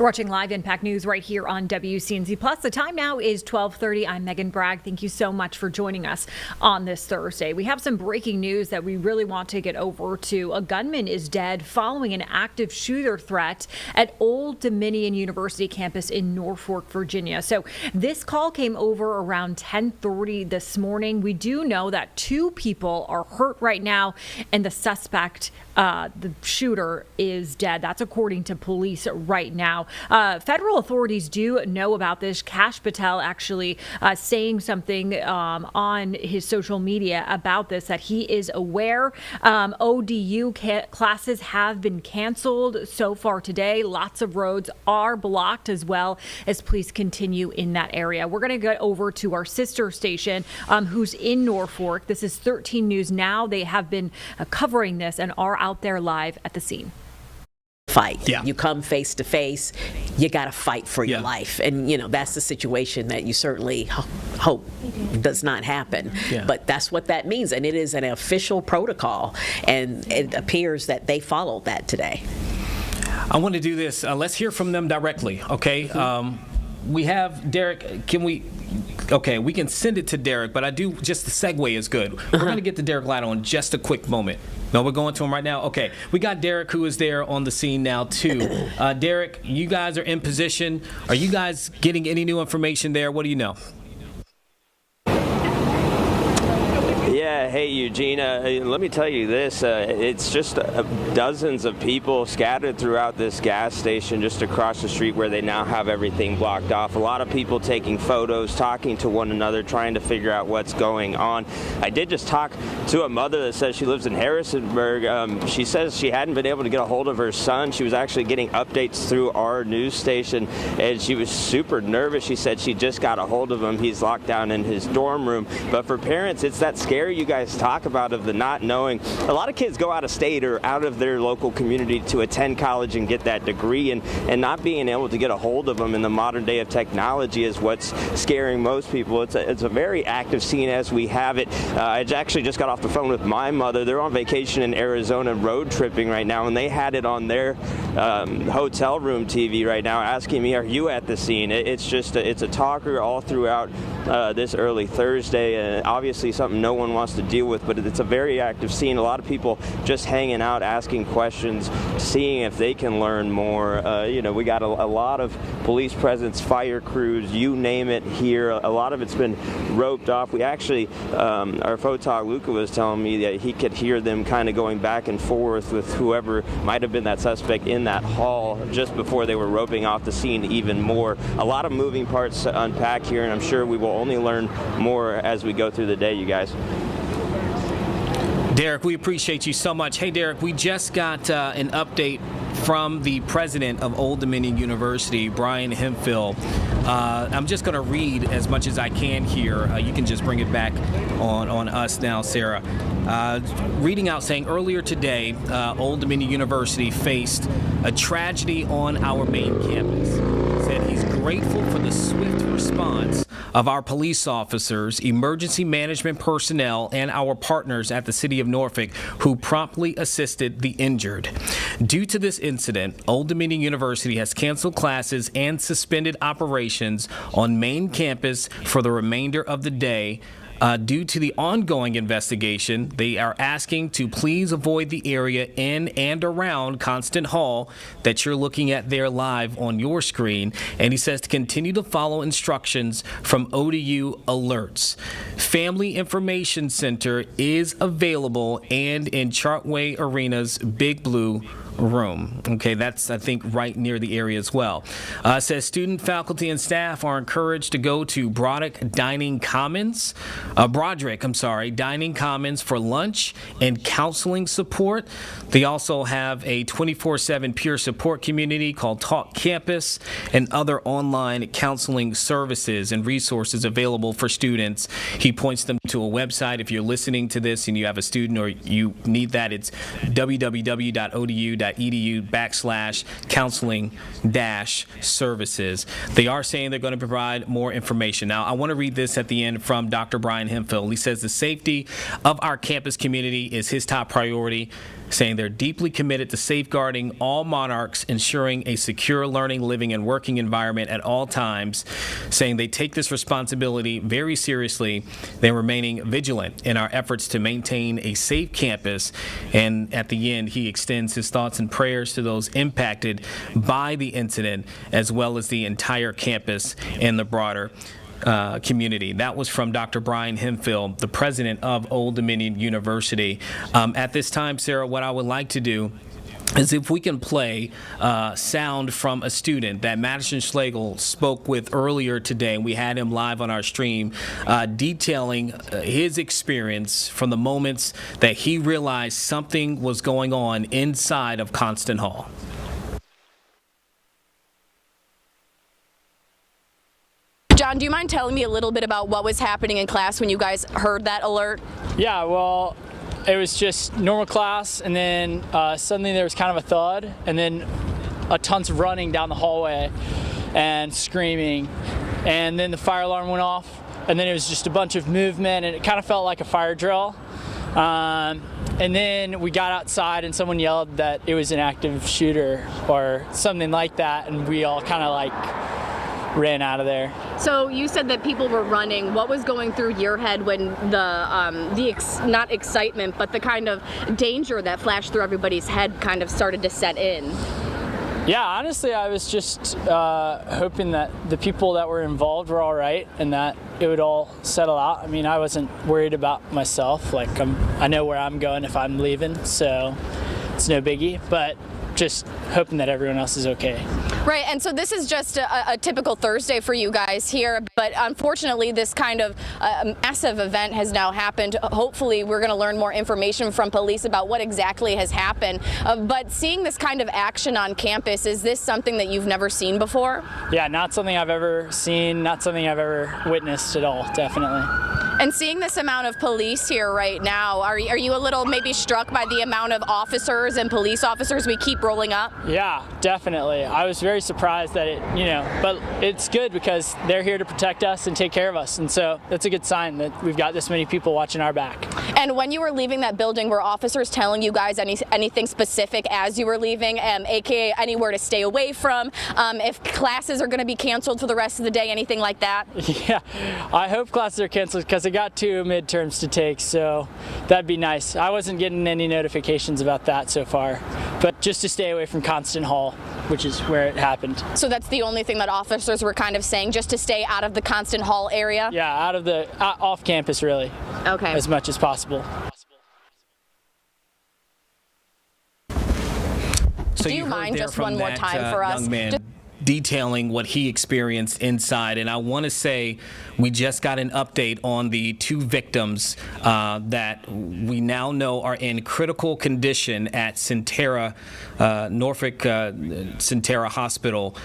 You're watching Live Impact News right here on WCNC Plus. The time now is 12:30. I'm Megan Bragg. Thank you so much for joining us on this Thursday. We have some breaking news that we really want to get over to. A gunman is dead following an active shooter threat at Old Dominion University campus in Norfolk, Virginia. So this call came over around 10:30 this morning. We do know that 2 people are hurt right now, and the suspect, the shooter, is dead. That's according to police right now. Federal authorities do know about this. Kash Patel actually saying something on his social media about this, that he is aware. ODU classes have been canceled so far today. Lots of roads are blocked as well as police continue in that area. We're going to get over to our sister station who's in Norfolk. This is 13 News Now. They have been covering this and are out there live at the scene. Fight. Yeah. You come face to face, you got to fight for your life. And, you know, that's the situation that you certainly hope does not happen. Yeah. But that's what that means. And it is an official protocol. And it appears that they followed that today. I want to do this. Let's hear from them directly, okay? Mm-hmm. We have Derek. Can we? Okay, we can send it to Derek, but I do, just the segue is good. We're going to get to Derek Lytle in just a quick moment. No, we're going to him right now? Okay, we got Derek, who is there on the scene now, too. Derek, you guys are in position. Are you guys getting any new information there? What do you know? Yeah, hey, Eugene, let me tell you this. It's just dozens of people scattered throughout this gas station just across the street where they now have everything blocked off. A lot of people taking photos, talking to one another, trying to figure out what's going on. I did just talk to a mother that says she lives in Harrisonburg. She says she hadn't been able to get a hold of her son. She was actually getting updates through our news station, and she was super nervous. She said she just got a hold of him. He's locked down in his dorm room. But for parents, it's that scary you guys talk about of the not knowing. A lot of kids go out of state or out of their local community to attend college and get that degree, and not being able to get a hold of them in the modern day of technology is what's scaring most people. It's a very active scene as we have it. I actually just got off the phone with my mother. They're on vacation in Arizona road tripping right now, and they had it on their hotel room TV right now asking me, are you at the scene? It's a talker all throughout this early Thursday, and obviously something no one wants to deal with, but it's a very active scene. A lot of people just hanging out, asking questions, seeing if they can learn more. We got a lot of police presence, fire crews, you name it here. A lot of it's been roped off. We actually, our photog Luca was telling me that he could hear them kind of going back and forth with whoever might have been that suspect in that hall just before they were roping off the scene even more. A lot of moving parts to unpack here, and I'm sure we will only learn more as we go through the day, you guys. Derek, we appreciate you so much. Hey, Derek, we just got an update from the president of Old Dominion University, Brian Hemphill. I'm just going to read as much as I can here. You can just bring it back on us now, Sarah. Reading out, saying earlier today, Old Dominion University faced a tragedy on our main campus. Said he's grateful for the swift response of our police officers, emergency management personnel, and our partners at the City of Norfolk who promptly assisted the injured. Due to this incident, Old Dominion University has canceled classes and suspended operations on main campus for the remainder of the day. Due to the ongoing investigation, they are asking to please avoid the area in and around Constant Hall that you're looking at there live on your screen. And he says to continue to follow instructions from ODU alerts. Family Information Center is available and in Chartway Arena's Big Blue room. Okay, that's, I think, right near the area as well. Says student, faculty, and staff are encouraged to go to Broderick Dining Commons for lunch and counseling support. They also have a 24/7 peer support community called Talk Campus and other online counseling services and resources available for students. He points them to a website. If you're listening to this and you have a student or you need that, it's www.odu.edu/counseling-services. They are saying they're going to provide more information. Now, I want to read this at the end from Dr. Brian Hemphill. He says the safety of our campus community is his top priority, saying they're deeply committed to safeguarding all monarchs, ensuring a secure learning, living, and working environment at all times, saying they take this responsibility very seriously. They're remaining vigilant in our efforts to maintain a safe campus. And at the end, he extends his thoughts and prayers to those impacted by the incident, as well as the entire campus and the broader community. That was from Dr. Brian Hemphill, the president of Old Dominion University. At this time, Sarah, what I would like to do is if we can play sound from a student that Madison Schlegel spoke with earlier today. We had him live on our stream detailing his experience from the moments that he realized something was going on inside of Constant Hall. John, do you mind telling me a little bit about what was happening in class when you guys heard that alert? Yeah, well, it was just normal class, and then suddenly there was kind of a thud, and then a tons of running down the hallway and screaming, and then the fire alarm went off, and then it was just a bunch of movement, and it kind of felt like a fire drill. And then we got outside and someone yelled that it was an active shooter or something like that, and we all kind of like ran out of there. So you said that people were running. What was going through your head when not excitement, but the kind of danger that flashed through everybody's head kind of started to set in? Yeah, honestly, I was just hoping that the people that were involved were all right and that it would all settle out. I mean, I wasn't worried about myself. Like, I know where I'm going if I'm leaving, so it's no biggie. But just hoping that everyone else is okay. Right, and so this is just a typical Thursday for you guys here, but unfortunately this kind of massive event has now happened. Hopefully we're going to learn more information from police about what exactly has happened. But seeing this kind of action on campus, is this something that you've never seen before? Yeah, not something I've ever seen, not something I've ever witnessed at all, definitely. And seeing this amount of police here right now, are you a little maybe struck by the amount of officers and police officers we keep rolling up? Yeah, definitely. I was very surprised that but it's good because they're here to protect us and take care of us. And so that's a good sign that we've got this many people watching our back. And when you were leaving that building, were officers telling you guys anything specific as you were leaving, aka anywhere to stay away from, if classes are going to be canceled for the rest of the day, anything like that? Yeah, I hope classes are canceled because I got 2 midterms to take, so that'd be nice. I wasn't getting any notifications about that so far, but just to stay away from Constant Hall, which is where it happened. So that's the only thing that officers were kind of saying, just to stay out of the Constant Hall area? Yeah, out of the off campus really. Okay. As much as possible. So Do you mind just one more time for us? Young man detailing what he experienced inside. And I want to say we just got an update on the 2 victims that we now know are in critical condition at Norfolk Centera Hospital.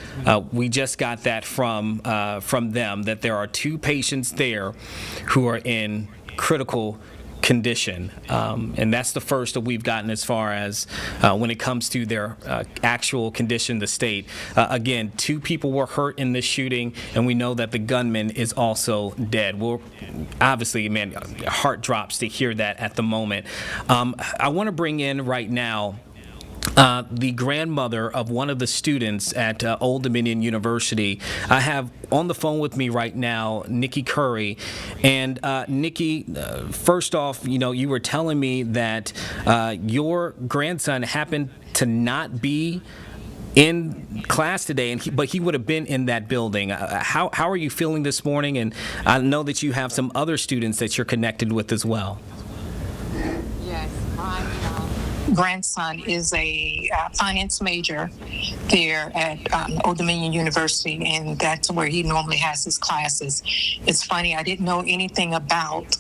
We just got that from them, that there are 2 patients there who are in critical condition, and that's the first that we've gotten as far as when it comes to their actual condition, the state. Again, 2 people were hurt in this shooting, and we know that the gunman is also dead. Well, obviously, man, heart drops to hear that at the moment. I want to bring in right now the grandmother of one of the students at Old Dominion University. I have on the phone with me right now Nikki Curry. And Nikki, first off, you were telling me that your grandson happened to not be in class today, but he would have been in that building. How are you feeling this morning? And I know that you have some other students that you're connected with as well. Yes, my grandson is a finance major there at Old Dominion University, and that's where he normally has his classes. It's funny, I didn't know anything about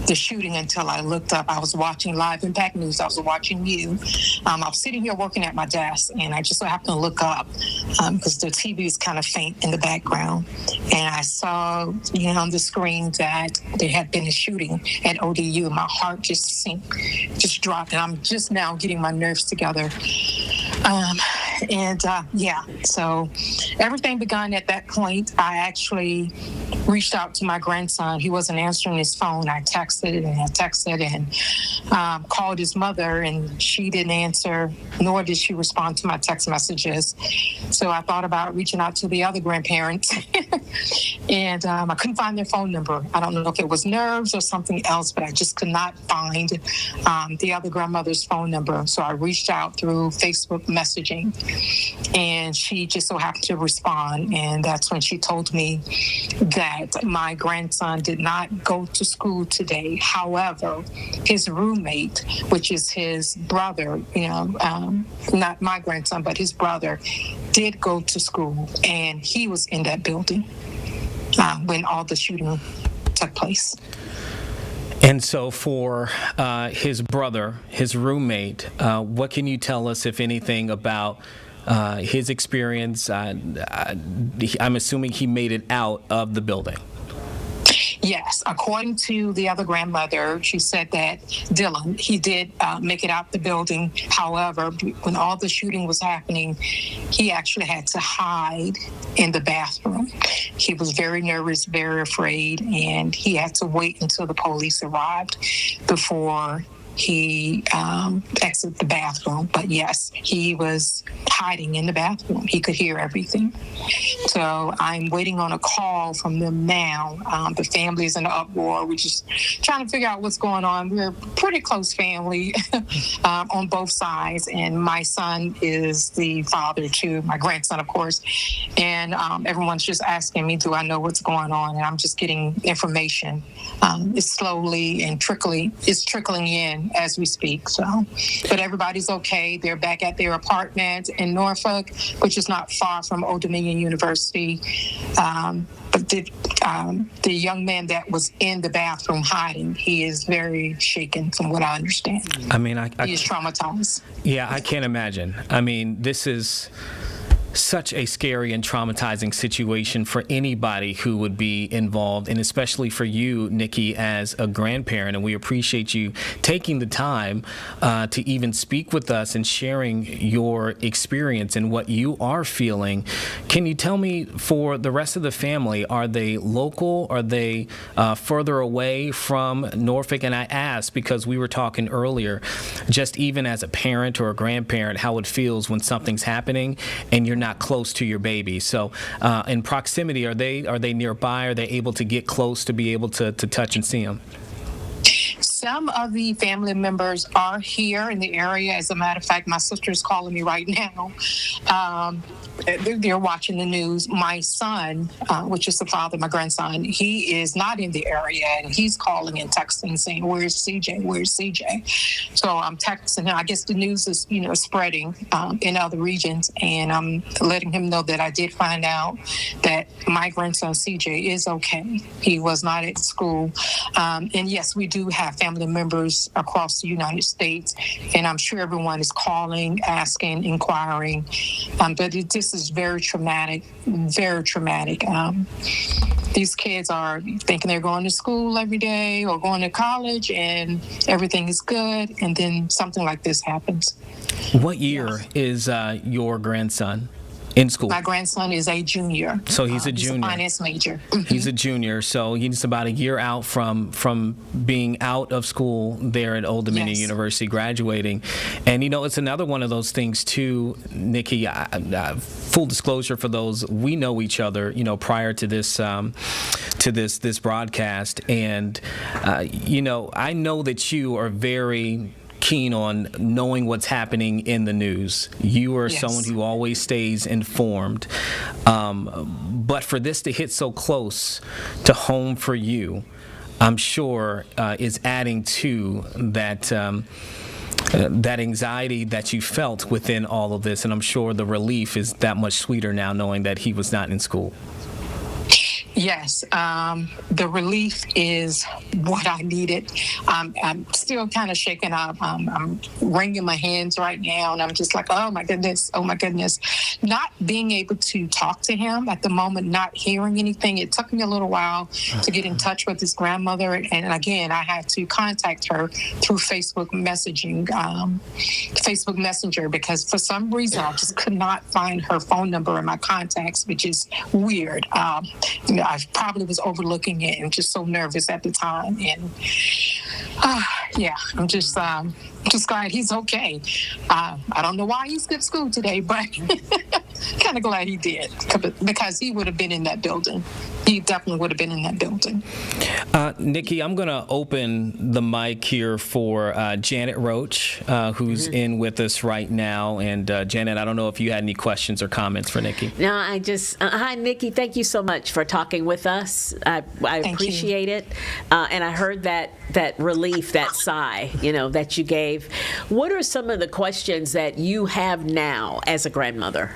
the shooting until I looked up. I was watching Live Impact News. I was watching you. I was sitting here working at my desk, and I just so happened to look up because the TV is kind of faint in the background. And I saw, on the screen that there had been a shooting at ODU. My heart just dropped, and I'm just now getting my nerves together. So everything began at that point. I actually reached out to my grandson. He wasn't answering his phone. I texted and called his mother, and she didn't answer, nor did she respond to my text messages. So I thought about reaching out to the other grandparents, and I couldn't find their phone number. I don't know if it was nerves or something else, but I just could not find the other grandmother's phone number. So I reached out through Facebook messaging, and she just so happened to respond. And that's when she told me that my grandson did not go to school today. However, his roommate, which is his brother, not my grandson, but his brother, did go to school, and he was in that building when all the shooting took place. And so for his brother, his roommate, what can you tell us, if anything, about his experience? I'm assuming he made it out of the building. Yes, according to the other grandmother, she said that Dylan, he did make it out the building. However, when all the shooting was happening, he actually had to hide in the bathroom. He was very nervous, very afraid, and he had to wait until the police arrived before he exited the bathroom. But yes, he was hiding in the bathroom. He could hear everything. So I'm waiting on a call from them now. The family's in an uproar. We're just trying to figure out what's going on. We're a pretty close family on both sides. And my son is the father to my grandson, of course. And everyone's just asking me, do I know what's going on? And I'm just getting information. It's slowly and trickling in as we speak. So, but everybody's okay. They're back at their apartment in Norfolk, which is not far from Old Dominion University. But the young man that was in the bathroom hiding, he is very shaken from what I understand. I mean, he is traumatized. Yeah, I can't imagine. I mean, this is such a scary and traumatizing situation for anybody who would be involved, and especially for you, Nikki, as a grandparent. And we appreciate you taking the time to even speak with us and sharing your experience and what you are feeling. Can you tell me, for the rest of the family, are they local? Are they further away from Norfolk? And I ask because we were talking earlier, just even as a parent or a grandparent, how it feels when something's happening and you're not close to your baby. So in proximity, are they nearby? Are they able to get close to be able to touch and see them? Some of the family members are here in the area. As a matter of fact, my sister is calling me right now. They're watching the news. My son, which is the father of my grandson, he is not in the area, and he's calling and texting saying, "Where's CJ? Where's CJ?" So I'm texting him. I guess the news is, spreading in other regions, and I'm letting him know that I did find out that my grandson CJ is okay. He was not at school, and yes, we do have family members across the United States, and I'm sure everyone is calling, asking, inquiring, but this is very traumatic, very traumatic. These kids are thinking they're going to school every day or going to college and everything is good, and then something like this happens. What year is your grandson in school? My grandson is a junior. So he's a junior. He's a finance major. He's a junior, so he's about a year out from being out of school there at Old Dominion University, graduating. And it's another one of those things too, Nikki. Full disclosure for those, we know each other, prior to this broadcast, and I know that you are very keen on knowing what's happening in the news. You are someone who always stays informed. But for this to hit so close to home for you, I'm sure is adding to that anxiety that you felt within all of this. And I'm sure the relief is that much sweeter now knowing that he was not in school. Yes, the relief is what I needed. I'm still kind of shaken up. I'm wringing my hands right now, and I'm just like, oh my goodness. Not being able to talk to him at the moment, not hearing anything. It took me a little while to get in touch with his grandmother, and again, I had to contact her through Facebook Messenger, because for some reason I just could not find her phone number in my contacts, which is weird. I probably was overlooking it and just so nervous at the time. And I'm just glad he's okay. I don't know why he skipped school today, but kind of glad he did, because he would have been in that building. He definitely would have been in that building. Nikki, I'm going to open the mic here for Janet Roach, who's in with us right now. And Janet, I don't know if you had any questions or comments for Nikki. No, I just, hi, Nikki. Thank you so much for talking with us. I appreciate it. And I heard that relief, that sigh, that you gave. What are some of the questions that you have now as a grandmother?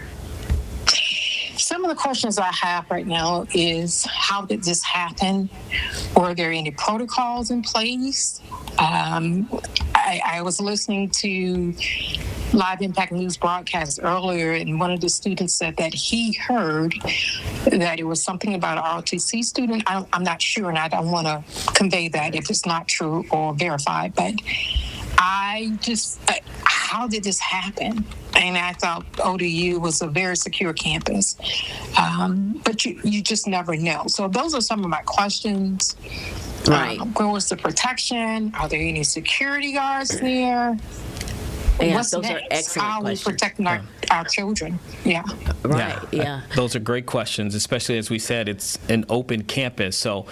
Some of the questions I have right now is, how did this happen? Were there any protocols in place? I was listening to Live Impact News broadcast earlier, and one of the students said that he heard that it was something about an ROTC student. I'm not sure, and I don't want to convey that if it's not true or verified, but how did this happen? And I thought ODU was a very secure campus, but you just never know. So those are some of my questions. Right. Where was the protection? Are there any security guards there? Yeah, What's those next? are excellent How questions. are we protecting our children? Yeah. Right, yeah. Those are great questions, especially as we said, it's an open campus. So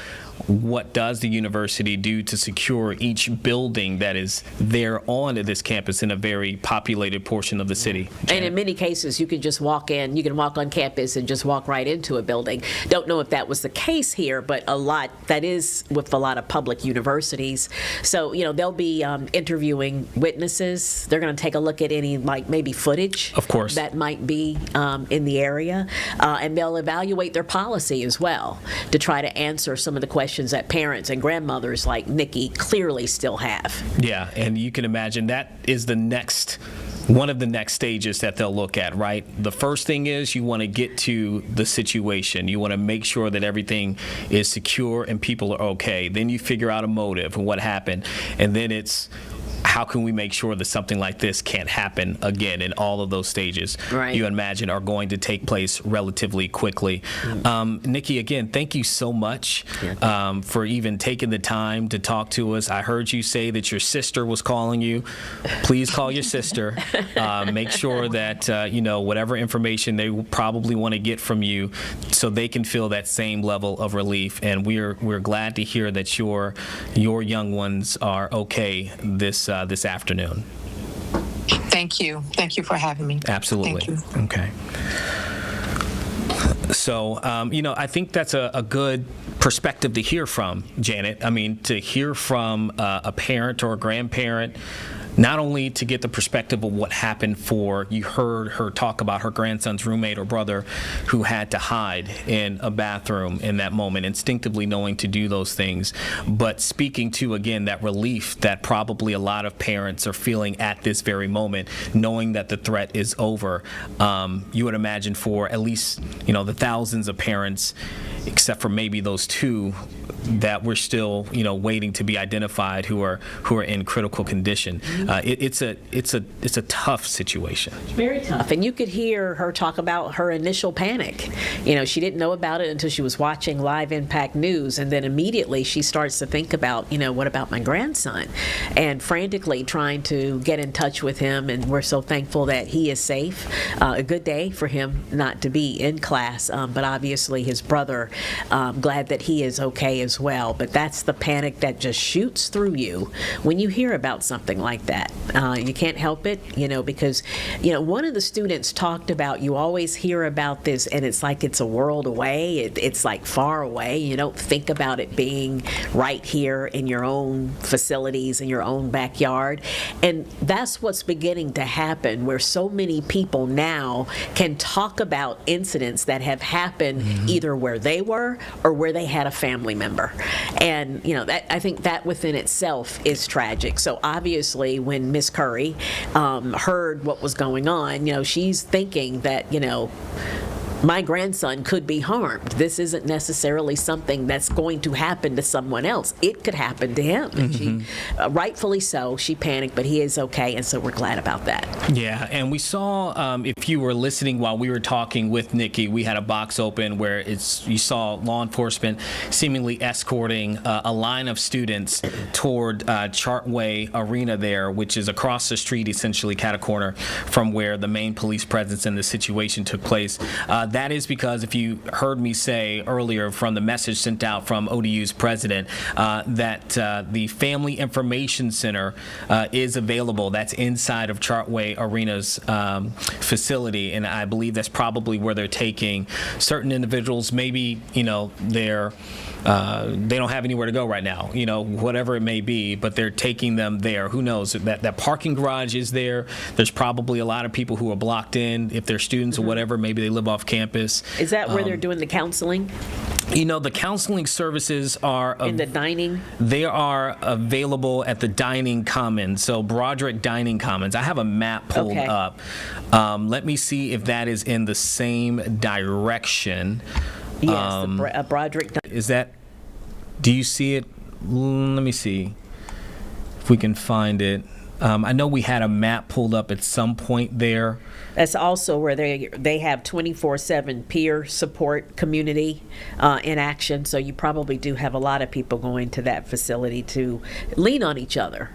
what does the university do to secure each building that is there on this campus in a very populated portion of the city? Janet? And in many cases, you can just walk in, you can walk on campus and just walk right into a building. Don't know if that was the case here, but that is with a lot of public universities. So, they'll be interviewing witnesses. They're going to take a look at any, maybe footage. Of course. That might be in the area. And they'll evaluate their policy as well to try to answer some of the questions that parents and grandmothers like Nikki clearly still have. Yeah, and you can imagine that is the next one of the next stages that they'll look at, right? The first thing is you want to get to the situation. You want to make sure that everything is secure and people are okay. Then you figure out a motive and what happened. And then it's, how can we make sure that something like this can't happen again? And all of those stages, right, you imagine, are going to take place relatively quickly. Nikki, again, thank you so much for even taking the time to talk to us. I heard you say that your sister was calling you. Please call your sister. Make sure that, whatever information they probably want to get from you so they can feel that same level of relief. And we're glad to hear that your young ones are okay this afternoon. Thank you. Thank you for having me. Absolutely. Thank you. Okay. So, I think that's a good perspective to hear from, Janet. I mean, to hear from a parent or a grandparent, not only to get the perspective of what happened you heard her talk about her grandson's roommate or brother who had to hide in a bathroom in that moment, instinctively knowing to do those things, but speaking to, again, that relief that probably a lot of parents are feeling at this very moment, knowing that the threat is over. You would imagine for at least, the thousands of parents, except for maybe those two that we're still, waiting to be identified, who are in critical condition. It's a tough situation. Very tough. And you could hear her talk about her initial panic. She didn't know about it until she was watching Live Impact News, and then immediately she starts to think about, what about my grandson? And frantically trying to get in touch with him, and we're so thankful that he is safe. A good day for him not to be in class, but obviously his brother, glad that he is okay as well. But that's the panic that just shoots through you when you hear about something like that. You can't help it, because, one of the students talked about, you always hear about this and it's like it's a world away. It's like far away. You don't think about it being right here in your own facilities, in your own backyard. And that's what's beginning to happen, where so many people now can talk about incidents that have happened either where they were or where they had a family member. And, I think that within itself is tragic. So obviously when Miss Curry heard what was going on, she's thinking that, my grandson could be harmed. This isn't necessarily something that's going to happen to someone else. It could happen to him. And she, rightfully so, she panicked, but he is okay, and so we're glad about that. Yeah, and we saw, if you were listening while we were talking with Nikki, we had a box open where you saw law enforcement seemingly escorting a line of students toward Chartway Arena there, which is across the street, essentially, cat a corner from where the main police presence in the situation took place. That is because, if you heard me say earlier from the message sent out from ODU's president, that the Family Information Center is available. That's inside of Chartway Arena's facility, and I believe that's probably where they're taking certain individuals. Maybe, they don't have anywhere to go right now, whatever it may be, but they're taking them there. Who knows? That parking garage is there. There's probably a lot of people who are blocked in. If they're students or whatever, maybe they live off campus. Is that where they're doing the counseling? The counseling services are in the dining. They are available at the Dining Commons, so Broderick Dining Commons. I have a map pulled up. Let me see if that is in the same direction. Yes, Broderick. Is that? Do you see it? Let me see if we can find it. I know we had a map pulled up at some point there. That's also where they have 24/7 peer support community in action. So you probably do have a lot of people going to that facility to lean on each other.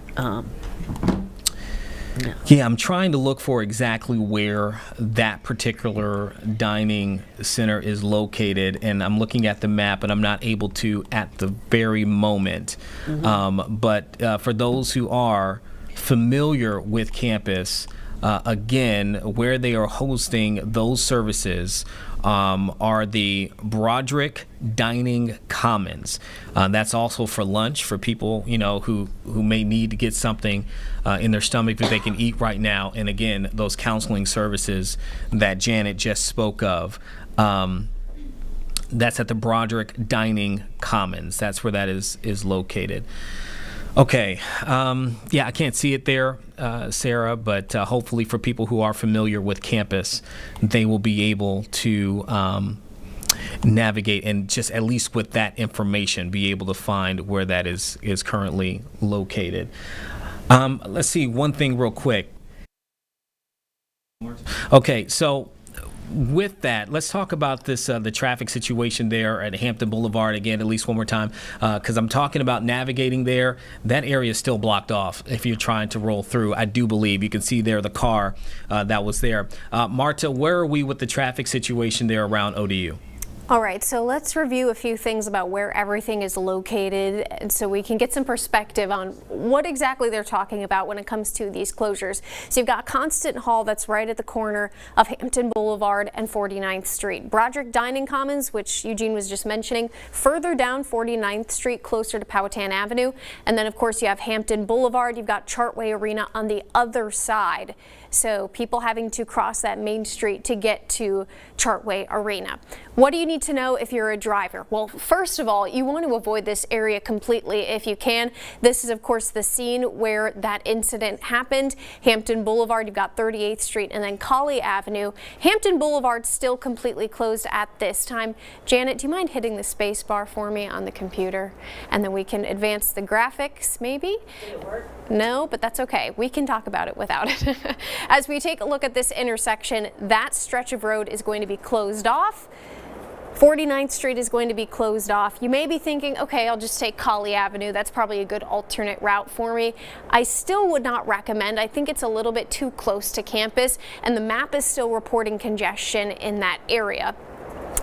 Yeah, I'm trying to look for exactly where that particular dining center is located, and I'm looking at the map, and I'm not able to at the very moment. But for those who are familiar with campus, again, where they are hosting those services are the Broderick Dining Commons. That's also for lunch for people, who may need to get something in their stomach that they can eat right now. And again, those counseling services that Janet just spoke of. That's at the Broderick Dining Commons. That's where that is located. Okay. Yeah, I can't see it there, Sarah, but hopefully for people who are familiar with campus, they will be able to navigate and just at least with that information be able to find where that is currently located. Let's see one thing real quick. Okay, so with that, let's talk about this the traffic situation there at Hampton Boulevard again, at least one more time, because I'm talking about navigating there. That area is still blocked off if you're trying to roll through. I do believe you can see there the car that was there. Marta, where are we with the traffic situation there around ODU? All right, so let's review a few things about where everything is located, and so we can get some perspective on what exactly they're talking about when it comes to these closures. So you've got Constant Hall, that's right at the corner of Hampton Boulevard and 49th Street. Broderick Dining Commons, which Eugene was just mentioning, further down 49th Street, closer to Powhatan Avenue. And then, of course, you have Hampton Boulevard. You've got Chartway Arena on the other side. So people having to cross that main street to get to Chartway Arena. What do you need to know if you're a driver? Well, first of all, you want to avoid this area completely if you can. This is, of course, the scene where that incident happened. Hampton Boulevard, you've got 38th Street and then Colley Avenue. Hampton Boulevard still completely closed at this time. Janet, do you mind hitting the space bar for me on the computer? And then we can advance the graphics, maybe? Did it work? No, but that's okay. We can talk about it without it. As we take a look at this intersection, that stretch of road is going to be closed off. 49th Street is going to be closed off. You may be thinking, okay, I'll just take Colley Avenue. That's probably a good alternate route for me. I still would not recommend. I think it's a little bit too close to campus, and the map is still reporting congestion in that area.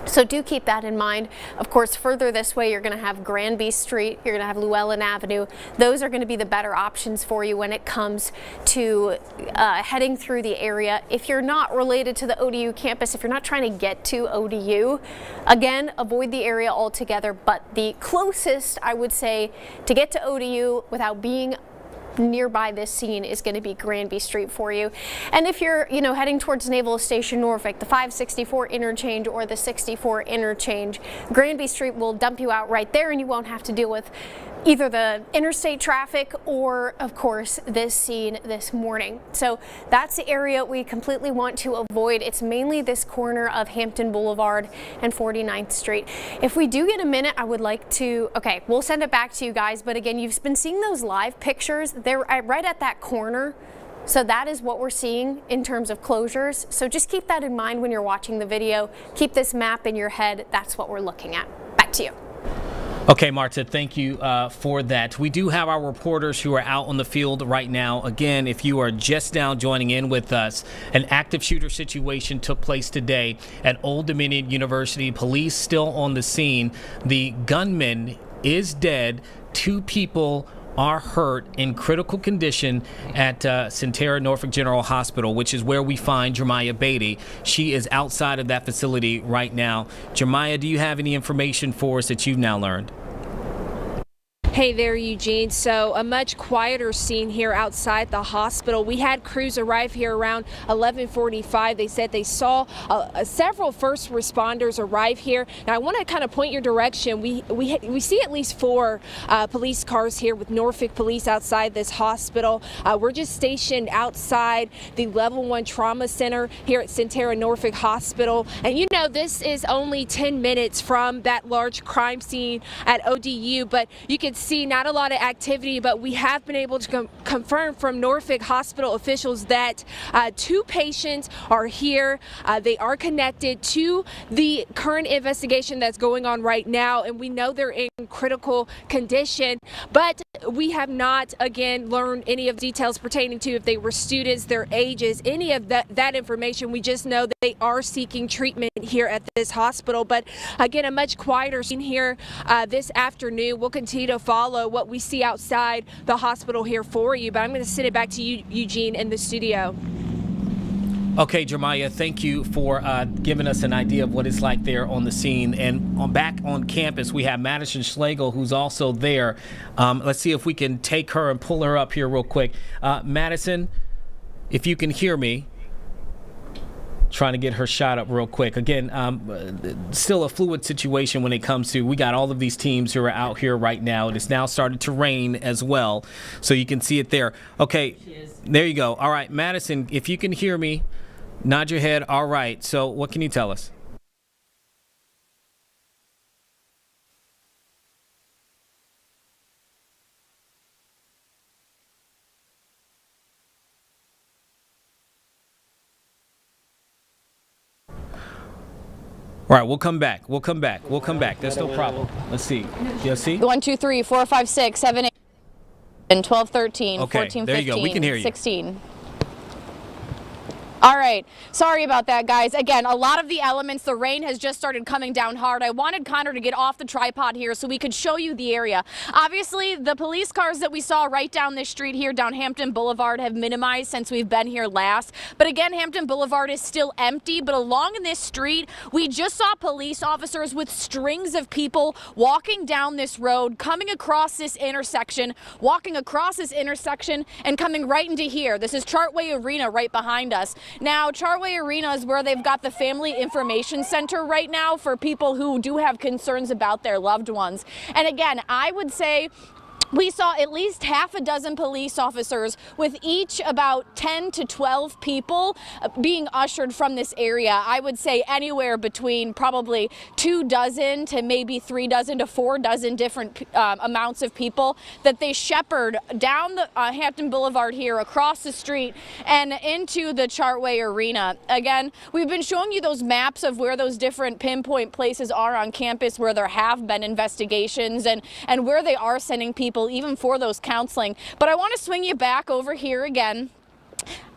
So do keep that in mind. Of course, further this way, you're going to have Granby Street, you're going to have Llewellyn Avenue. Those are going to be the better options for you when it comes to heading through the area. If you're not related to the ODU campus, if you're not trying to get to ODU, again, avoid the area altogether. But the closest, I would say, to get to ODU without being nearby this scene is going to be Granby Street for you. And if you're, heading towards Naval Station Norfolk, the 564 interchange or the 64 interchange, Granby Street will dump you out right there and you won't have to deal with either the interstate traffic or, of course, this scene this morning. So that's the area we completely want to avoid. It's mainly this corner of Hampton Boulevard and 49th Street. If we do get a minute, I would like to, okay, we'll send it back to you guys. But again, you've been seeing those live pictures. They're right at that corner. So that is what we're seeing in terms of closures. So just keep that in mind when you're watching the video. Keep this map in your head. That's what we're looking at. Back to you. Okay, Marta, thank you for that. We do have our reporters who are out on the field right now. Again, if you are just now joining in with us, an active shooter situation took place today at Old Dominion University. Police still on the scene. The gunman is dead. 2 people are hurt in critical condition at Centera Norfolk General Hospital, which is where we find Jeremiah Beatty. She is outside of that facility right now. Jeremiah, do you have any information for us that you've now learned? Hey there, Eugene. So a much quieter scene here outside the hospital. We had crews arrive here around 11:45. They said they saw several first responders arrive here. Now I want to kind of point your direction. We see at least 4 police cars here with Norfolk police outside this hospital. We're just stationed outside the Level 1 Trauma Center here at Centera Norfolk Hospital. And this is only 10 minutes from that large crime scene at ODU, but you can see not a lot of activity, but we have been able to confirm from Norfolk Hospital officials that 2 patients are here. They are connected to the current investigation that's going on right now, and we know they're in critical condition, but we have not, again, learned any of the details pertaining to if they were students, their ages, any of that information. We just know that they are seeking treatment here at this hospital. But again, a much quieter scene here this afternoon. We'll continue to follow what we see outside the hospital here for you, but I'm going to send it back to you, Eugene, in the studio. Okay, Jeremiah, thank you for giving us an idea of what it's like there on the scene. And back on campus, we have Madison Schlegel, who's also there. Let's see if we can take her and pull her up here real quick. Madison, if you can hear me. trying to get her shot up real quick. Again, still a fluid situation when it comes to, we got all of these teams who are out here right now. It has now started to rain as well, so you can see it there. Okay, there you go. All right, Madison, if you can hear me, nod your head. All right, so what can you tell us? All right, we'll come back. We'll come back. There's no problem. Let's see. You see? 1, 2, 3, 4, 5, 6, 7, 8, and 12, 13, Okay, 14, there you 15, go. We can hear you. 16. All right. Sorry about that, guys. Again, a lot of the elements, the rain has just started coming down hard. I wanted Connor to get off the tripod here so we could show you the area. Obviously, the police cars that we saw right down this street here, down Hampton Boulevard, have minimized since we've been here last. But again, Hampton Boulevard is still empty. But along in this street, we just saw police officers with strings of people walking down this road, coming across this intersection, walking across this intersection, and coming right into here. This is Chartway Arena right behind us. Now, Chartway Arena is where they've got the Family Information Center right now for people who do have concerns about their loved ones. And again, I would say we saw at least half a dozen police officers with each about 10 to 12 people being ushered from this area. I would say anywhere between probably 2 dozen to maybe 3 dozen to 4 dozen different amounts of people that they shepherd down the Hampton Boulevard here, across the street, and into the Chartway Arena. Again, we've been showing you those maps of where those different pinpoint places are on campus where there have been investigations and where they are sending people even for those counseling. But I want to swing you back over here again.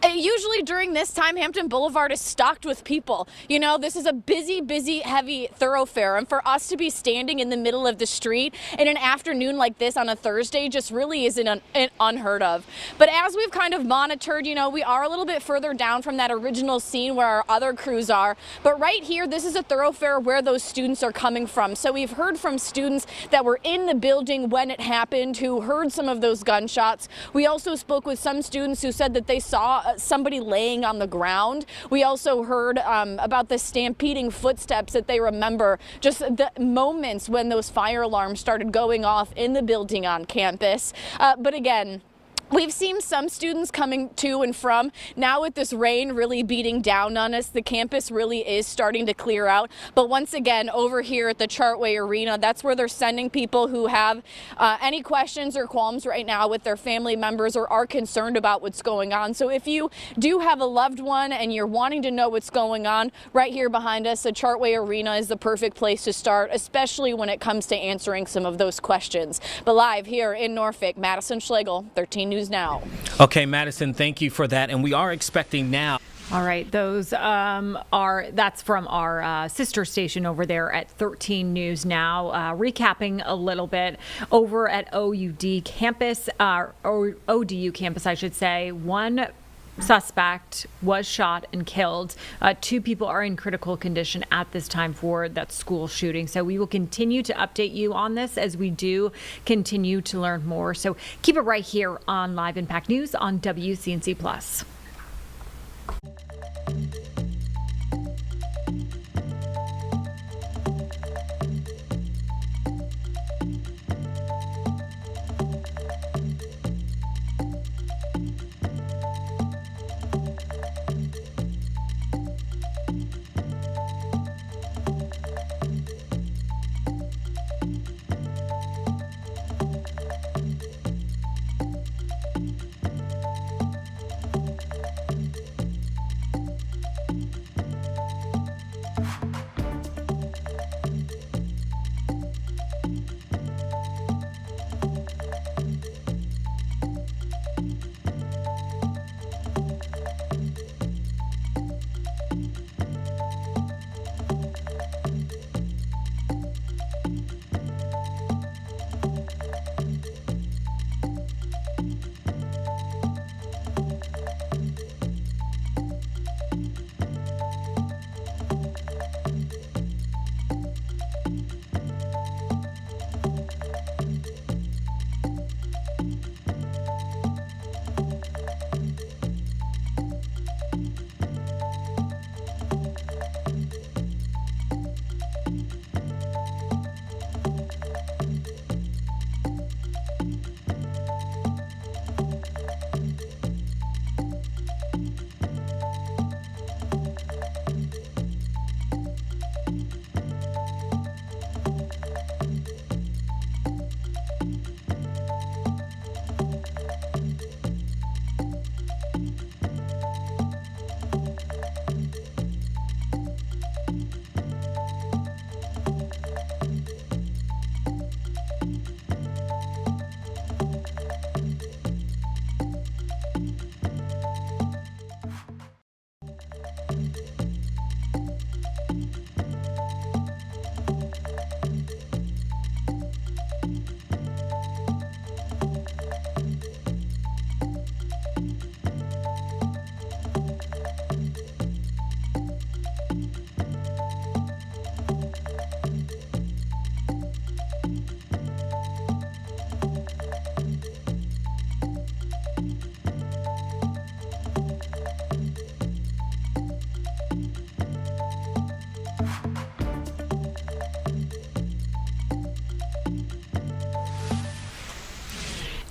Usually during this time, Hampton Boulevard is stocked with people. You know, this is a busy, heavy thoroughfare. And for us to be standing in the middle of the street in an afternoon like this on a Thursday just really isn't unheard of. But as we've kind of monitored, you know, we are a little bit further down from that original scene where our other crews are. But right here, this is a thoroughfare where those students are coming from. So we've heard from students that were in the building when it happened, who heard some of those gunshots. We also spoke with some students who said that they saw somebody laying on the ground. We also heard about the stampeding footsteps that they remember, just the moments when those fire alarms started going off in the building on campus. But again, we've seen some students coming to and from. Now with this rain really beating down on us, the campus really is starting to clear out. But once again, over here at the Chartway Arena, that's where they're sending people who have any questions or qualms right now with their family members or are concerned about what's going on. So if you do have a loved one and you're wanting to know what's going on, right here behind us, the Chartway Arena is the perfect place to start, especially when it comes to answering some of those questions. But live here in Norfolk, Madison Schlegel, 13 News Now. Okay, Madison, thank you for that. And we are expecting now. All right, those that's from our sister station over there at 13 News Now. Recapping a little bit, over at OUD campus, or ODU campus, I should say, one suspect was shot and killed. 2 people are in critical condition at this time for that school shooting. So we will continue to update you on this as we do continue to learn more. So keep it right here on Live Impact News on WCNC Plus.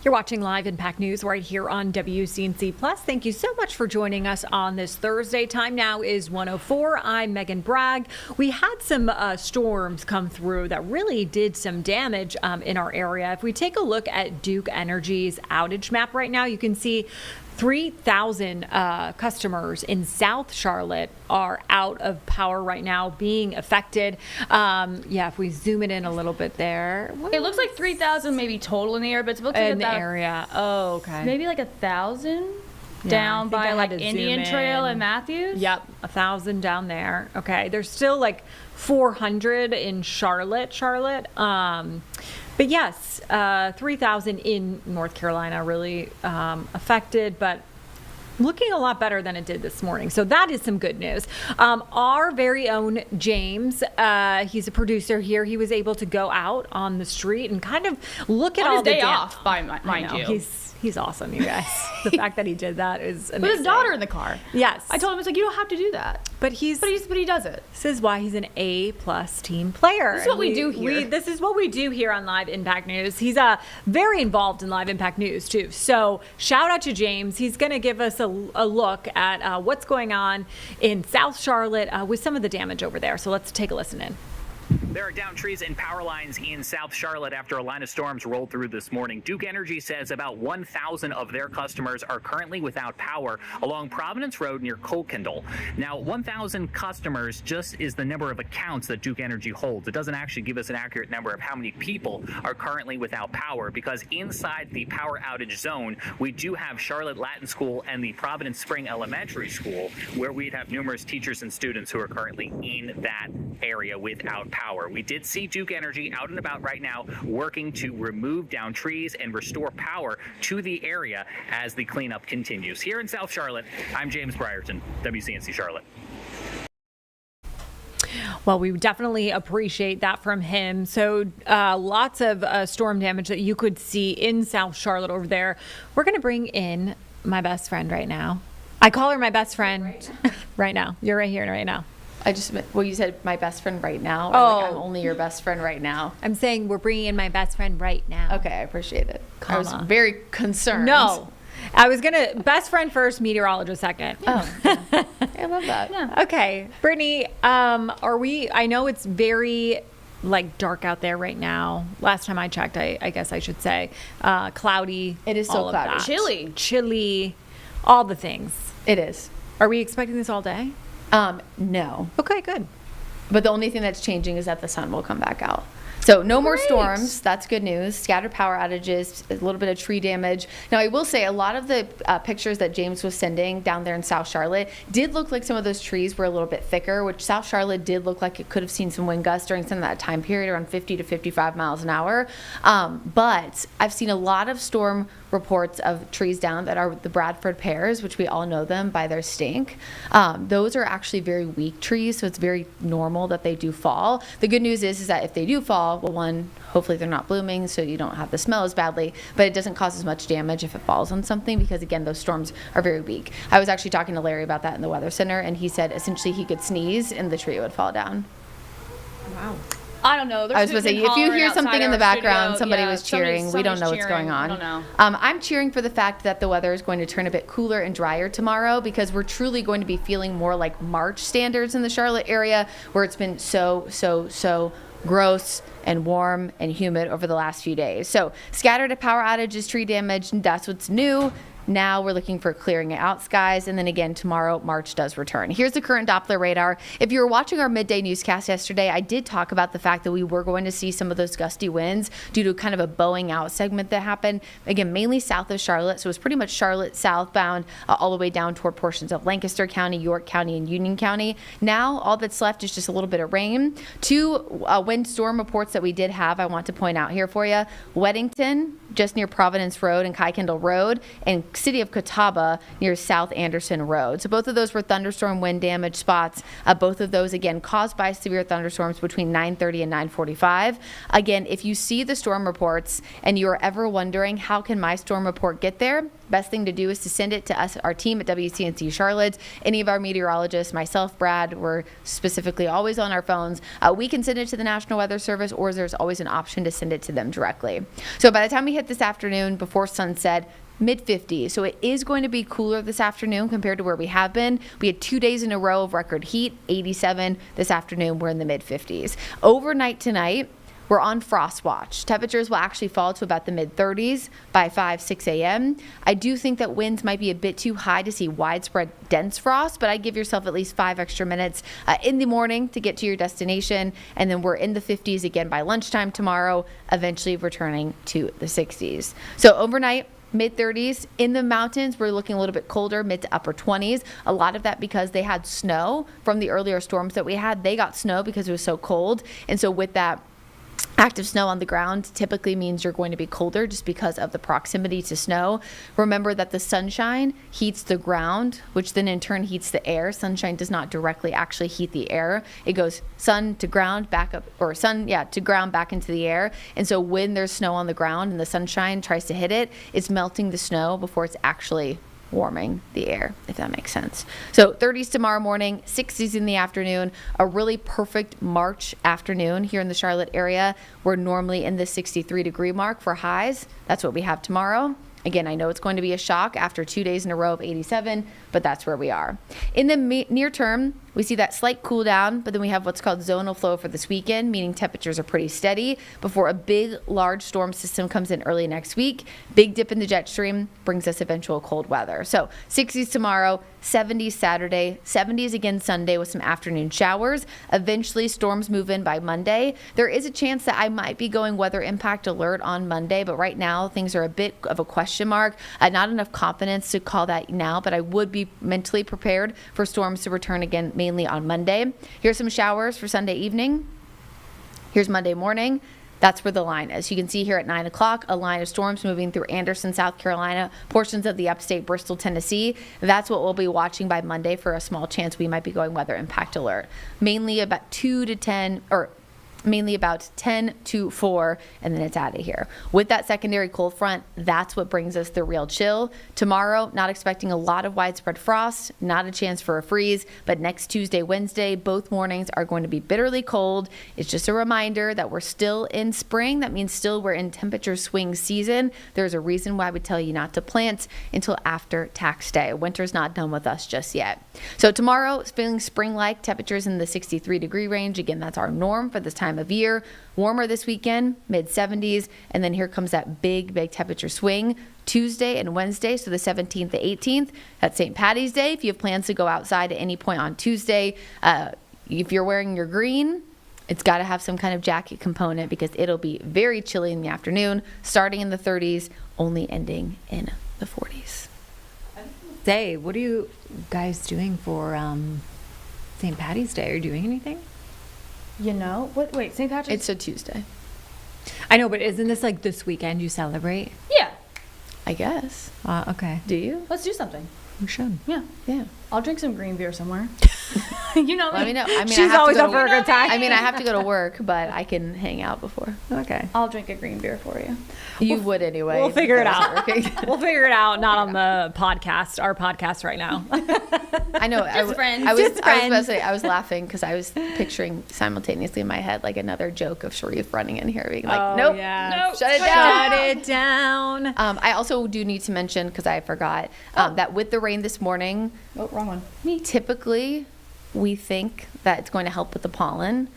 You're watching Live Impact News right here on WCNC Plus. Thank you so much for joining us on this Thursday. Time now is 1:04. I'm Megan Bragg. We had some storms come through that really did some damage in our area. If we take a look at Duke Energy's outage map right now, you can see 3,000 customers in South Charlotte are out of power right now, being affected. If we zoom it in a little bit there. It looks like 3,000 maybe total in the area, but it looks like in the about area. Oh, okay. maybe like 1,000 down by like Indian Trail and Matthews. Yep, 1,000 down there. Okay, there's still like 400 in Charlotte. But yes, 3,000 in North Carolina really affected, but looking a lot better than it did this morning. So that is some good news. Our very own James, he's a producer here. He was able to go out on the street and kind of look at all the day off, mind you. He's awesome, you guys. The fact that he did that is amazing. With his daughter in the car. Yes. I told him, it's like, you don't have to do that. But he does it. This is why he's an A+ team player. This is what we do here. This is what we do here on Live Impact News. He's very involved in Live Impact News too. So shout out to James. He's going to give us a look at what's going on in South Charlotte with some of the damage over there. So let's take a listen in. There are downed trees and power lines in South Charlotte after a line of storms rolled through this morning. Duke Energy says about 1,000 of their customers are currently without power along Providence Road near Colkindle. Now, 1,000 customers just is the number of accounts that Duke Energy holds. It doesn't actually give us an accurate number of how many people are currently without power, because inside the power outage zone, we do have Charlotte Latin School and the Providence Spring Elementary School, where we'd have numerous teachers and students who are currently in that area without power. We did see Duke Energy out and about right now working to remove down trees and restore power to the area as the cleanup continues. Here in South Charlotte, I'm James Brierton, WCNC Charlotte. Well, we definitely appreciate that from him. So lots of storm damage that you could see in South Charlotte over there. We're going to bring in my best friend right now. I call her my best friend right now. You're right here and right now. You said my best friend right now. I'm only your best friend right now. I'm saying we're bringing in my best friend right now. Okay, I appreciate it. I was very concerned. No, I was gonna best friend first, meteorologist second. Oh, yeah. I love that. Yeah. Okay, Brittany, I know it's very dark out there right now. Last time I checked, I guess I should say, cloudy. It is so cloudy. Chilly, all the things. It is. Are we expecting this all day? No. Okay, good. But the only thing that's changing is that the sun will come back out. So no more storms. That's good news. Scattered power outages, a little bit of tree damage. Now, I will say a lot of the pictures that James was sending down there in South Charlotte did look like some of those trees were a little bit thicker, which South Charlotte did look like it could have seen some wind gusts during some of that time period, around 50 to 55 miles an hour. But I've seen a lot of storm reports of trees down that are the Bradford pears, which we all know them by their stink. Those are actually very weak trees, so it's very normal that they do fall. The good news is that if they do fall, well, one, hopefully they're not blooming, so you don't have the smell as badly, but it doesn't cause as much damage if it falls on something, because again, those storms are very weak. I was actually talking to Larry about that in the Weather Center, and he said essentially he could sneeze and the tree would fall down. Wow. I don't know. I was supposed to say, if you hear something in the background, somebody was cheering. We don't know what's going on. I don't know. I'm cheering for the fact that the weather is going to turn a bit cooler and drier tomorrow, because we're truly going to be feeling more like March standards in the Charlotte area, where it's been so gross and warm and humid over the last few days. So scattered power outages, tree damage, that's what's new. Now we're looking for clearing out skies. And then again, tomorrow, March does return. Here's the current Doppler radar. If you were watching our midday newscast yesterday, I did talk about the fact that we were going to see some of those gusty winds due to kind of a bowing out segment that happened. Again, mainly south of Charlotte. So it's pretty much Charlotte southbound all the way down toward portions of Lancaster County, York County, and Union County. Now all that's left is just a little bit of rain. Two windstorm reports that we did have, I want to point out here for you. Weddington, just near Providence Road and Kuykendall Road, and city of Catawba near South Anderson Road. So both of those were thunderstorm wind damage spots. Both of those, again, caused by severe thunderstorms between 9:30 and 9:45. Again, if you see the storm reports and you are ever wondering how can my storm report get there, best thing to do is to send it to us, our team at WCNC Charlotte. Any of our meteorologists, myself, Brad, we're specifically always on our phones. We can send it to the National Weather Service, or there's always an option to send it to them directly. So by the time we hit this afternoon, before sunset, mid-50s. So it is going to be cooler this afternoon compared to where we have been. We had 2 days in a row of record heat, 87. This afternoon, we're in the mid-50s. Overnight tonight, we're on frost watch. Temperatures will actually fall to about the mid-30s by 6 a.m. I do think that winds might be a bit too high to see widespread dense frost, but I give yourself at least 5 extra minutes in the morning to get to your destination. And then we're in the 50s again by lunchtime tomorrow, eventually returning to the 60s. So overnight, mid-30s. In the mountains, we're looking a little bit colder, mid to upper 20s. A lot of that because they had snow from the earlier storms that we had. They got snow because it was so cold. And so with that, active snow on the ground typically means you're going to be colder just because of the proximity to snow. Remember that the sunshine heats the ground, which then in turn heats the air. Sunshine does not directly actually heat the air. It goes sun to ground back up, or sun, to ground back into the air. And so when there's snow on the ground and the sunshine tries to hit it, it's melting the snow before it's actually warming the air, if that makes sense. So 30s tomorrow morning, 60s in the afternoon, a really perfect March afternoon here in the Charlotte area. We're normally in the 63-degree mark for highs. That's what we have tomorrow. Again, I know it's going to be a shock after 2 days in a row of 87, but that's where we are. In the near term, we see that slight cool down, but then we have what's called zonal flow for this weekend, meaning temperatures are pretty steady before a big, large storm system comes in early next week. Big dip in the jet stream brings us eventual cold weather. So 60s tomorrow, 70s Saturday, 70s again Sunday with some afternoon showers. Eventually, storms move in by Monday. There is a chance that I might be going weather impact alert on Monday, but right now things are a bit of a question mark. Not enough confidence to call that now, but I would be mentally prepared for storms to return again, mainly on Monday. Here's some showers for Sunday evening. Here's Monday morning. That's where the line is. You can see here at 9 o'clock, a line of storms moving through Anderson, South Carolina, portions of the upstate Bristol, Tennessee. That's what we'll be watching by Monday for a small chance we might be going weather impact alert. Mainly about 10 to 4, and then it's out of here. With that secondary cold front, that's what brings us the real chill. Tomorrow, not expecting a lot of widespread frost, not a chance for a freeze, but next Tuesday, Wednesday, both mornings are going to be bitterly cold. It's just a reminder that we're still in spring. That means still we're in temperature swing season. There's a reason why I would tell you not to plant until after tax day. Winter's not done with us just yet. So tomorrow, it's feeling spring-like, temperatures in the 63-degree range. Again, that's our norm for this time of year. Warmer this weekend, mid-70s, and then here comes that big temperature swing Tuesday and Wednesday, so the 17th to 18th. That's St. Patty's Day. If you have plans to go outside at any point on Tuesday, if you're wearing your green, it's got to have some kind of jacket component because it'll be very chilly in the afternoon, starting in the 30s, only ending in the 40s. Say, what are you guys doing for St. Patty's Day? Are you doing anything? You know, wait, St. Patrick's? It's a Tuesday. I know, but isn't this like this weekend you celebrate? Yeah. I guess. Okay. Do you? Let's do something. We should. Yeah. I'll drink some green beer somewhere. You know me. Let me know. I mean, she's always up for a good time. I mean, I have to go to work, but I can hang out before. Okay. I'll drink a green beer for you. You would anyway. We'll figure it out. We'll figure it out. Not on the podcast, our podcast right now. I know. Just friends. I was about to say, I was laughing because I was picturing simultaneously in my head like another joke of Sharif running in here being like, nope, shut it down. Shut it down. I also do need to mention, because I forgot, that with the rain this morning. Oh, wrong one. Typically, we think that it's going to help with the pollen.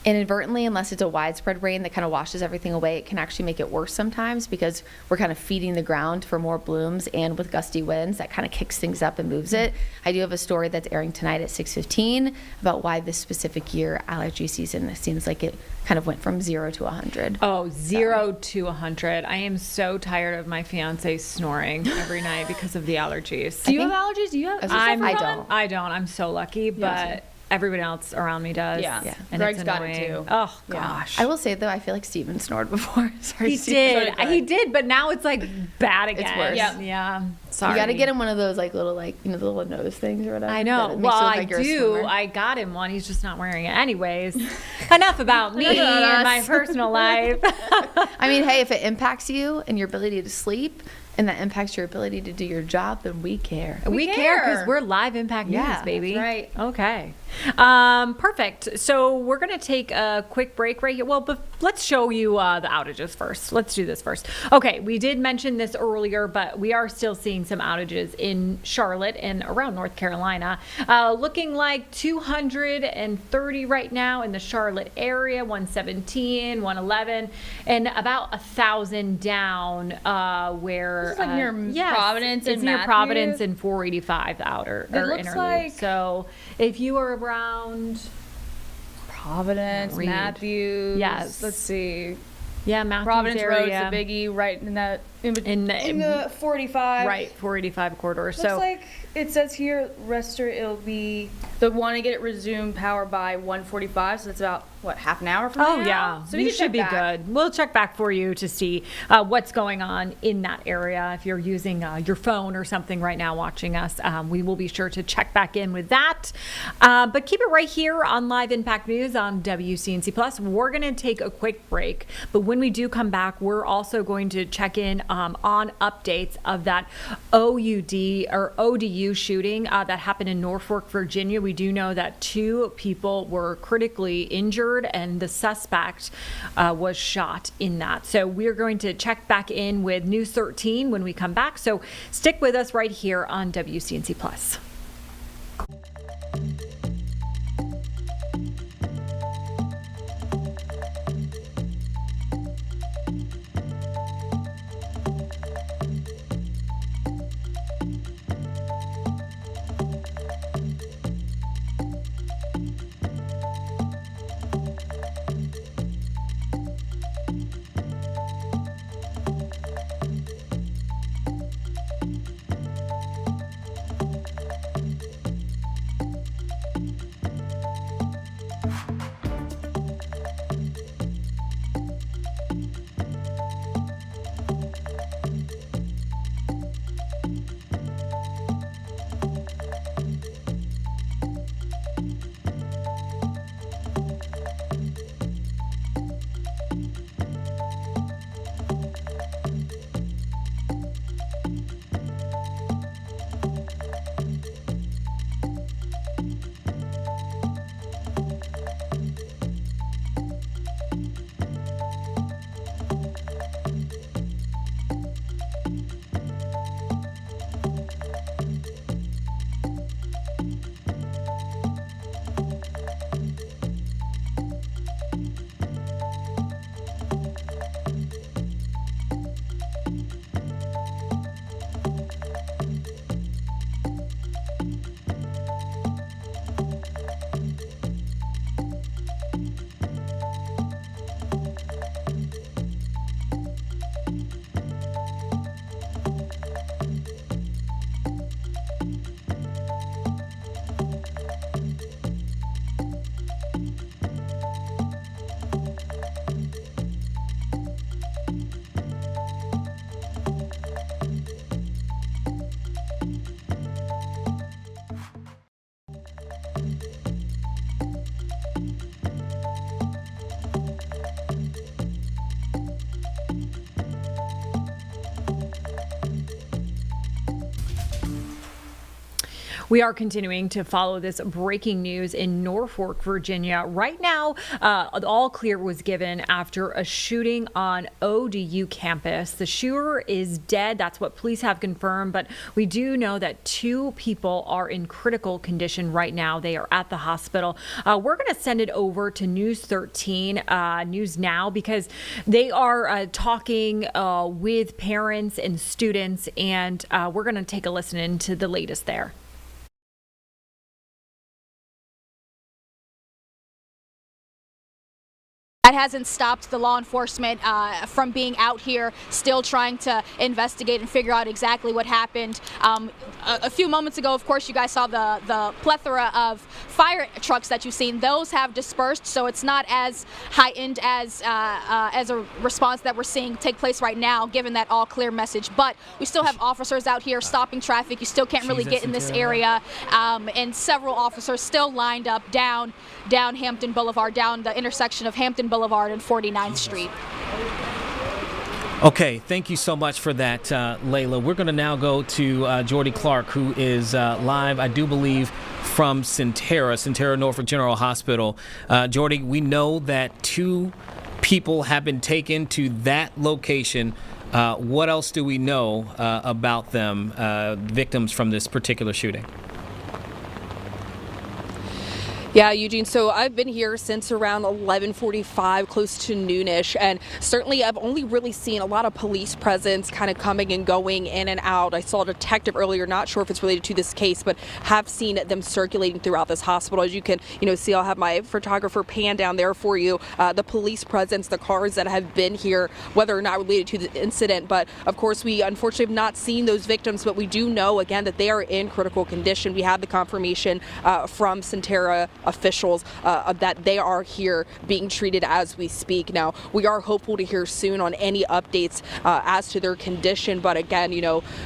Inadvertently, unless it's a widespread rain that kind of washes everything away, it can actually make it worse sometimes because we're kind of feeding the ground for more blooms, and with gusty winds, that kind of kicks things up and moves it. I do have a story that's airing tonight at 6:15 about why this specific year allergy season seems like it kind of went from 0 to 100. Oh, 0 to 100. I am so tired of my fiance snoring every night because of the allergies. Do you have allergies? Do you have? I don't. I don't. I'm so lucky, but everyone else around me does. Yeah. And Greg's it's got it annoying. too. Oh, Yeah. gosh. I will say though, I feel like Steven snored before. Sorry, He Steven. did. He did, but now it's like bad again. It's worse. Yep. Yeah. Sorry. You got to get him one of those like little the little nose things or whatever. I know. that makes Well, you look I like you're a do. swimmer. I got him one. He's just not wearing it. Anyways, enough about me Enough about and my us. personal life. I mean, hey, if it impacts you and your ability to sleep, and that impacts your ability to do your job, then we care. We care because we're live impact news, Yeah, baby. that's right. Okay. Perfect. So we're going to take a quick break right here. Well, but let's show you the outages first. Let's do this first. Okay. We did mention this earlier, but we are still seeing some outages in Charlotte and around North Carolina. Looking like 230 right now in the Charlotte area, 117, 111, and about 1,000 down where This is like near Providence it's and near Matthews? Providence and 485 the outer It or looks interlude. like- So if you are around, Providence, Reed. Matthews. Yes. Let's see. yeah, Matthews Providence Road's area, the biggie, right in that in in the 45. right 485 corridor. Looks So like it says here, it'll be the one to get it resumed power by 1:45. So that's about what, half an hour from now. oh yeah, So we you can should check be back. good. We'll check back for you to see what's going on in that area. If you're using your phone or something right now watching us, we will be sure to check back in with that. But keep it right here on Live Impact News on WCNC Plus. We're going to take a quick break, but when we do come back, we're also going to check in on updates of that OUD or ODU shooting that happened in Norfolk, Virginia. We do know that 2 people were critically injured and the suspect was shot in that. So we're going to check back in with News 13 when we come back. So stick with us right here on WCNC Plus. We are continuing to follow this breaking news in Norfolk, Virginia. Right now, all clear was given after a shooting on ODU campus. The shooter is dead. That's what police have confirmed. But we do know that 2 people are in critical condition right now. They are at the hospital. We're going to send it over to News 13 News Now because they are talking with parents and students. And we're going to take a listen into the latest there. That hasn't stopped the law enforcement from being out here, still trying to investigate and figure out exactly what happened. A few moments ago, of course, you guys saw the plethora of fire trucks that you've seen. Those have dispersed, so it's not as heightened as a response that we're seeing take place right now, given that all clear message. But we still have officers out here stopping traffic. You still can't really get in this area, and several officers still lined up down Hampton Boulevard, down the intersection of Hampton Boulevard and 49th Street. Okay, thank you so much for that, Layla. We're going to now go to Jordy Clark, who is live, I do believe, from Centera Norfolk General Hospital. Jordy, we know that 2 people have been taken to that location. What else do we know about them, victims from this particular shooting? Yeah, Eugene, so I've been here since around 11:45, close to noonish, and certainly I've only really seen a lot of police presence kind of coming and going in and out. I saw a detective earlier, not sure if it's related to this case, but have seen them circulating throughout this hospital. As you can, see, I'll have my photographer pan down there for you. The police presence, the cars that have been here, whether or not related to the incident. But of course, we unfortunately have not seen those victims, but we do know, again, that they are in critical condition. We have the confirmation from Centera officials that they are here being treated as we speak. Now, we are hopeful to hear soon on any updates as to their condition, but again,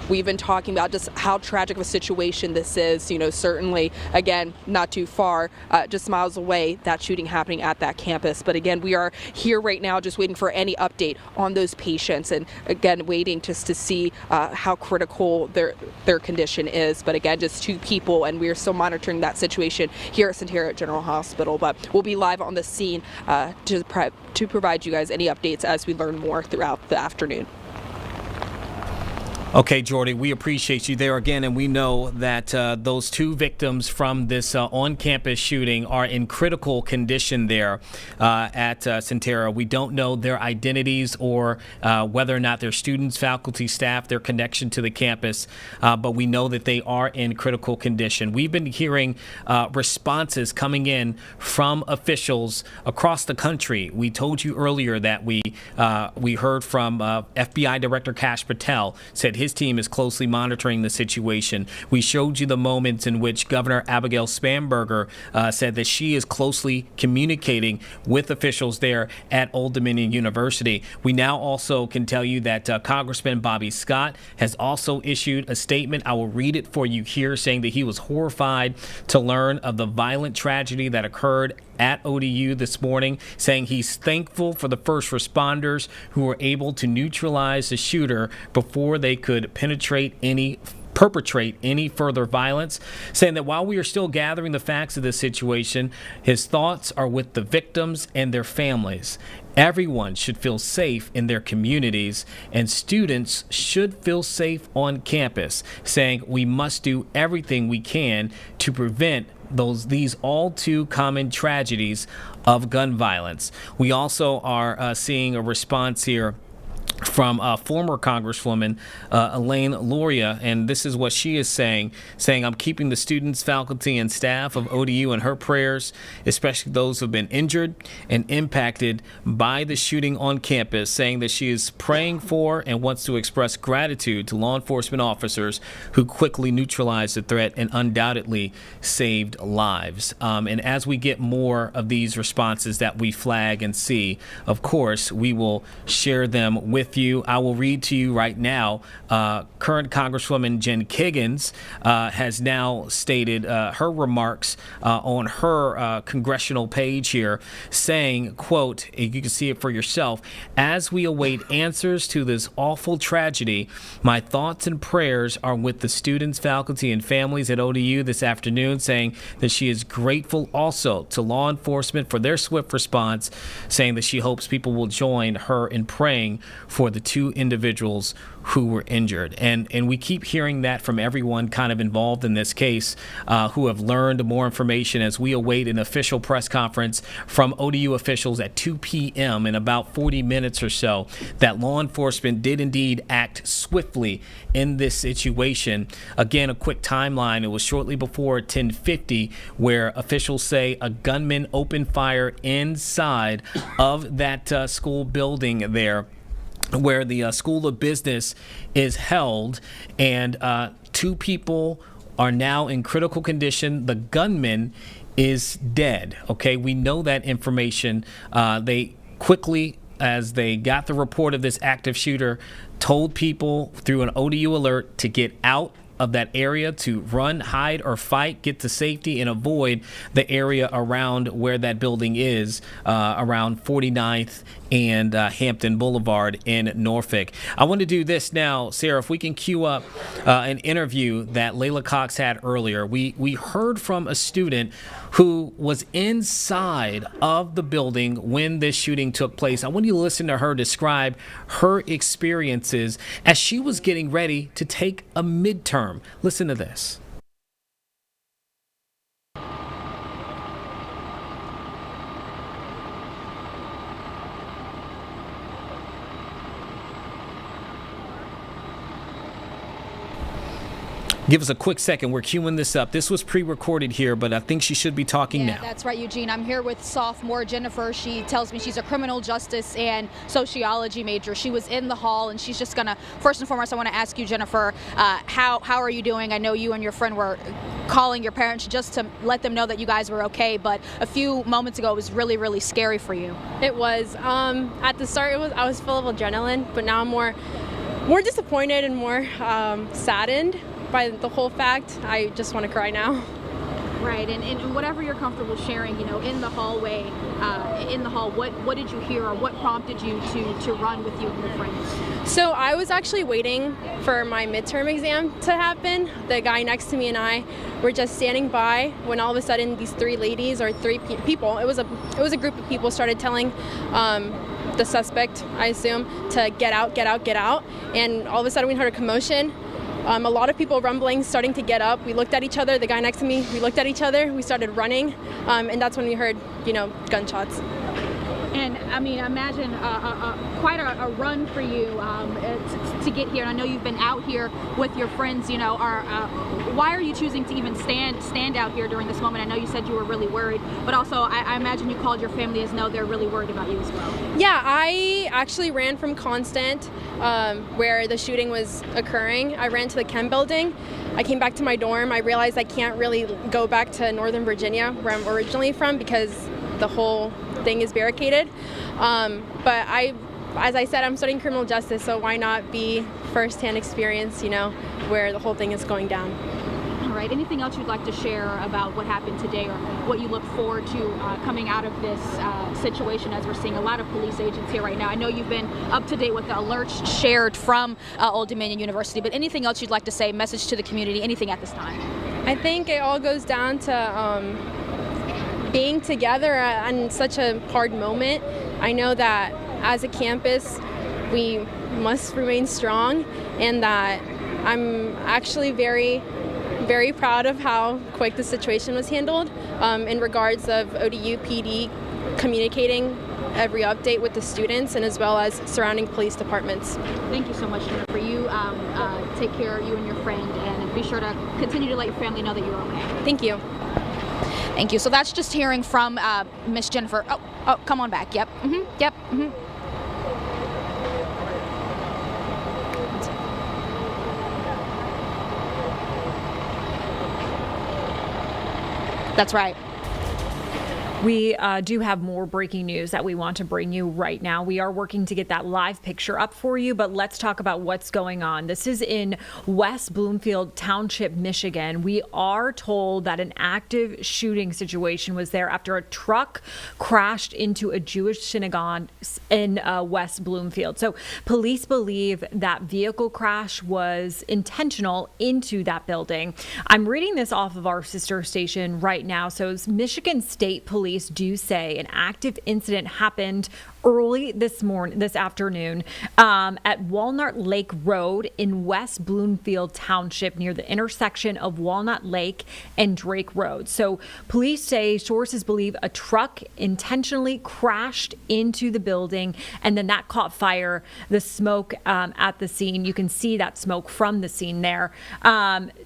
we've been talking about just how tragic of a situation this is. Certainly, again, not too far, just miles away, that shooting happening at that campus. But again, we are here right now just waiting for any update on those patients, and again, waiting just to see how critical their condition is. But again, just 2 people, and we are still monitoring that situation here at Centera General Hospital. But we'll be live on the scene to provide you guys any updates as we learn more throughout the afternoon. Okay, Jordy, we appreciate you there again, and we know that those 2 victims from this on-campus shooting are in critical condition there at Centera. We don't know their identities or whether or not they're students, faculty, staff, their connection to the campus, but we know that they are in critical condition. We've been hearing responses coming in from officials across the country. We told you earlier that we heard from FBI Director Kash Patel, said his team is closely monitoring the situation. We showed you the moments in which Governor Abigail Spanberger said that she is closely communicating with officials there at Old Dominion University. We now also can tell you that Congressman Bobby Scott has also issued a statement. I will read it for you here, saying that he was horrified to learn of the violent tragedy that occurred at ODU this morning, saying he's thankful for the first responders who were able to neutralize the shooter before they could perpetrate any further violence, saying that while we are still gathering the facts of this situation, his thoughts are with the victims and their families. Everyone should feel safe in their communities, and students should feel safe on campus, saying we must do everything we can to prevent these all too common tragedies of gun violence. We also are seeing a response here from former Congresswoman Elaine Luria, and this is what she is saying, I'm keeping the students, faculty, and staff of ODU in her prayers, especially those who have been injured and impacted by the shooting on campus, saying that she is praying for and wants to express gratitude to law enforcement officers who quickly neutralized the threat and undoubtedly saved lives. And as we get more of these responses that we flag and see, of course, we will share them with you. I will read to you right now. Current Congresswoman Jen Kiggins has now stated her remarks on her congressional page here, saying, quote, you can see it for yourself, as we await answers to this awful tragedy, my thoughts and prayers are with the students, faculty, and families at ODU this afternoon, saying that she is grateful also to law enforcement for their swift response, saying that she hopes people will join her in praying for the 2 individuals who were injured. And we keep hearing that from everyone kind of involved in this case, who have learned more information as we await an official press conference from ODU officials at 2 p.m. in about 40 minutes or so, that law enforcement did indeed act swiftly in this situation. Again, a quick timeline. It was shortly before 10:50 where officials say a gunman opened fire inside of that school building there, where the School of Business is held, and 2 people are now in critical condition. The gunman is dead. Okay, we know that information. They quickly, as they got the report of this active shooter, told people through an ODU alert to get out of that area, to run, hide, or fight, get to safety, and avoid the area around where that building is, around 49th and Hampton Boulevard in Norfolk. I want to do this now, Sarah, if we can cue up an interview that Layla Cox had earlier. We heard from a student who was inside of the building when this shooting took place. I want you to listen to her describe her experiences as she was getting ready to take a midterm. Listen to this. Give us a quick second. We're queuing this up. This was pre-recorded here, but I think she should be talking now. That's right, Eugene. I'm here with sophomore Jennifer. She tells me she's a criminal justice and sociology major. She was in the hall, and she's just gonna, first and foremost, I want to ask you, Jennifer, how are you doing? I know you and your friend were calling your parents just to let them know that you guys were okay, but a few moments ago it was really, really scary for you. It was. At the start, I was full of adrenaline, but now I'm more disappointed and more saddened by the whole fact. I just want to cry now. Right, and whatever you're comfortable sharing, in the hallway, in the hall, what did you hear, or what prompted you to run with you and your friends? So I was actually waiting for my midterm exam to happen. The guy next to me and I were just standing by when all of a sudden these 3 ladies, or 3 people, it was a group of people, started telling the suspect, I assume, to get out, and all of a sudden we heard a commotion. A lot of people rumbling, starting to get up. We looked at each other, the guy next to me, we looked at each other, we started running, and that's when we heard, gunshots. And I mean, imagine quite a run for you to get here. And I know you've been out here with your friends. Why are you choosing to even stand out here during this moment? I know you said you were really worried, but also I imagine you called your family as know they're really worried about you as well. Yeah, I actually ran from Constant, where the shooting was occurring. I ran to the Chem building. I came back to my dorm. I realized I can't really go back to Northern Virginia, where I'm originally from, because the whole thing is barricaded. But as I said, I'm studying criminal justice, so why not be first-hand experience, where the whole thing is going down. All right, anything else you'd like to share about what happened today, or what you look forward to coming out of this situation, as we're seeing a lot of police agents here right now? I know you've been up to date with the alerts shared from Old Dominion University, but anything else you'd like to say, message to the community, anything at this time? I think it all goes down to being together on such a hard moment. I know that as a campus, we must remain strong, and that I'm actually very, very proud of how quick the situation was handled in regards of ODU PD communicating every update with the students, and as well as surrounding police departments. Thank you so much, Jennifer. You take care, you and your friend, and be sure to continue to let your family know that you're okay. Thank you. Thank you. So that's just hearing from Miss Jennifer. Oh, come on back. Yep. Yep. That's right. We do have more breaking news that we want to bring you right now. We are working to get that live picture up for you, but let's talk about what's going on. This is in West Bloomfield Township, Michigan. We are told that an active shooting situation was there after a truck crashed into a Jewish synagogue in West Bloomfield. So police believe that vehicle crash was intentional into that building. I'm reading this off of our sister station right now. So Michigan State Police do say an active incident happened early this afternoon at Walnut Lake Road in West Bloomfield Township near the intersection of Walnut Lake and Drake Road. So police say sources believe a truck intentionally crashed into the building, and then that caught fire. The smoke at the scene, you can see that smoke from the scene there.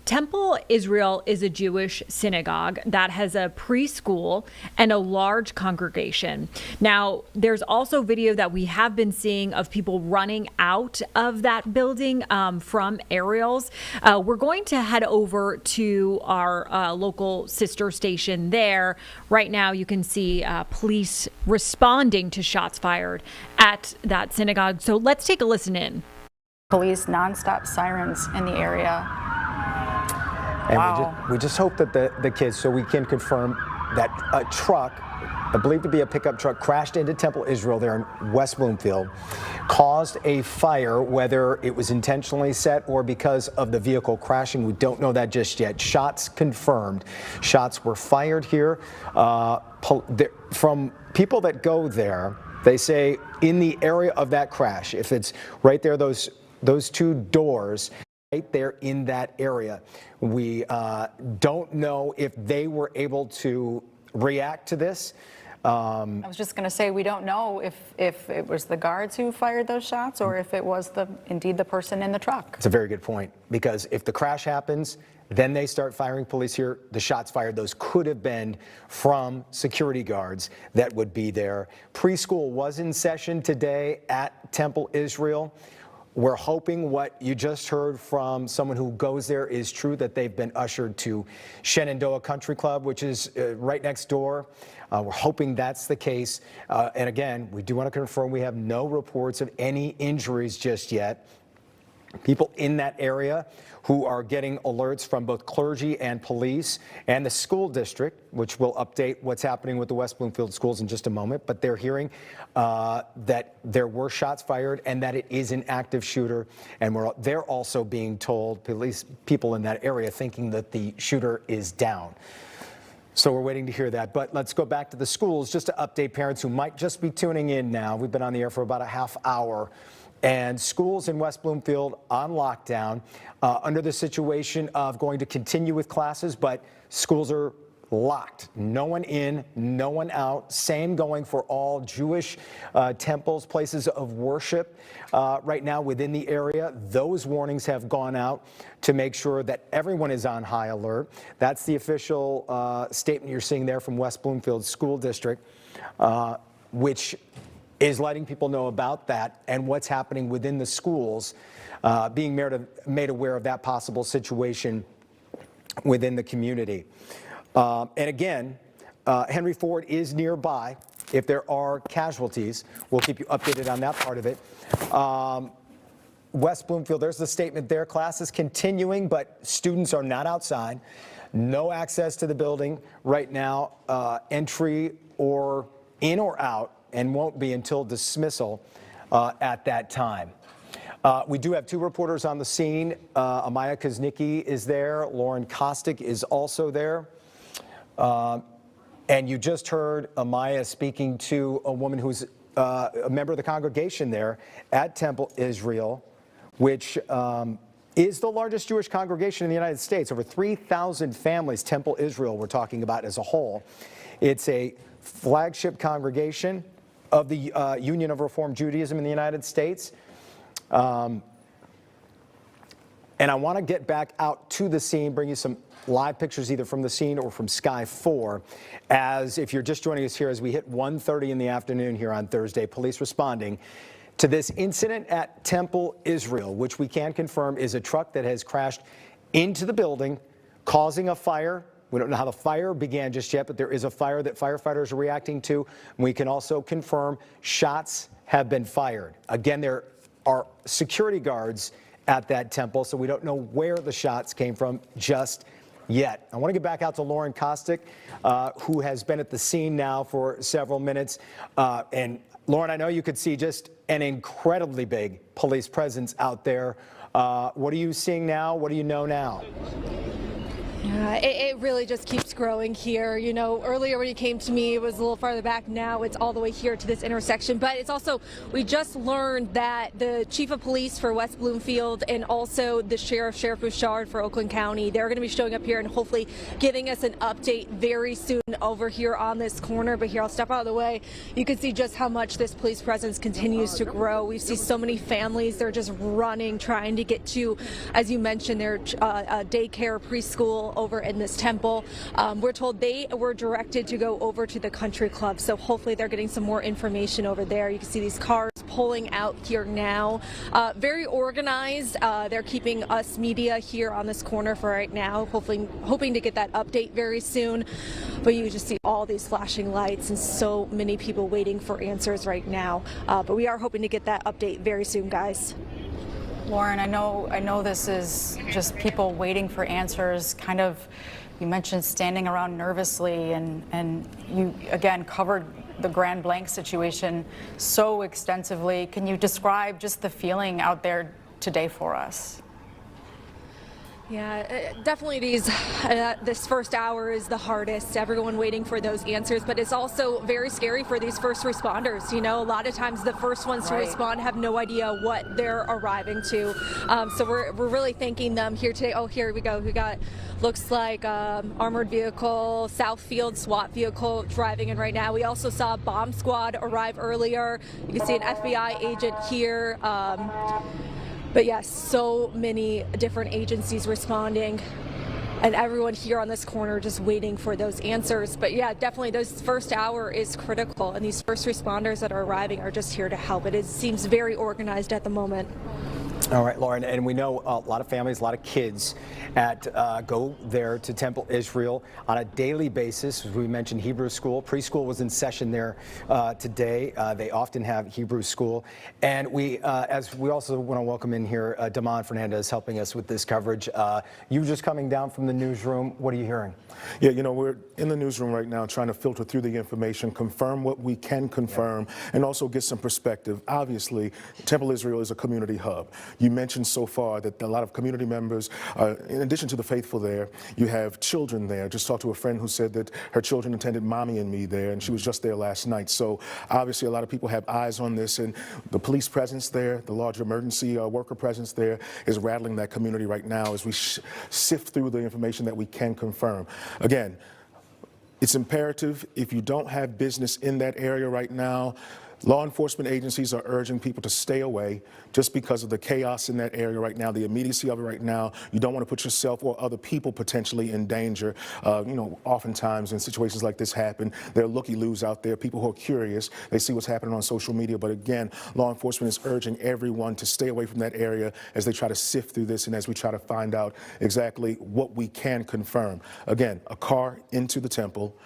Temple Israel is a Jewish synagogue that has a preschool and a large congregation. Now, there's also video that we have been seeing of people running out of that building from aerials. We're going to head over to our local sister station there. Right now, you can see police responding to shots fired at that synagogue. So let's take a listen in. Police nonstop sirens in the area. And wow. we just hope that the kids, so we can confirm that a truck, believed to be a pickup truck, crashed into Temple Israel there in West Bloomfield, caused a fire, whether it was intentionally set or because of the vehicle crashing. We don't know that just yet. Shots confirmed. Shots were fired here. From people that go there, they say in the area of that crash, if it's right there, those two doors, right there in that area. We don't know if they were able to react to this. I was just going to say, we don't know if it was the guards who fired those shots or if it was indeed the person in the truck. It's a very good point, because if the crash happens, then they start firing police here. The shots fired, those could have been from security guards that would be there. Preschool was in session today at Temple Israel. We're hoping what you just heard from someone who goes there is true, that they've been ushered to Shenandoah Country Club, which is right next door. We're hoping that's the case. And again, we do want to confirm we have no reports of any injuries just yet. People in that area who are getting alerts from both clergy and police and the school district, which will update what's happening with the West Bloomfield schools in just a moment, but they're hearing that there were shots fired and that it is an active shooter. And they're also being told, people in that area, thinking that the shooter is down. So we're waiting to hear that. But let's go back to the schools just to update parents who might just be tuning in now. We've been on the air for about a half hour. And schools in West Bloomfield on lockdown under the situation of going to continue with classes, but schools are locked. No one in, no one out. Same going for all Jewish temples, places of worship right now within the area. Those warnings have gone out to make sure that everyone is on high alert. That's the official statement you're seeing there from West Bloomfield School District, which is letting people know about that and what's happening within the schools, being made aware of that possible situation within the community. And again, Henry Ford is nearby. If there are casualties, we'll keep you updated on that part of it. West Bloomfield, there's the statement there. Class is continuing, but students are not outside. No access to the building right now, entry or in or out, and won't be until dismissal at that time. We do have two reporters on the scene. Amaya Kuznicki is there. Lauren Kostick is also there. And you just heard Amaya speaking to a woman who's a member of the congregation there at Temple Israel, which is the largest Jewish congregation in the United States. Over 3,000 families, Temple Israel, we're talking about as a whole. It's a flagship congregation of the Union of Reformed Judaism in the United States. And I want to get back out to the scene, bring you some live pictures either from the scene or from Sky 4. As if you're just joining us here, as we hit 1:30 in the afternoon here on Thursday, police responding to this incident at Temple Israel, which we can confirm is a truck that has crashed into the building, causing a fire. We don't know how the fire began just yet, but there is a fire that firefighters are reacting to. We can also confirm shots have been fired. Again, there are security guards at that temple, so we don't know where the shots came from just yet. I want to get back out to Lauren Kostick, who has been at the scene now for several minutes. And Lauren, I know you could see just an incredibly big police presence out there. What are you seeing now? What do you know now? Yeah, it really just keeps growing here. You know, earlier when you came to me, it was a little farther back. Now it's all the way here to this intersection. But it's also, we just learned that the chief of police for West Bloomfield and also the Sheriff Bouchard for Oakland County, they're going to be showing up here and hopefully giving us an update very soon over here on this corner. But here, I'll step out of the way. You can see just how much this police presence continues to grow. We see so many families, they're just running, trying to get to, as you mentioned, their daycare, preschool over in this temple. We're told they were directed to go over to the country club, so hopefully they're getting some more information over there. You can see these cars pulling out here now. Very organized. They're keeping us media here on this corner for right now, hoping to get that update very soon. But you just see all these flashing lights and so many people waiting for answers right now. But we are hoping to get that update very soon, guys. Lauren, I know this is just people waiting for answers. Kind of, you mentioned standing around nervously, and you again covered the Grand Blanc situation so extensively. Can you describe just the feeling out there today for us? Yeah, definitely this first hour is the hardest. Everyone waiting for those answers, but it's also very scary for these first responders. You know, a lot of times the first ones to respond have no idea what they're arriving to. So we're really thanking them here today. Oh, here we go. We got, looks like armored vehicle, Southfield SWAT vehicle driving in right now. We also saw a bomb squad arrive earlier. You can see an FBI agent here. But yes, so many different agencies responding and everyone here on this corner just waiting for those answers. But yeah, definitely this first hour is critical, and these first responders that are arriving are just here to help. It seems very organized at the moment. All right, Lauren, and we know a lot of families, a lot of kids go there to Temple Israel on a daily basis. As we mentioned, Hebrew school. Preschool was in session there today. They often have Hebrew school. And we also want to welcome in here Damon Fernandez helping us with this coverage. You just coming down from the newsroom. What are you hearing? Yeah, you know, we're in the newsroom right now trying to filter through the information, confirm what we can confirm, and also get some perspective. Obviously, Temple Israel is a community hub. You mentioned so far that a lot of community members, in addition to the faithful there, you have children there. Just talked to a friend who said that her children attended Mommy and Me there, and she was just there last night. So obviously a lot of people have eyes on this, and the police presence there, the large emergency worker presence there is rattling that community right now as we sift through the information that we can confirm. Again, it's imperative, if you don't have business in that area right now, law enforcement agencies are urging people to stay away just because of the chaos in that area right now, the immediacy of it right now. You don't want to put yourself or other people potentially in danger. You know, oftentimes when situations like this happen, there are looky-loos out there, people who are curious. They see what's happening on social media. But again, law enforcement is urging everyone to stay away from that area as they try to sift through this and as we try to find out exactly what we can confirm. Again, a car into the temple,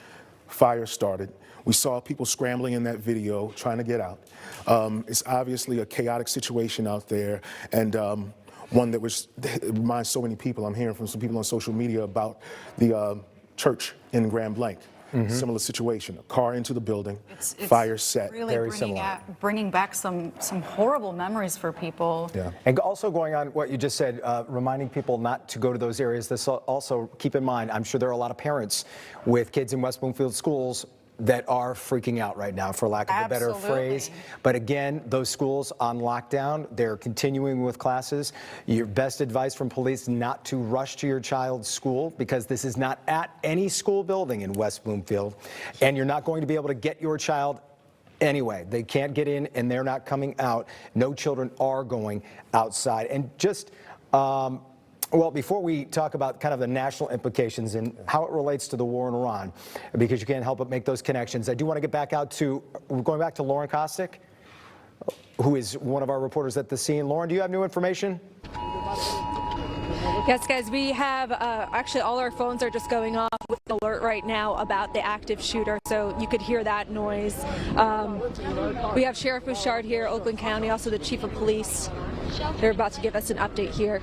fire started. We saw people scrambling in that video, trying to get out. It's obviously a chaotic situation out there, and one that reminds so many people. I'm hearing from some people on social media about the church in Grand Blanc. Similar situation, a car into the building, fire set, really very similar. Bringing back some horrible memories for people. Yeah, and also going on what you just said, reminding people not to go to those areas. This also, keep in mind, I'm sure there are a lot of parents with kids in West Bloomfield schools that are freaking out right now, for lack of a better phrase. But again, those schools on lockdown, they're continuing with classes. Your best advice from police, not to rush to your child's school, because this is not at any school building in West Bloomfield, and you're not going to be able to get your child anyway. They can't get in and they're not coming out. No children are going outside. And just well, before we talk about kind of the national implications and how it relates to the war in Iran, because you can't help but make those connections, I do want to get back we're going back to Lauren Kostick, who is one of our reporters at the scene. Lauren, do you have new information? Yes, guys, we have actually all our phones are just going off with an alert right now about the active shooter, so you could hear that noise. We have Sheriff Bouchard here, Oakland County, also the Chief of Police. They're about to give us an update here.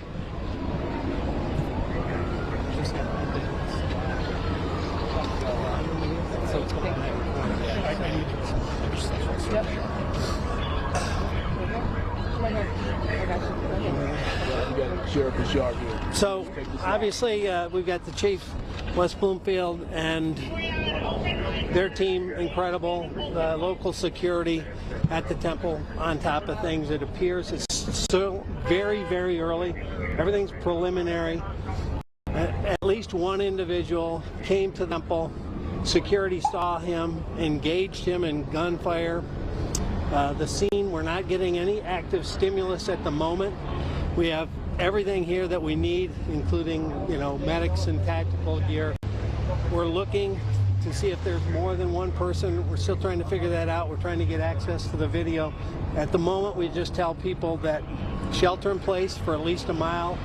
Sheriff and Sharp here. So obviously we've got the chief, West Bloomfield, and their team incredible. The local security at the temple on top of things. It appears it's still very, very early. Everything's preliminary. At least one individual came to the temple. Security saw him, engaged him in gunfire. The scene, we're not getting any active stimulus at the moment. We have everything here that we need, including, medics and tactical gear. We're looking to see if there's more than one person. We're still trying to figure that out. We're trying to get access to the video. At the moment, we just tell people that shelter in place for at least a mile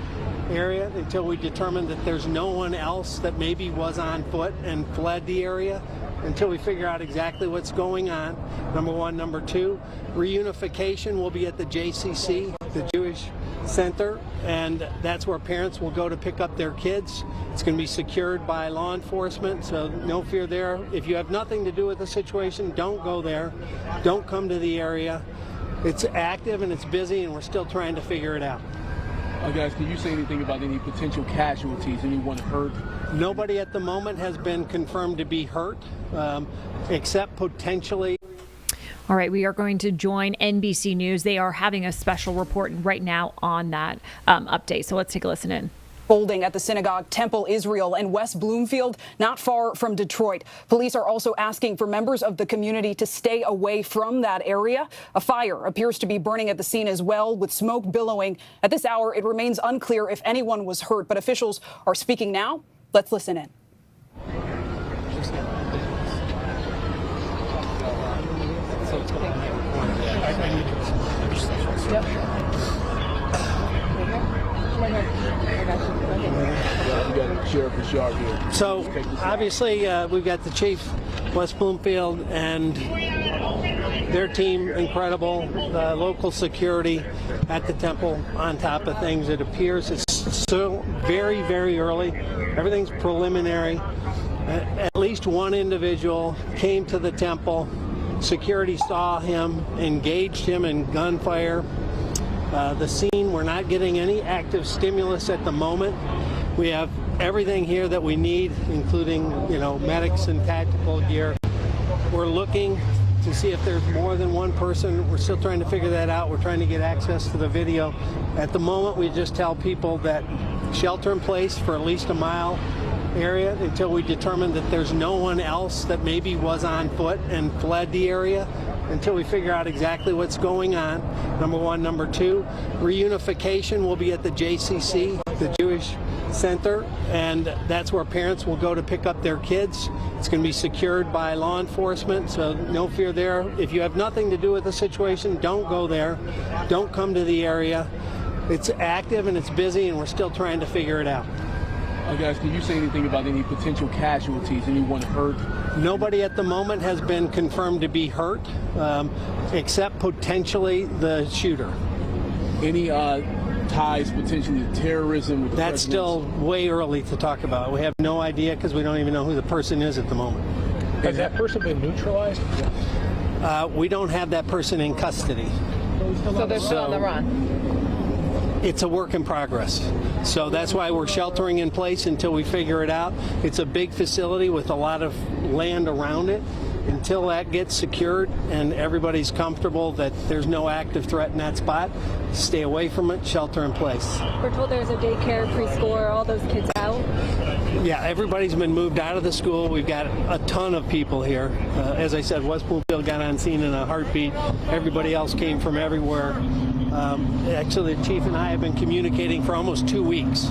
area until we determine that there's no one else that maybe was on foot and fled the area, until we figure out exactly what's going on, number one. Number two, reunification will be at the JCC, the Jewish Center, and that's where parents will go to pick up their kids. It's going to be secured by law enforcement, so no fear there. If you have nothing to do with the situation, don't go there. Don't come to the area. It's active and it's busy, and we're still trying to figure it out. Guys, can you say anything about any potential casualties, anyone hurt? Nobody at the moment has been confirmed to be hurt, except potentially. All right, we are going to join NBC News. They are having a special report right now on that update. So let's take a listen in. Folding at the Synagogue, Temple Israel, and West Bloomfield, not far from Detroit. Police are also asking for members of the community to stay away from that area. A fire appears to be burning at the scene as well, with smoke billowing. At this hour, it remains unclear if anyone was hurt, but officials are speaking now. Let's listen in. Sheriff and Sharp here. So obviously we've got the chief, West Bloomfield, and their team incredible. The local security at the temple on top of things. It appears it's still very, very early. Everything's preliminary. At least one individual came to the temple. Security saw him, engaged him in gunfire. The scene, we're not getting any active stimulus at the moment. We have everything here that we need, including, medics and tactical gear. We're looking to see if there's more than one person. We're still trying to figure that out. We're trying to get access to the video. At the moment, we just tell people that shelter in place for at least a mile area until we determine that there's no one else that maybe was on foot and fled the area, until we figure out exactly what's going on, number one. Number two, reunification will be at the JCC, the Jewish Center, and that's where parents will go to pick up their kids. It's going to be secured by law enforcement, so no fear there. If you have nothing to do with the situation, don't go there. Don't come to the area. It's active and it's busy, and we're still trying to figure it out. Guys, can you say anything about any potential casualties, anyone hurt? Nobody at the moment has been confirmed to be hurt, except potentially the shooter. Any ties potentially to terrorism? That's still way early to talk about. We have no idea because we don't even know who the person is at the moment. Has that person been neutralized? We don't have that person in custody. So they're still on the run? It's a work in progress. So that's why we're sheltering in place until we figure it out. It's a big facility with a lot of land around it. Until that gets secured and everybody's comfortable that there's no active threat in that spot, stay away from it, shelter in place. We're told there's a daycare, preschool, are all those kids out? Yeah, everybody's been moved out of the school. We've got a ton of people here. As I said, West Bloomfield got on scene in a heartbeat. Everybody else came from everywhere. Actually, the chief and I have been communicating for almost 2 weeks.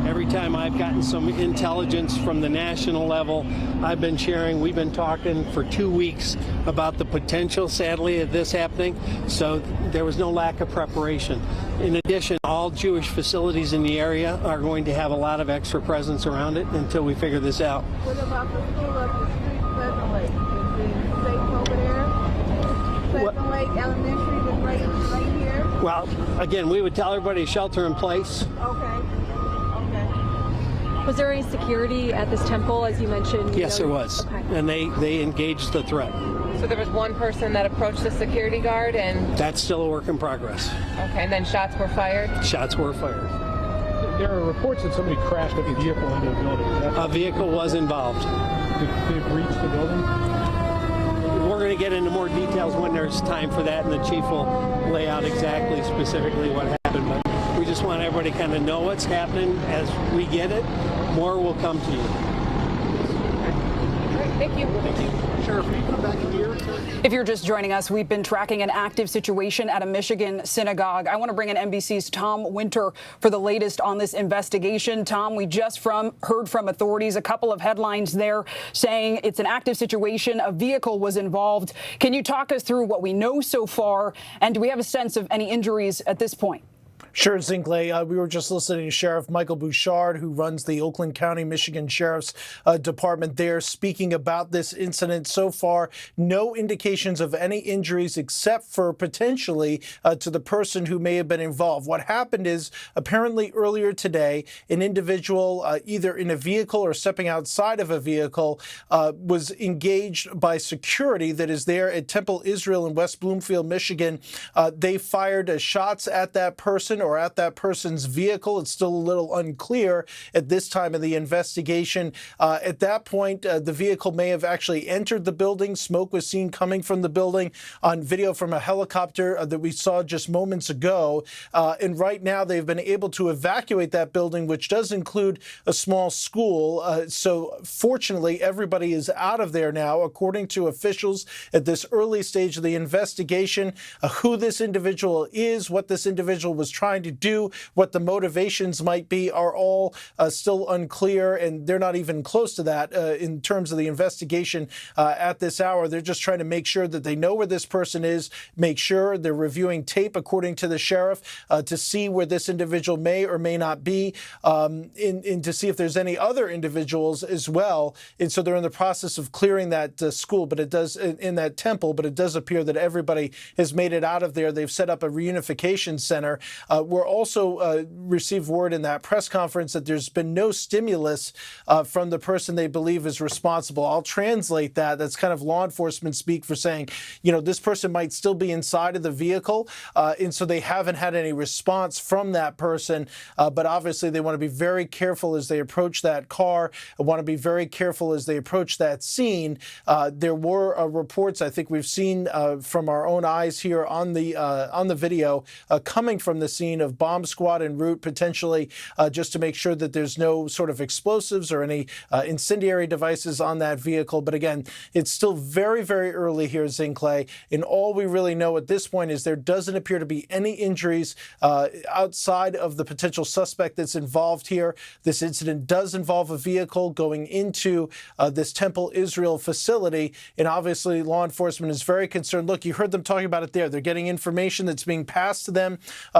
Every time I've gotten some intelligence from the national level, I've been sharing. We've been talking for 2 weeks about the potential, sadly, of this happening. So there was no lack of preparation. In addition, all Jewish facilities in the area are going to have a lot of extra presence around it until we figure this out. What about the school up the street, Pleasant Lake? Is it safe over there? Pleasant Lake Elementary is right here? Well, again, we would tell everybody to shelter in place. Okay. Was there any security at this temple, as you mentioned? Yes, there was. Okay. And they engaged the threat. So there was one person that approached the security guard and... That's still a work in progress. Okay, and then shots were fired? Shots were fired. There are reports that somebody crashed with a vehicle into the building. A vehicle was involved. Did it breach the building? We're going to get into more details when there's time for that, and the chief will lay out exactly, specifically what happened. But we just want everybody to kind of know what's happening as we get it. More will come to you. Thank you. Thank you. Sheriff, will you come back in here? If you're just joining us, we've been tracking an active situation at a Michigan synagogue. I want to bring in NBC's Tom Winter for the latest on this investigation. Tom, we just heard from authorities, a couple of headlines there saying it's an active situation. A vehicle was involved. Can you talk us through what we know so far? And do we have a sense of any injuries at this point? Sure, Zinkley. We were just listening to Sheriff Michael Bouchard, who runs the Oakland County, Michigan Sheriff's Department there, speaking about this incident. So far, no indications of any injuries except for potentially to the person who may have been involved. What happened is apparently earlier today, an individual either in a vehicle or stepping outside of a vehicle was engaged by security that is there at Temple Israel in West Bloomfield, Michigan. They fired shots at that person or at that person's vehicle. It's still a little unclear at this time of the investigation. At that point, the vehicle may have actually entered the building. Smoke was seen coming from the building on video from a helicopter that we saw just moments ago. And right now, they've been able to evacuate that building, which does include a small school. So fortunately, everybody is out of there now, according to officials at this early stage of the investigation. Who this individual is, what this individual was trying to do, what the motivations might be, are all still unclear, and they're not even close to that in terms of the investigation at this hour. They're just trying to make sure that they know where this person is, make sure they're reviewing tape, according to the sheriff, to see where this individual may or may not be, and to see if there's any other individuals as well. And so they're in the process of clearing that school, but it does in that temple, but it does appear that everybody has made it out of there. They've set up a reunification center. We're also received word in that press conference that there's been no stimulus from the person they believe is responsible. I'll translate that. That's kind of law enforcement speak for saying, you know, this person might still be inside of the vehicle, and so they haven't had any response from that person. But obviously, they want to be very careful as they approach that car. Want to be very careful as they approach that scene. There were reports, I think we've seen from our own eyes here on the video coming from the scene of bomb squad en route, potentially just to make sure that there's no sort of explosives or any incendiary devices on that vehicle. But again, it's still very, very early here, Zinkley, and all we really know at this point is there doesn't appear to be any injuries outside of the potential suspect that's involved here. This incident does involve a vehicle going into this Temple Israel facility, and obviously law enforcement is very concerned. Look, you heard them talking about it there. They're getting information that's being passed to them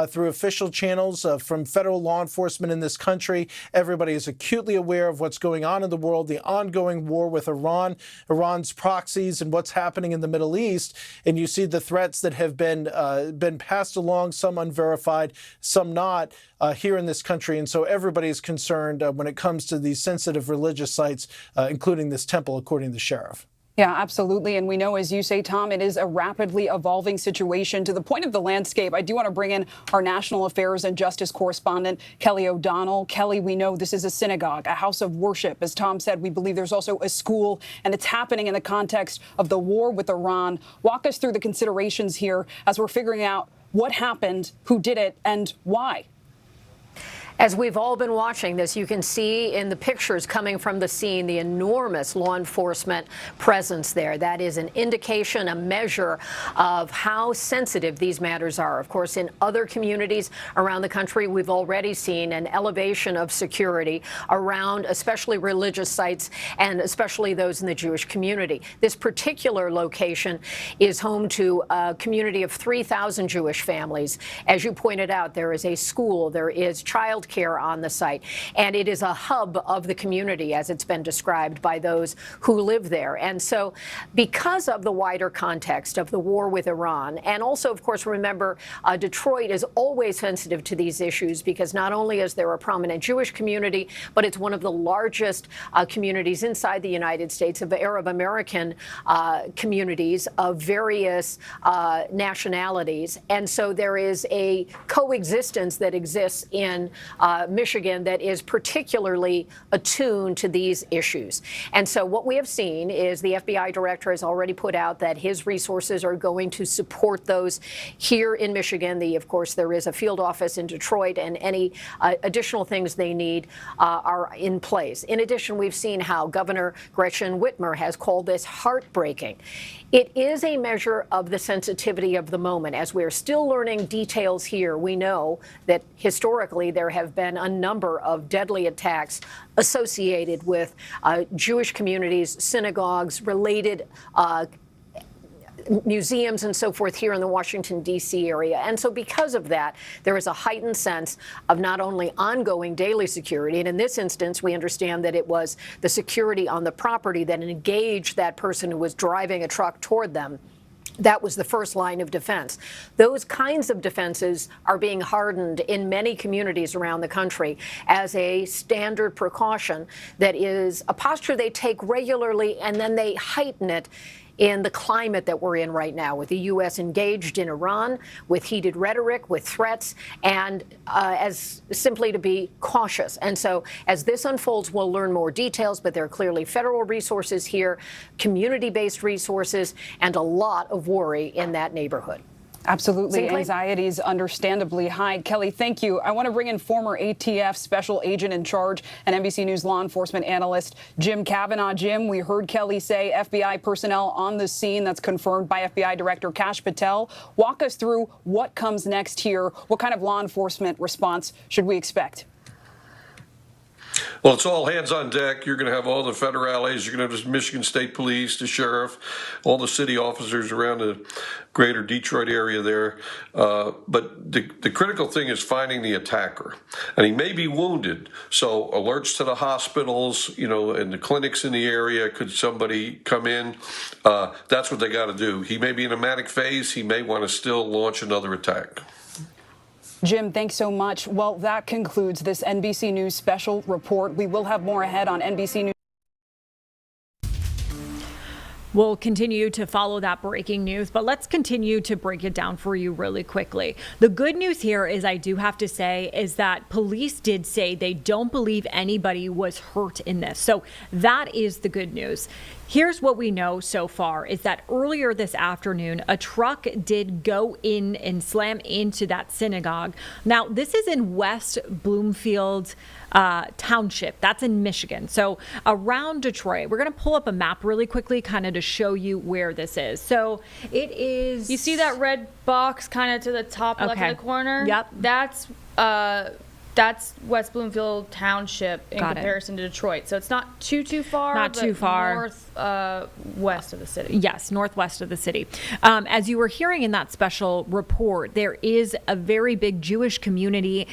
through official channels from federal law enforcement in this country. Everybody is acutely aware of what's going on in the world, the ongoing war with Iran, Iran's proxies, and what's happening in the Middle East. And you see the threats that have been passed along, some unverified, some not, here in this country. And so everybody is concerned when it comes to these sensitive religious sites, including this temple, according to the sheriff. Yeah, absolutely. And we know, as you say, Tom, it is a rapidly evolving situation. To the point of the landscape, I do want to bring in our national affairs and justice correspondent, Kelly O'Donnell. Kelly, we know this is a synagogue, a house of worship. As Tom said, we believe there's also a school, and it's happening in the context of the war with Iran. Walk us through the considerations here as we're figuring out what happened, who did it, and why. As we've all been watching this, you can see in the pictures coming from the scene the enormous law enforcement presence there. That is an indication, a measure of how sensitive these matters are. Of course, in other communities around the country, we've already seen an elevation of security around especially religious sites and especially those in the Jewish community. This particular location is home to a community of 3,000 Jewish families. As you pointed out, there is a school, there is child care on the site, and it is a hub of the community as it's been described by those who live there. And so because of the wider context of the war with Iran, and also, of course, remember, Detroit is always sensitive to these issues because not only is there a prominent Jewish community, but it's one of the largest communities inside the United States of Arab American communities of various nationalities. And so there is a coexistence that exists in Michigan that is particularly attuned to these issues. And so what we have seen is the FBI director has already put out that his resources are going to support those here in Michigan. Of course, there is a field office in Detroit, and any additional things they need are in place. In addition, we've seen how Governor Gretchen Whitmer has called this heartbreaking. It is a measure of the sensitivity of the moment. As we're still learning details here, we know that historically there have been a number of deadly attacks associated with Jewish communities, synagogues, related museums and so forth here in the Washington, D.C. area. And so because of that, there is a heightened sense of not only ongoing daily security, and in this instance, we understand that it was the security on the property that engaged that person who was driving a truck toward them. That was the first line of defense. Those kinds of defenses are being hardened in many communities around the country as a standard precaution that is a posture they take regularly, and then they heighten it in the climate that we're in right now, with the U.S. engaged in Iran, with heated rhetoric, with threats, and as simply to be cautious. And so as this unfolds, we'll learn more details, but there are clearly federal resources here, community-based resources, and a lot of worry in that neighborhood. Absolutely. Anxiety is understandably high. Kelly, thank you. I want to bring in former ATF special agent in charge and NBC News law enforcement analyst Jim Kavanaugh. Jim, we heard Kelly say FBI personnel on the scene. That's confirmed by FBI Director Kash Patel. Walk us through what comes next here. What kind of law enforcement response should we expect? Well, it's all hands on deck. You're going to have all the federales. You're going to have the Michigan State Police, the sheriff, all the city officers around the greater Detroit area there. But the critical thing is finding the attacker. And he may be wounded. So alerts to the hospitals, and the clinics in the area. Could somebody come in? That's what they got to do. He may be in a manic phase. He may want to still launch another attack. Jim, thanks so much. Well, that concludes this NBC News special report. We will have more ahead on NBC News. We'll continue to follow that breaking news, but let's continue to break it down for you really quickly. The good news here is, I do have to say, is that police did say they don't believe anybody was hurt in this. So that is the good news. Here's what we know so far is that earlier this afternoon, a truck did go in and slam into that synagogue. Now, this is in West Bloomfield Township. That's in Michigan. So around Detroit, we're going to pull up a map really quickly kind of to show you where this is. So it is. You see that red box kind of to the top left of the corner? Yep. That's West Bloomfield Township in comparison to Detroit. So it's not too far. Not too far. Northwest of the city. Yes, northwest of the city. As you were hearing in that special report, there is a very big Jewish community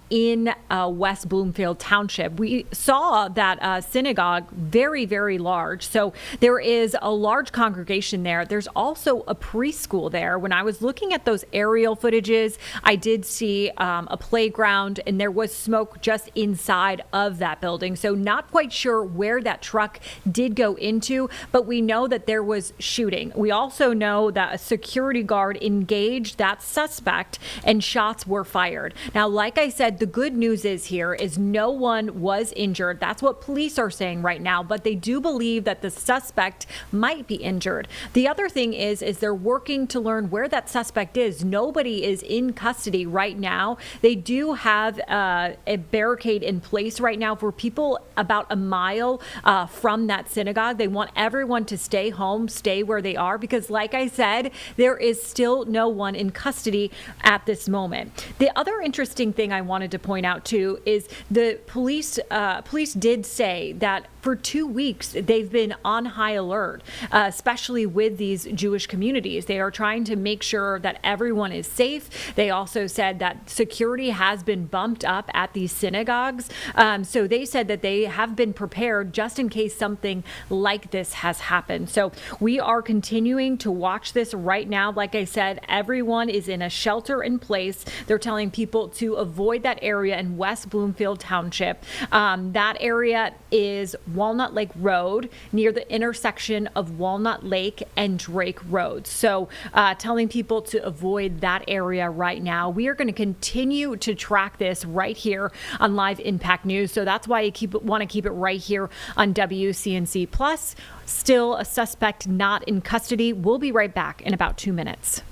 in West Bloomfield Township. We saw that synagogue very, very large. So there is a large congregation there. There's also a preschool there. When I was looking at those aerial footages, I did see a playground, and there was smoke just inside of that building. So not quite sure where that truck did go into, but we know that there was shooting. We also know that a security guard engaged that suspect and shots were fired. Now, like I said, the good news is no one was injured. That's what police are saying right now, but they do believe that the suspect might be injured. The other thing is they're working to learn where that suspect is. Nobody is in custody right now. They do have a barricade in place right now for people about a mile from that synagogue. They want everyone to stay home, stay where they are, because like I said, there is still no one in custody at this moment. The other interesting thing I wanted to point out too is the police did say that for 2 weeks they've been on high alert, especially with these Jewish communities. They are trying to make sure that everyone is safe. They also said that security has been bumped up at these synagogues. So they said that they have been prepared just in case something like this has happened. So we are continuing to watch this right now. Like I said, everyone is in a shelter in place. They're telling people to avoid that area in West Bloomfield Township. That area is Walnut Lake Road near the intersection of Walnut Lake and Drake Road. So telling people to avoid that area right now. We are going to continue to track this right here on Live Impact News. So that's why you want to keep it right here on WCNC Plus. Still a suspect not in custody. We'll be right back in about 2 minutes.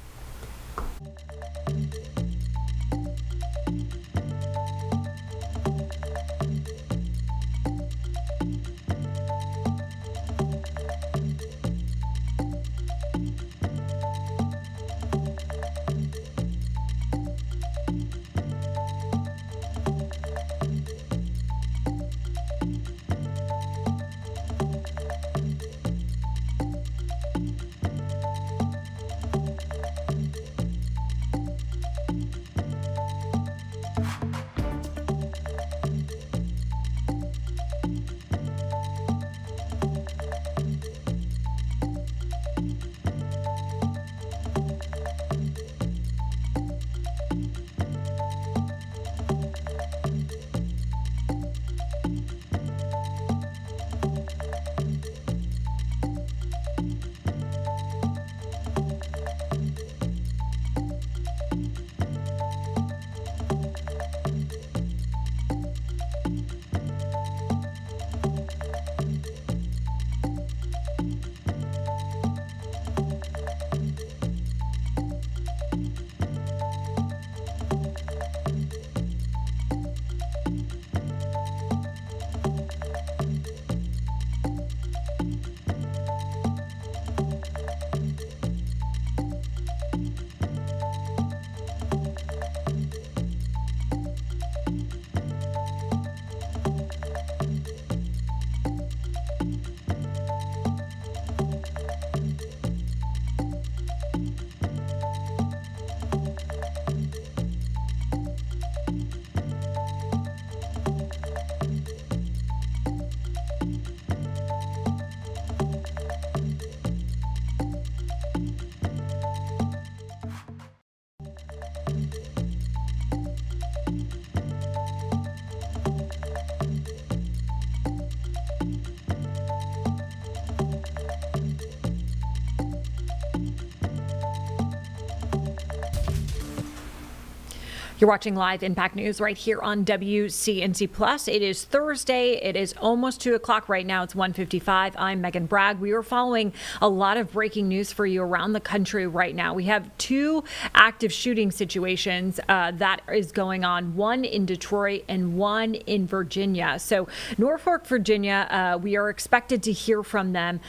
You're watching Live Impact News right here on WCNC Plus. It is Thursday. It is almost 2 o'clock right now. It's 1:55. I'm Megan Bragg. We are following a lot of breaking news for you around the country right now. We have 2 active shooting situations that is going on, one in Detroit and one in Virginia. So Norfolk, Virginia, we are expected to hear from them.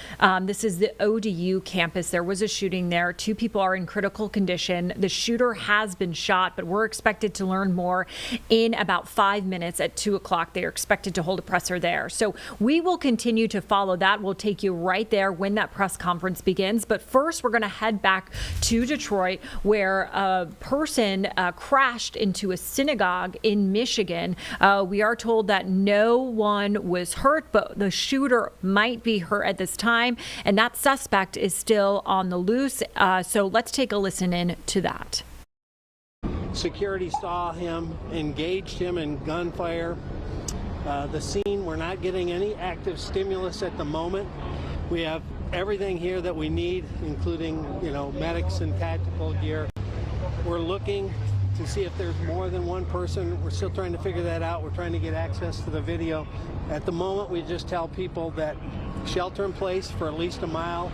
This is the ODU campus. There was a shooting there. 2 people are in critical condition. The shooter has been shot, but we're expected to learn more in about 5 minutes at 2 o'clock. They are expected to hold a presser there. So we will continue to follow that. We'll take you right there when that press conference begins. But first, we're going to head back to Detroit, where a person crashed into a synagogue in Michigan. We are told that no one was hurt, but the shooter might be hurt at this time, and that suspect is still on the loose. So let's take a listen in to that. Security saw him, engaged him in gunfire. The scene, we're not getting any active stimulus at the moment. We have everything here that we need, including, medics and tactical gear. We're looking to see if there's more than one person. We're still trying to figure that out. We're trying to get access to the video. At the moment, we just tell people that shelter in place for at least a mile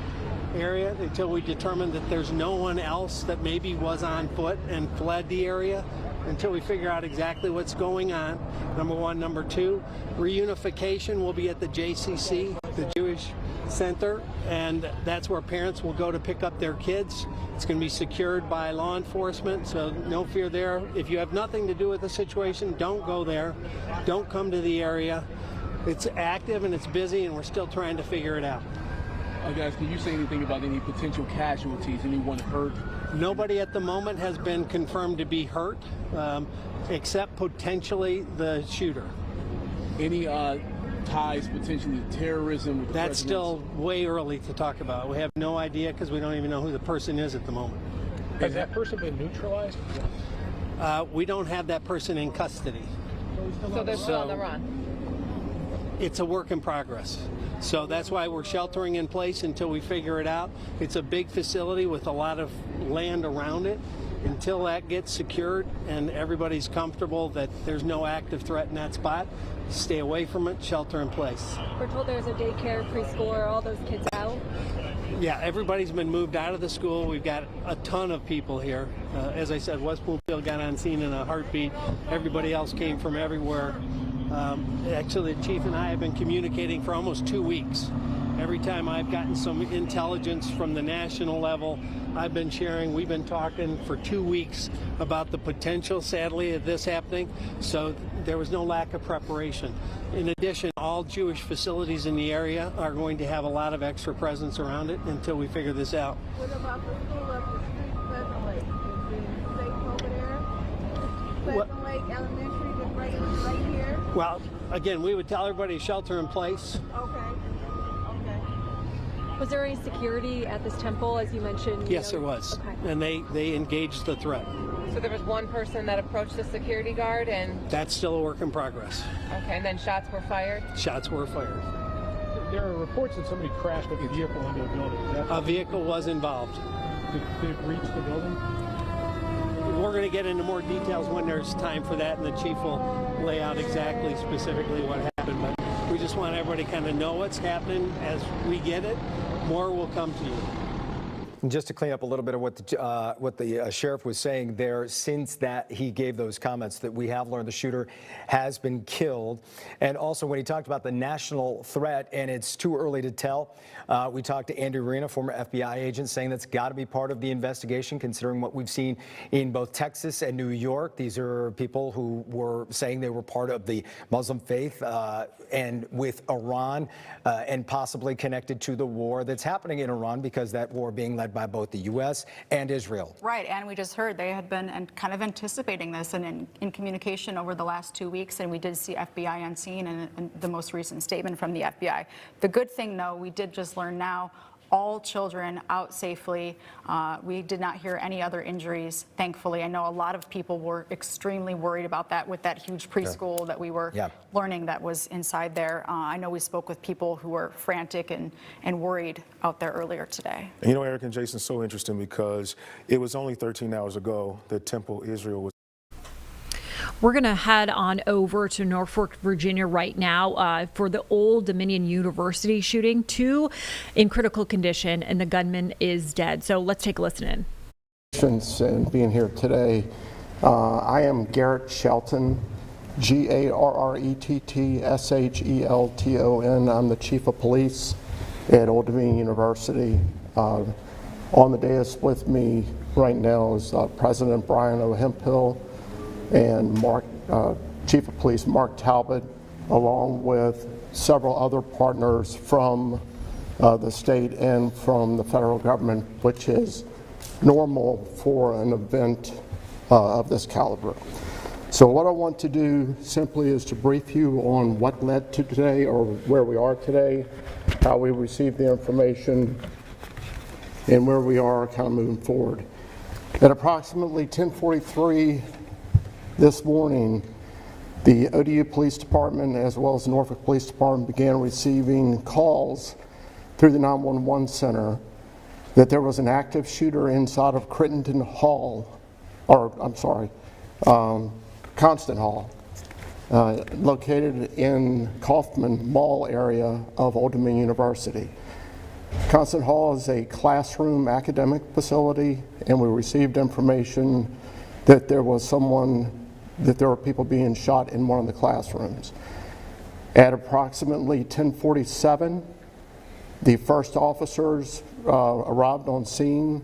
area until we determine that there's no one else that maybe was on foot and fled the area, until we figure out exactly what's going on. Number one. Number two, reunification will be at the JCC, the Jewish Center, and that's where parents will go to pick up their kids. It's going to be secured by law enforcement, so no fear there. If you have nothing to do with the situation, don't go there. Don't come to the area. It's active and it's busy, and we're still trying to figure it out. Guys, can you say anything about any potential casualties, anyone hurt? Nobody at the moment has been confirmed to be hurt, except potentially the shooter. Any ties potentially to terrorism? With That's still way early to talk about. We have no idea because we don't even know who the person is at the moment. Has that person been neutralized? We don't have that person in custody. So they're still on the run? it's a work in progress. So that's why we're sheltering in place until we figure it out. It's a big facility with a lot of land around it. Until that gets secured and everybody's comfortable that there's no active threat in that spot, stay away from it, shelter in place. We're told there's a daycare, preschool, are all those kids out? Yeah, everybody's been moved out of the school. We've got a ton of people here. As I said, West Bloomfield got on scene in a heartbeat. Everybody else came from everywhere. Actually, the chief and I have been communicating for almost 2 weeks. Every time I've gotten some intelligence from the national level, I've been sharing. We've been talking for 2 weeks about the potential, sadly, of this happening. So there was no lack of preparation. In addition, all Jewish facilities in the area are going to have a lot of extra presence around it until we figure this out. What about the school up the street, Pleasant Lake? Is it safe over there? Pleasant Lake Elementary is right here? Well, again, we would tell everybody to shelter in place. Okay. Was there any security at this temple, as you mentioned? Yes, there was. Okay. And they engaged the threat. So there was one person that approached the security guard and... That's still a work in progress. Okay, and then shots were fired? Shots were fired. There are reports that somebody crashed a vehicle into a building. A vehicle was involved. Did it reach the building? We're going to get into more details when there's time for that, and the chief will lay out exactly, specifically what happened. But we just want everybody to kind of know what's happening as we get it. More will come to you. And just to clean up a little bit of what the sheriff was saying there, since that he gave those comments, that we have learned the shooter has been killed. And also when he talked about the national threat, and it's too early to tell, we talked to Andy Arena, former FBI agent, saying that's got to be part of the investigation, considering what we've seen in both Texas and New York. These are people who were saying they were part of the Muslim faith and with Iran and possibly connected to the war that's happening in Iran, because that war being led by both the U.S. and Israel. Right, and we just heard they had been kind of anticipating this and in communication over the last 2 weeks, and we did see FBI on scene and the most recent statement from the FBI. The good thing, though, we did just learn now, all children out safely. We did not hear any other injuries, thankfully. I know a lot of people were extremely worried about that with that huge preschool that we were learning that was inside there. I know we spoke with people who were frantic and worried out there earlier today. And you know, Eric and Jason, so interesting because it was only 13 hours ago that Temple Israel was. We're going to head on over to Norfolk, Virginia right now for the Old Dominion University shooting. 2 in critical condition, and the gunman is dead. So let's take a listen in. And being here today, I am Garrett Shelton, Garrettshelton. I'm the chief of police at Old Dominion University. On the dais with me right now is President Brian O'Hempill and Chief of Police Mark Talbot, along with several other partners from the state and from the federal government, which is normal for an event of this caliber. So what I want to do simply is to brief you on what led to today, or where we are today, how we received the information, and where we are kind of moving forward. At approximately 10:43 this morning, the ODU Police Department as well as the Norfolk Police Department began receiving calls through the 911 center that there was an active shooter inside of Crittenden Hall, Constant Hall, located in Kaufman Mall area of Old Dominion University. Constant Hall is a classroom academic facility, and we received information that there were people being shot in one of the classrooms. At approximately 10:47, the first officers arrived on scene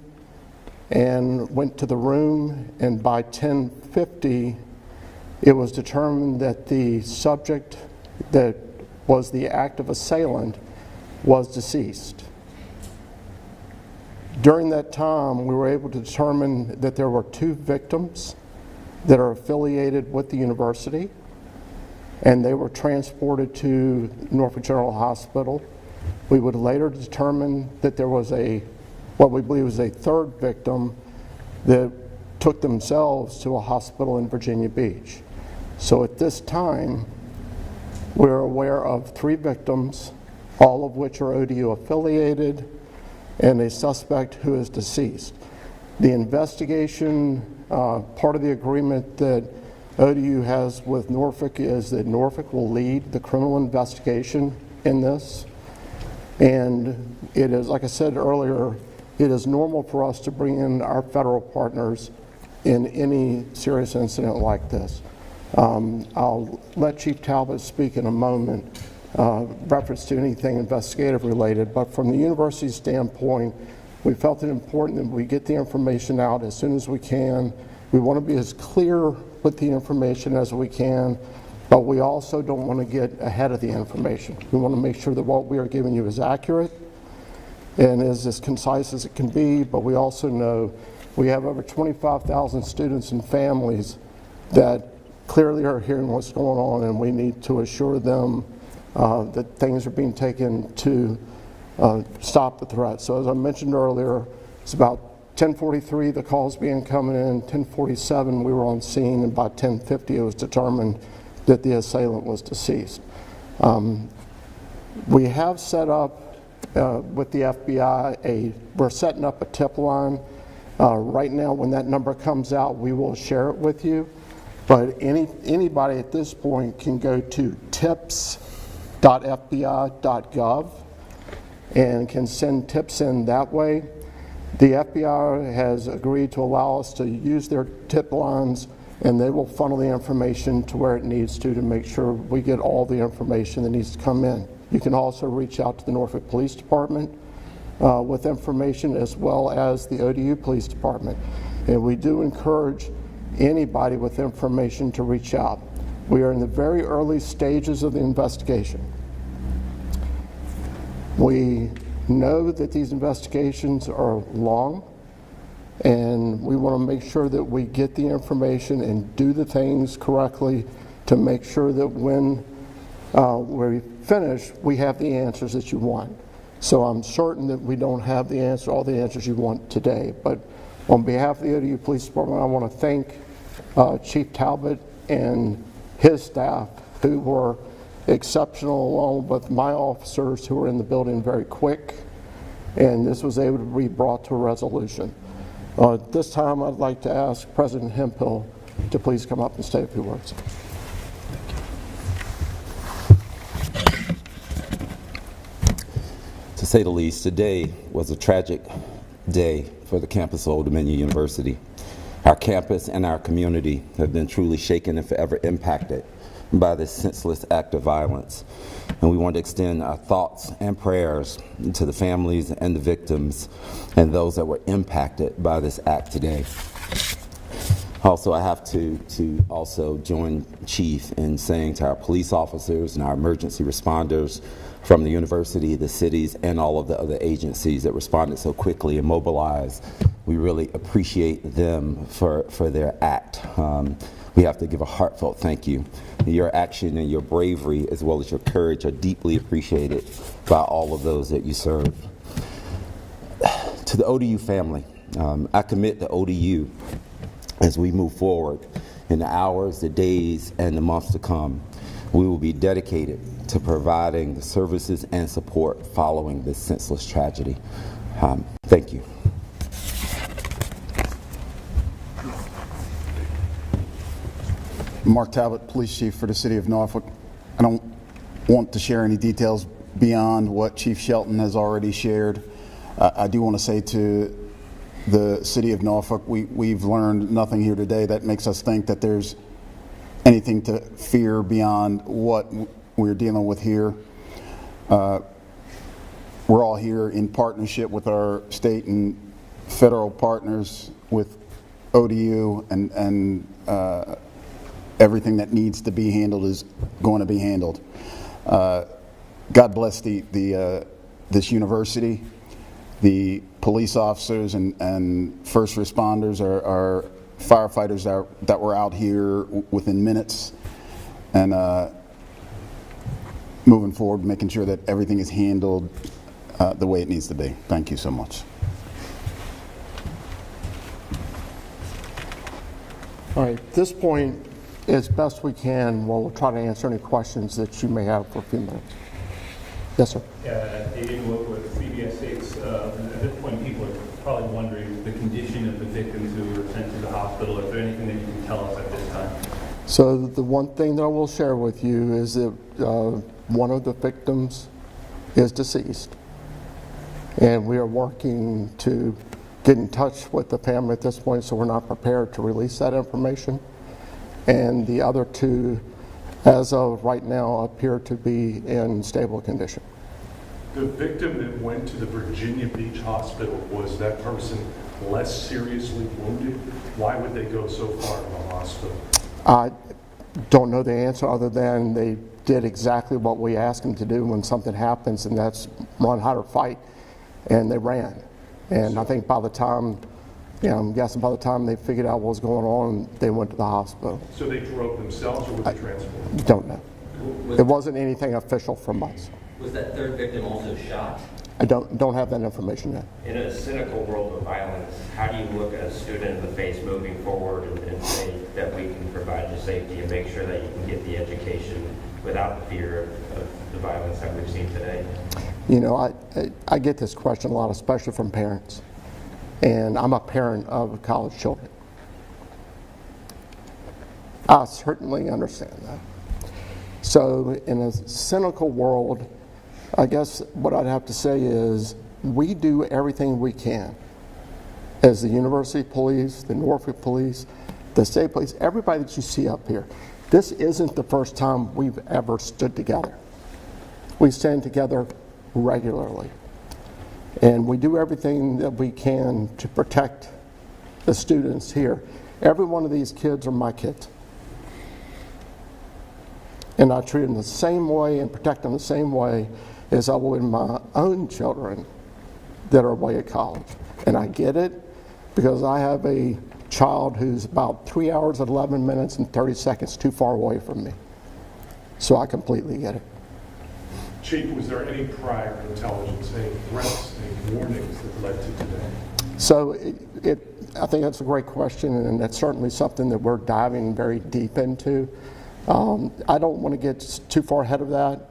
and went to the room, and by 10:50, it was determined that the subject that was the active assailant was deceased. During that time, we were able to determine that there were 2 victims that are affiliated with the university, and they were transported to Norfolk General Hospital. We would later determine that there was what we believe was a 3rd victim that took themselves to a hospital in Virginia Beach. So at this time, We're aware of 3 victims, all of which are ODU affiliated, and a suspect who is deceased. The investigation, part of the agreement that ODU has with Norfolk is that Norfolk will lead the criminal investigation in this. And it is, like I said earlier, it is normal for us to bring in our federal partners in any serious incident like this. I'll let Chief Talbot speak in a moment, reference to anything investigative related, but from the university's standpoint, we felt it important that we get the information out as soon as we can. We want to be as clear with the information as we can, but we also don't want to get ahead of the information. We want to make sure that what we are giving you is accurate and is as concise as it can be, but we also know we have over 25,000 students and families that clearly are hearing what's going on, and we need to assure them that things are being taken to stop the threat. So as I mentioned earlier, it's about 10:43 the calls began coming in, 10:47 we were on scene, and by 10:50 it was determined that the assailant was deceased. We have set up with the FBI, we're setting up a tip line. Right now when that number comes out, we will share it with you, but anybody at this point can go to tips.fbi.gov and can send tips in that way. The FBI has agreed to allow us to use their tip lines, and they will funnel the information to where it needs to make sure we get all the information that needs to come in. You can also reach out to the Norfolk Police Department with information, as well as the ODU Police Department. And we do encourage anybody with information to reach out. We are in the very early stages of the investigation. We know that these investigations are long, and we want to make sure that we get the information and do the things correctly to make sure that when we finish, we have the answers that you want. So I'm certain that we don't have all the answers you want today, but on behalf of the ODU Police Department, I want to thank Chief Talbot and his staff, who were exceptional, along with my officers who were in the building very quick, and this was able to be brought to a resolution. At this time, I'd like to ask President Hemphill to please come up and say a few words. To say the least, today was a tragic day for the campus of Old Dominion University. Our campus and our community have been truly shaken and forever impacted by this senseless act of violence. And we want to extend our thoughts and prayers to the families and the victims and those that were impacted by this act today. Also, I have to also join Chief in saying to our police officers and our emergency responders from the university, the cities, and all of the other agencies that responded so quickly and mobilized, we really appreciate them for their act. We have to give a heartfelt thank you. Your action and your bravery, as well as your courage, are deeply appreciated by all of those that you serve. To the ODU family, I commit to ODU as we move forward in the hours, the days, and the months to come. We will be dedicated to providing the services and support following this senseless tragedy. Thank you. Mark Talbot, Police Chief for the City of Norfolk. I don't want to share any details beyond what Chief Shelton has already shared. I do want to say to the City of Norfolk, we've learned nothing here today that makes us think that there's anything to fear beyond what we're dealing with here. We're all here in partnership with our state and federal partners, with ODU, and everything that needs to be handled is going to be handled. God bless this university, the police officers and first responders, our firefighters that were out here within minutes, and moving forward, making sure that everything is handled the way it needs to be. Thank you so much. All right, at this point, As best we can, we'll try to answer any questions that you may have for a few minutes. Yes, sir. David Wood with CBS 6. At this point, people are probably wondering the condition of the victims who were sent to the hospital. Is there anything that you can tell us at this time? So the one thing that I will share with you is that one of the victims is deceased. And we are working to get in touch with the family at this point, so we're not prepared to release that information. And the other two, as of right now, appear to be in stable condition. The victim that went to the Virginia Beach Hospital, was that person less seriously wounded? Why would they go so far to the hospital? I don't know the answer other than they did exactly what we asked them to do when something happens, and that's run, hide, or fight, and they ran. And I think by the time, I'm guessing by the time they figured out what was going on, they went to the hospital. So they drove themselves, or was it transported? Don't know. It wasn't anything official from us. Was that third victim also shot? I don't have that information yet. In a cynical world of violence, how do you look at a student in the face moving forward and say that we can provide you safety and make sure that you can get the education without the fear of the violence that we've seen today? You know, I get this question a lot, especially from parents. And I'm a parent of college children. I certainly understand that. So in a cynical world, I guess what I'd have to say is we do everything we can as the university police, the Norfolk police, the state police, everybody that you see up here. This isn't the first time we've ever stood together. We stand together regularly. And we do everything that we can to protect the students here. Every one of these kids are my kids. And I treat them the same way and protect them the same way as I would my own children that are away at college. And I get it because I have a child who's about 3 hours, 11 minutes, and 30 seconds too far away from me. So I completely get it. Chief, was there any prior intelligence, any threats, any warnings that led to today? So I think that's a great question, and that's certainly something that we're diving very deep into. I don't want to get too far ahead of that.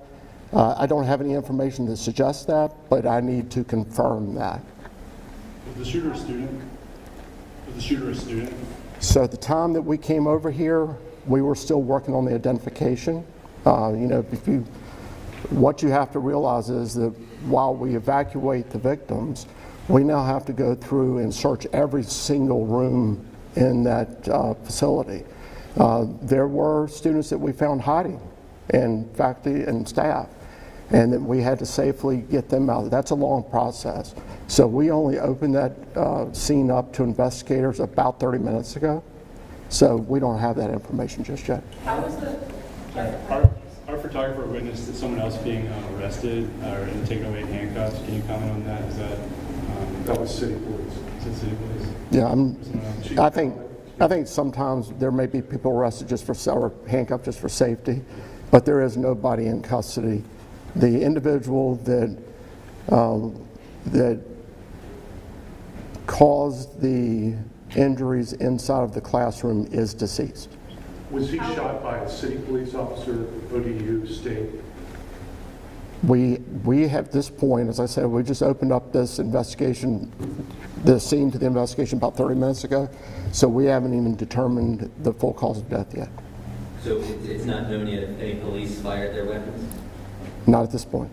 I don't have any information to suggest that, but I need to confirm that. Was the shooter a student? Was the shooter a student? So at the time that we came over here, we were still working on the identification. What you have to realize is that while we evacuate the victims, we now have to go through and search every single room in that facility. There were students that we found hiding, and faculty and staff, and that we had to safely get them out. That's a long process. So we only opened that scene up to investigators about 30 minutes ago. So we don't have that information just yet. How was our photographer witnessed that someone else being arrested and taken away in handcuffs? Can you comment on that? Is that was city police? Is it city police? Yeah, I think sometimes there may be people arrested just for or handcuffed just for safety, but there is nobody in custody. The individual that caused the injuries inside of the classroom is deceased. Was he shot by a city police officer, ODU, state? We have at this point, as I said, we just opened up this investigation, the scene to the investigation about 30 minutes ago, so we haven't even determined the full cause of death yet. So it's not known yet if any police fired their weapons? Not at this point.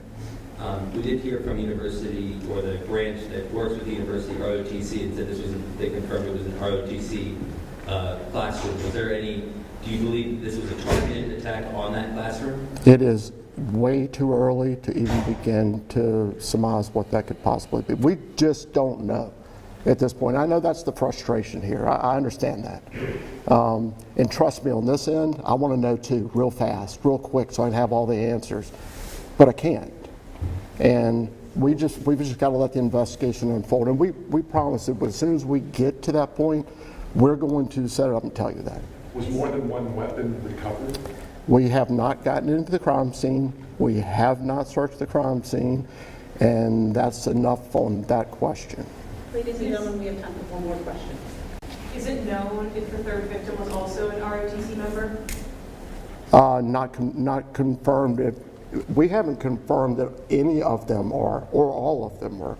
We did hear from university, or the branch that works with the university, ROTC, and said they confirmed it was an ROTC classroom. Was there any, do you believe this was a targeted attack on that classroom? It is way too early to even begin to surmise what that could possibly be. We just don't know at this point. I know that's the frustration here. I understand that. And trust me, on this end, I want to know too, real fast, real quick, so I can have all the answers. But I can't. And we've just got to let the investigation unfold. And we promise that as soon as we get to that point, we're going to set it up and tell you that. Was more than one weapon recovered? We have not gotten into the crime scene. We have not searched the crime scene. And that's enough on that question. Ladies and gentlemen, we have time for one more question. Is it known if the third victim was also an ROTC member? Not confirmed. We haven't confirmed that any of them are, or all of them were.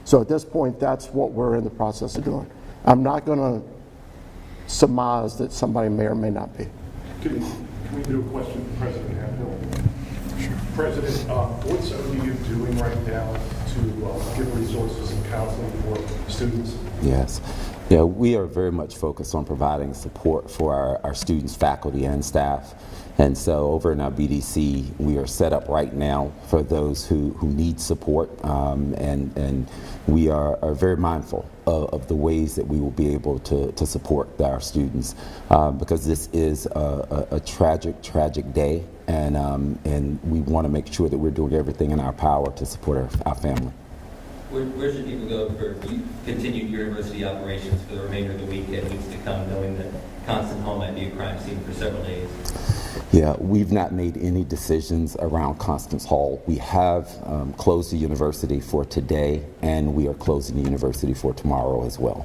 So at this point, that's what we're in the process of doing. I'm not going to surmise that somebody may or may not be. Can we do a question for President Hemphill? Sure. President, what's ODU doing right now to give resources and counseling for students? Yes. Yeah, we are very much focused on providing support for our students, faculty, and staff. And so over in our BDC, we are set up right now for those who need support, and we are very mindful of the ways that we will be able to support our students, because this is a tragic day, and we want to make sure that we're doing everything in our power to support our family. Where should people go for continued university operations for the remainder of the week and weeks to come, knowing that Constant Hall might be a crime scene for several days? Yeah, we've not made any decisions around Constance Hall. We have closed the university for today, and we are closing the university for tomorrow as well.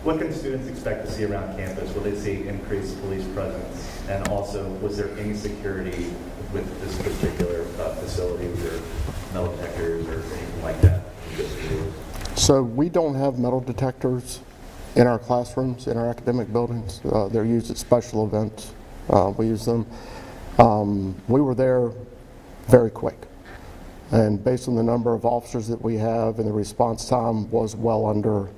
What can students expect to see around campus? Will they see increased police presence? And also, was there insecurity with this particular facility? Was there metal detectors or anything like that? So we don't have metal detectors in our classrooms, in our academic buildings. They're used at special events. We use them. We were there very quick. And based on the number of officers that we have, and the response time was well under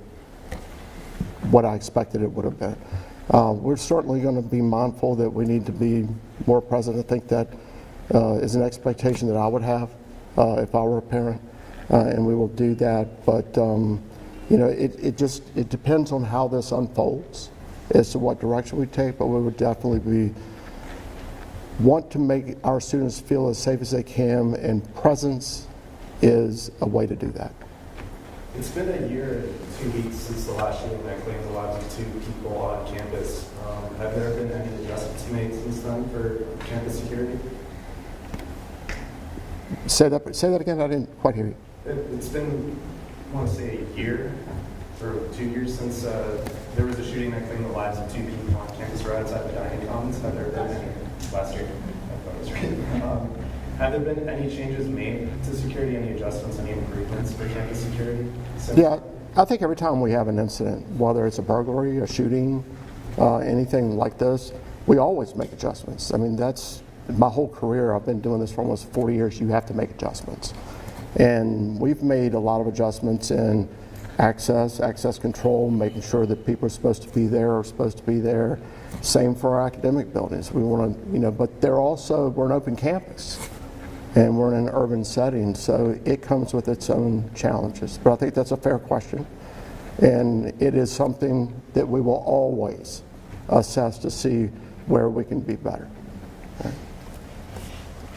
what I expected it would have been. We're certainly going to be mindful that we need to be more present. I think that is an expectation that I would have if I were a parent, and we will do that. But you know, it depends on how this unfolds as to what direction we take. But we would definitely want to make our students feel as safe as they can, and presence is a way to do that. It's been a year and 2 weeks since the last shooting that claimed the lives of 2 people on campus. Have there been any adjustments made since then for campus security? Say that again. I didn't quite hear you. It's been, I want to say, a year or 2 years since there was a shooting that claimed the lives of 2 people on campus right outside the dining commons. Have there been any last year? I thought it was right. Have there been any changes made to security, any adjustments, any improvements for campus security? Yeah, I think every time we have an incident, whether it's a burglary, a shooting, anything like this, we always make adjustments. I mean, that's my whole career. I've been doing this for almost 40 years. You have to make adjustments. And we've made a lot of adjustments in access control, making sure that people are supposed to be there. Same for our academic buildings. We want to, but we're an open campus, and we're in an urban setting, so it comes with its own challenges. But I think that's a fair question, and it is something that we will always assess to see where we can be better. Okay.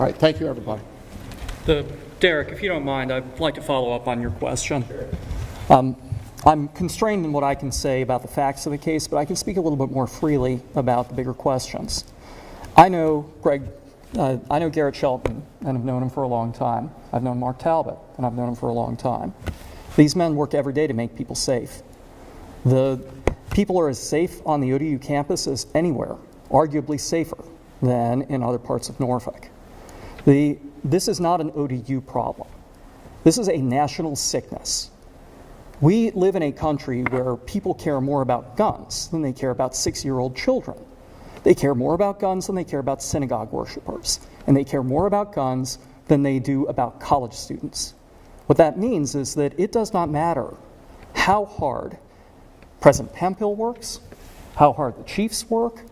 All right, thank you, everybody. Derek, if you don't mind, I'd like to follow up on your question. I'm constrained in what I can say about the facts of the case, but I can speak a little bit more freely about the bigger questions. I know Garrett Shelton, and I've known him for a long time. I've known Mark Talbot, and I've known him for a long time. These men work every day to make people safe. The people are as safe on the ODU campus as anywhere, arguably safer than in other parts of Norfolk. This is not an ODU problem. This is a national sickness. We live in a country where people care more about guns than they care about 6-year-old children. They care more about guns than they care about synagogue worshipers. And they care more about guns than they do about college students. What that means is that it does not matter how hard President Hemphill works, how hard the chiefs work,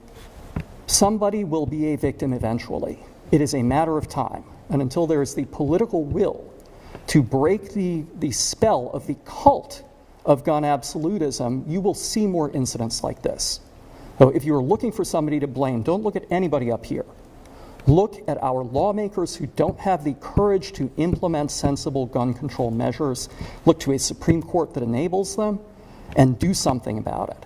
somebody will be a victim eventually. It is a matter of time. And until there is the political will to break the spell of the cult of gun absolutism, you will see more incidents like this. So if you're looking for somebody to blame, don't look at anybody up here. Look at our lawmakers who don't have the courage to implement sensible gun control measures. Look to a Supreme Court that enables them, and do something about it.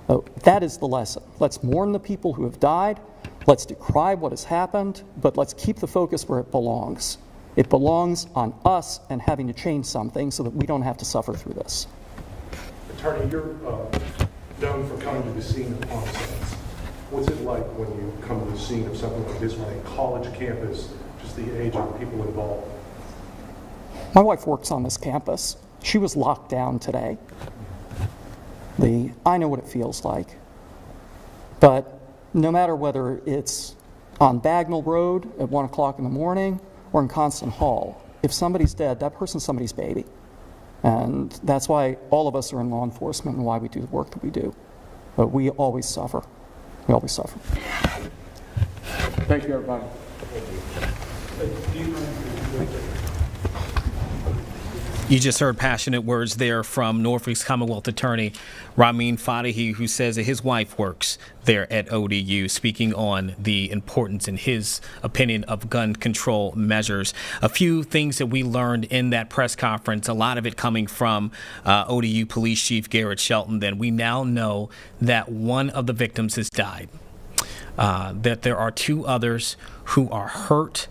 So that is the lesson. Let's mourn the people who have died. Let's decry what has happened, but let's keep the focus where it belongs. It belongs on us and having to change something so that we don't have to suffer through this. Attorney, known for coming to the scene of homicides. What's it like when you come to the scene of something like this on a college campus, just the age of the people involved? My wife works on this campus. She was locked down today. I know what it feels like. But no matter whether it's on Bagnell Road at 1 o'clock in the morning or in Constant Hall, if somebody's dead, that person's somebody's baby. And that's why all of us are in law enforcement and why we do the work that we do. But we always suffer. We always suffer. Thank you, everybody. You just heard passionate words there from Norfolk's Commonwealth Attorney Ramin Fadahi, who says that his wife works there at ODU, speaking on the importance, in his opinion, of gun control measures. A few things that we learned in that press conference, a lot of it coming from ODU Police Chief Garrett Shelton. Then we now know that one of the victims has died, that there are 2 others who are hurt.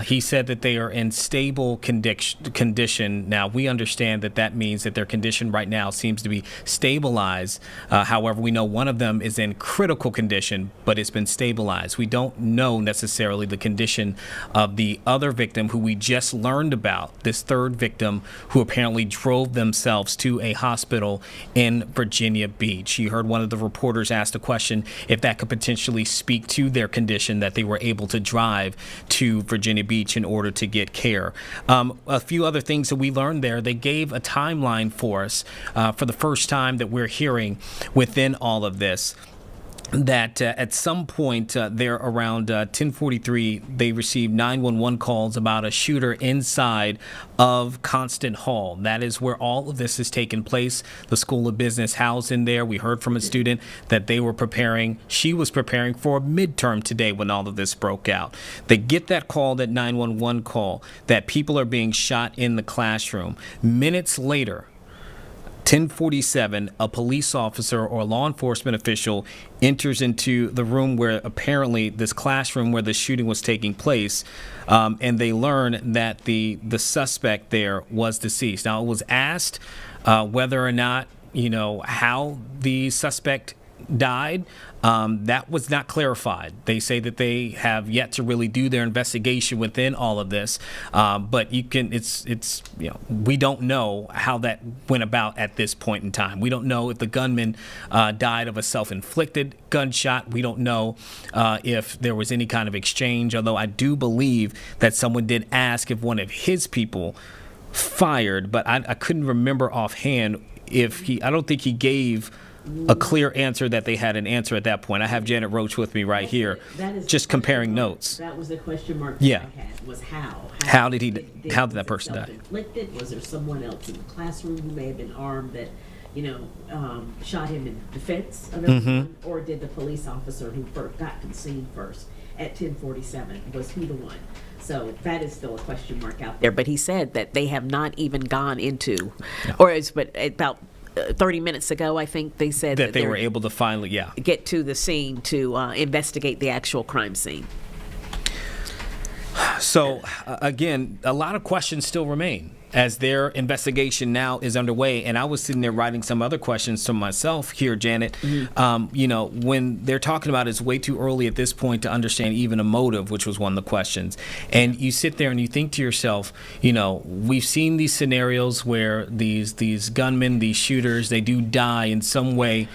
He said that they are in stable condition. Now, we understand that that means that their condition right now seems to be stabilized. However, we know one of them is in critical condition, but it's been stabilized. We don't know necessarily the condition of the other victim who we just learned about, this third victim who apparently drove themselves to a hospital in Virginia Beach. You heard one of the reporters ask the question if that could potentially speak to their condition, that they were able to drive to Virginia Beach in order to get care. A few other things that we learned there, they gave a timeline for us for the first time that we're hearing within all of this. That at some point there around 10:43, they received 911 calls about a shooter inside of Constant Hall. That is where all of this has taken place. The School of Business housed in there. We heard from a student that she was preparing for a midterm today when all of this broke out. They get that call, that 911 call, that people are being shot in the classroom. Minutes later, 10:47, a police officer or law enforcement official enters into the room where apparently this classroom where the shooting was taking place, and they learn that the suspect there was deceased. Now, it was asked whether or not, how the suspect died. That was not clarified. They say that they have yet to really do their investigation within all of this, but we don't know how that went about at this point in time. We don't know if the gunman died of a self-inflicted gunshot. We don't know if there was any kind of exchange, although I do believe that someone did ask if one of his people fired, but I couldn't remember offhand I don't think he gave a clear answer that they had an answer at that point. I have Janet Roach with me right here, just comparing notes. That was the question mark yeah. I had, was how. How did that person die? Self-inflicted? Was there someone else in the classroom who may have been armed that, shot him in defense of everyone? Or did the police officer who got to the scene first at 10:47, was he the one? So that is still a question mark out there. But he said that they have not even gone into, but about 30 minutes ago, I think they said that they were able to finally, get to the scene to investigate the actual crime scene. So, again, a lot of questions still remain as their investigation now is underway. And I was sitting there writing some other questions to myself here, Janet. When they're talking about it's way too early at this point to understand even a motive, which was one of the questions. And you sit there and you think to yourself, we've seen these scenarios where these gunmen, these shooters, they do die in some way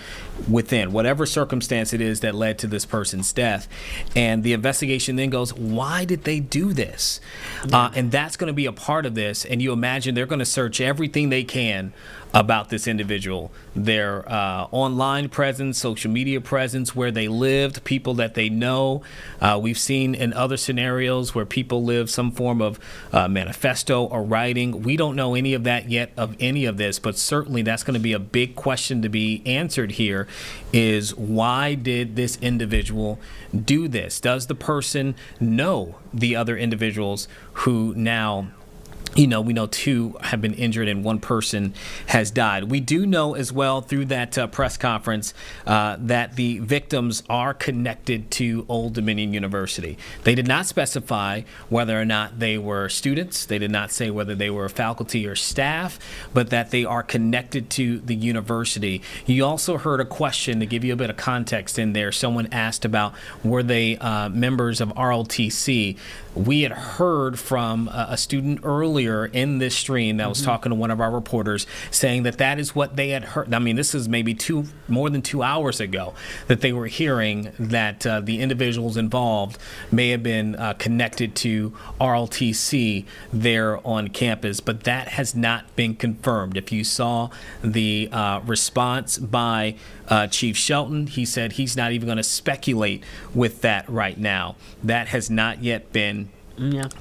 within whatever circumstance it is that led to this person's death. And the investigation then goes, why did they do this? And that's going to be a part of this. And you imagine they're going to search everything they can about this individual, their online presence, social media presence, where they lived, people that they know. We've seen in other scenarios where people live some form of manifesto or writing. We don't know any of that yet of any of this, but certainly that's going to be a big question to be answered here, is why did this individual do this? Does the person know the other individuals who now we know 2 have been injured and 1 person has died. We do know as well through that press conference that the victims are connected to Old Dominion University. They did not specify whether or not they were students. They did not say whether they were faculty or staff, but that they are connected to the university. You also heard a question, to give you a bit of context in there. Someone asked about, were they members of ROTC? We had heard from a student earlier in this stream that was talking to one of our reporters, saying that that is what they had heard. I mean, this is maybe more than 2 hours ago that they were hearing that the individuals involved may have been connected to RLTC there on campus, but that has not been confirmed. If you saw the response by Chief Shelton, he said he's not even going to speculate with that right now. That has not yet been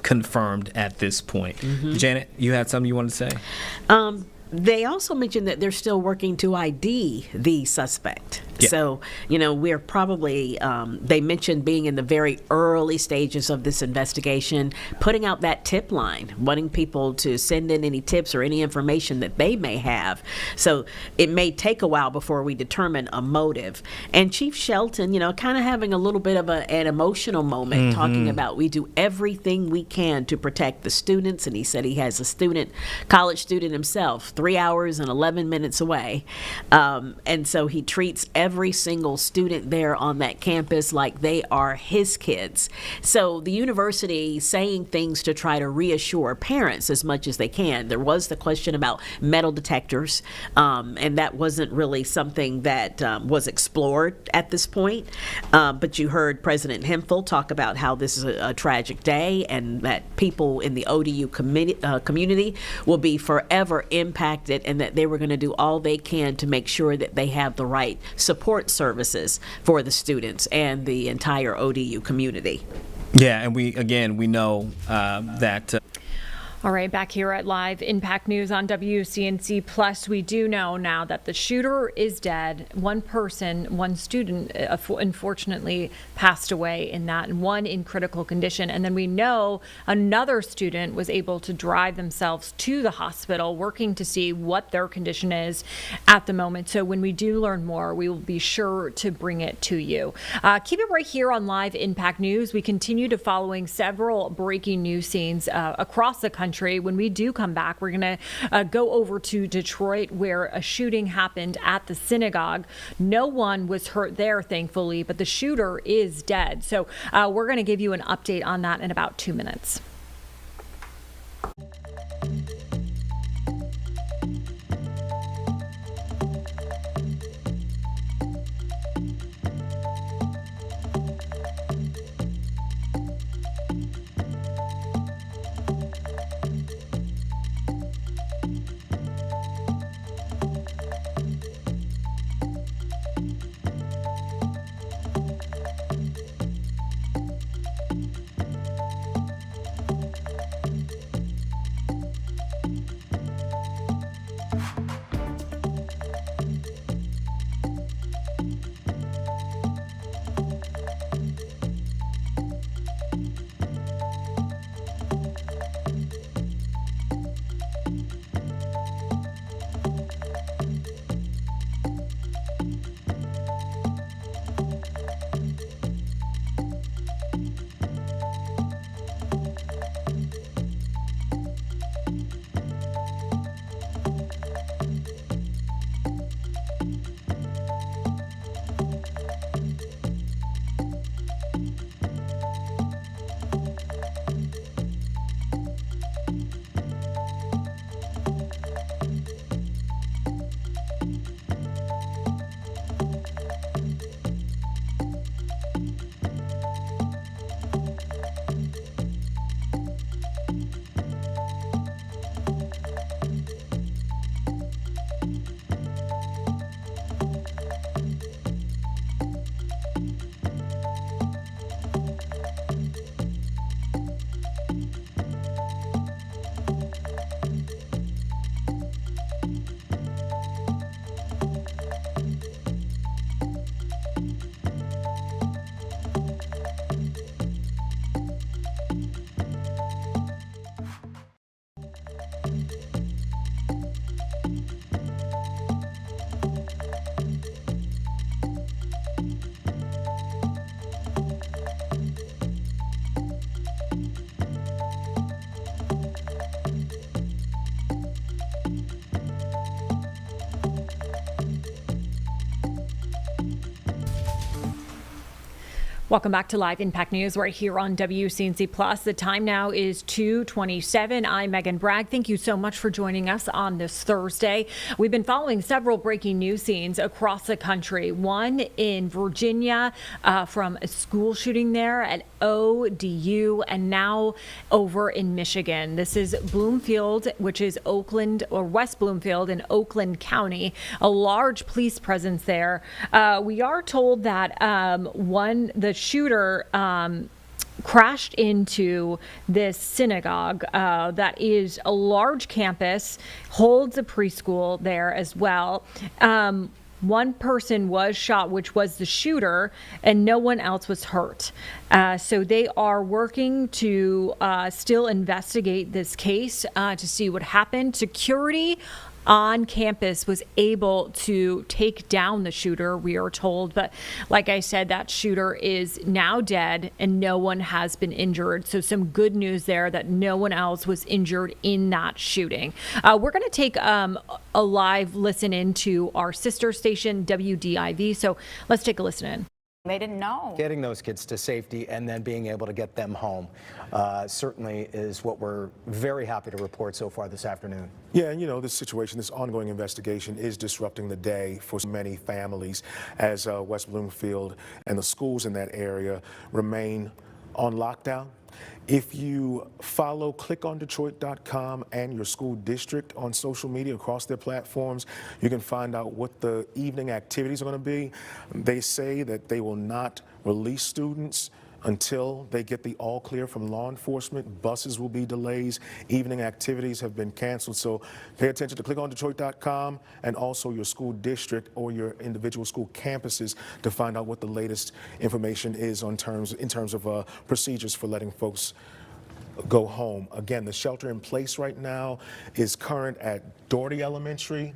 confirmed at this point. Janet, you had something you wanted to say? They also mentioned that they're still working to ID the suspect. Yeah. So, we're probably, they mentioned being in the very early stages of this investigation, putting out that tip line, wanting people to send in any tips or any information that they may have. So it may take a while before we determine a motive. And Chief Shelton, kind of having a little bit of an emotional moment, talking about we do everything we can to protect the students. And he said he has a college student himself, 3 hours and 11 minutes away. And so he treats every single student there on that campus like they are his kids. So the university saying things to try to reassure parents as much as they can. There was the question about metal detectors, and that wasn't really something that was explored at this point. But you heard President Hemphill talk about how this is a tragic day and that people in the ODU community will be forever impacted, and that they were going to do all they can to make sure that they have the right support services for the students and the entire ODU community. Yeah, and we know that. All right, back here at Live Impact News on WCNC Plus, we do know now that the shooter is dead. 1 person, 1 student, unfortunately passed away in that, and 1 in critical condition. And then we know another student was able to drive themselves to the hospital, working to see what their condition is at the moment. So when we do learn more, we will be sure to bring it to you. Keep it right here on Live Impact News. We continue to following several breaking news scenes across the country. When we do come back, we're going to go over to Detroit, where a shooting happened at the synagogue. No one was hurt there, thankfully, but the shooter is dead. So we're going to give you an update on that in about 2 minutes. Welcome back to Live Impact News right here on WCNC Plus. The time now is 2:27. I'm Megan Bragg. Thank you so much for joining us on this Thursday. We've been following several breaking news scenes across the country. One in Virginia from a school shooting there at ODU, and now over in Michigan. This is Bloomfield, which is Oakland or West Bloomfield in Oakland County. A large police presence there. We are told that the shooter crashed into this synagogue that is a large campus, holds a preschool there as well. One person was shot, which was the shooter, and no one else was hurt. So they are working to still investigate this case to see what happened. Security on campus was able to take down the shooter, we are told. But like I said, that shooter is now dead and no one has been injured. So some good news there that no one else was injured in that shooting. We're going to take a live listen into our sister station, WDIV. So let's take a listen in. They didn't know. Getting those kids to safety and then being able to get them home certainly is what we're very happy to report so far this afternoon. Yeah, and this situation, this ongoing investigation is disrupting the day for many families as West Bloomfield and the schools in that area remain on lockdown. If you follow clickondetroit.com and your school district on social media across their platforms, you can find out what the evening activities are going to be. They say that they will not release students until they get the all clear from law enforcement. Buses will be delays. Evening activities have been canceled. So pay attention to clickondetroit.com and also your school district or your individual school campuses to find out what the latest information is in terms of procedures for letting folks go home. Again, the shelter in place right now is current at Doherty Elementary,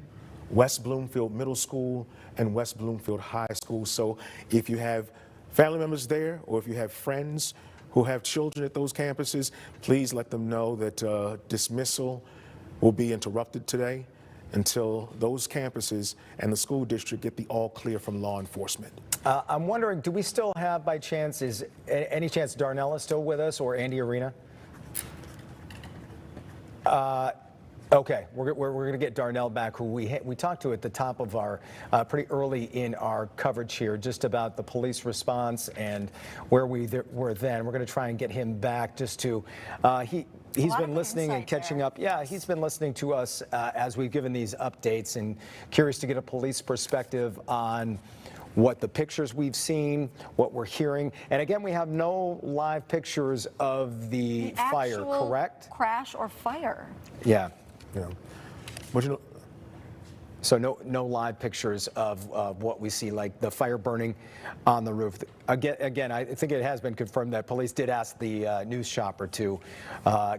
West Bloomfield Middle School, and West Bloomfield High School. So if you have family members there, or if you have friends who have children at those campuses, please let them know that dismissal will be interrupted today until those campuses and the school district get the all clear from law enforcement. I'm wondering, do we still have, by chance, is any chance Darnell is still with us, or Andy Arena? Okay, we're going to get Darnell back, who we talked to at the top of our, pretty early in our coverage here, just about the police response and where we were then. We're going to try and get him back just to, he's been listening and catching up. Yeah, he's been listening to us as we've given these updates, and curious to get a police perspective on what the pictures we've seen, what we're hearing. And again, we have no live pictures of the fire, correct? Crash or fire. Yeah. But so no live pictures of what we see, like the fire burning on the roof. Again, I think it has been confirmed that police did ask the news shopper to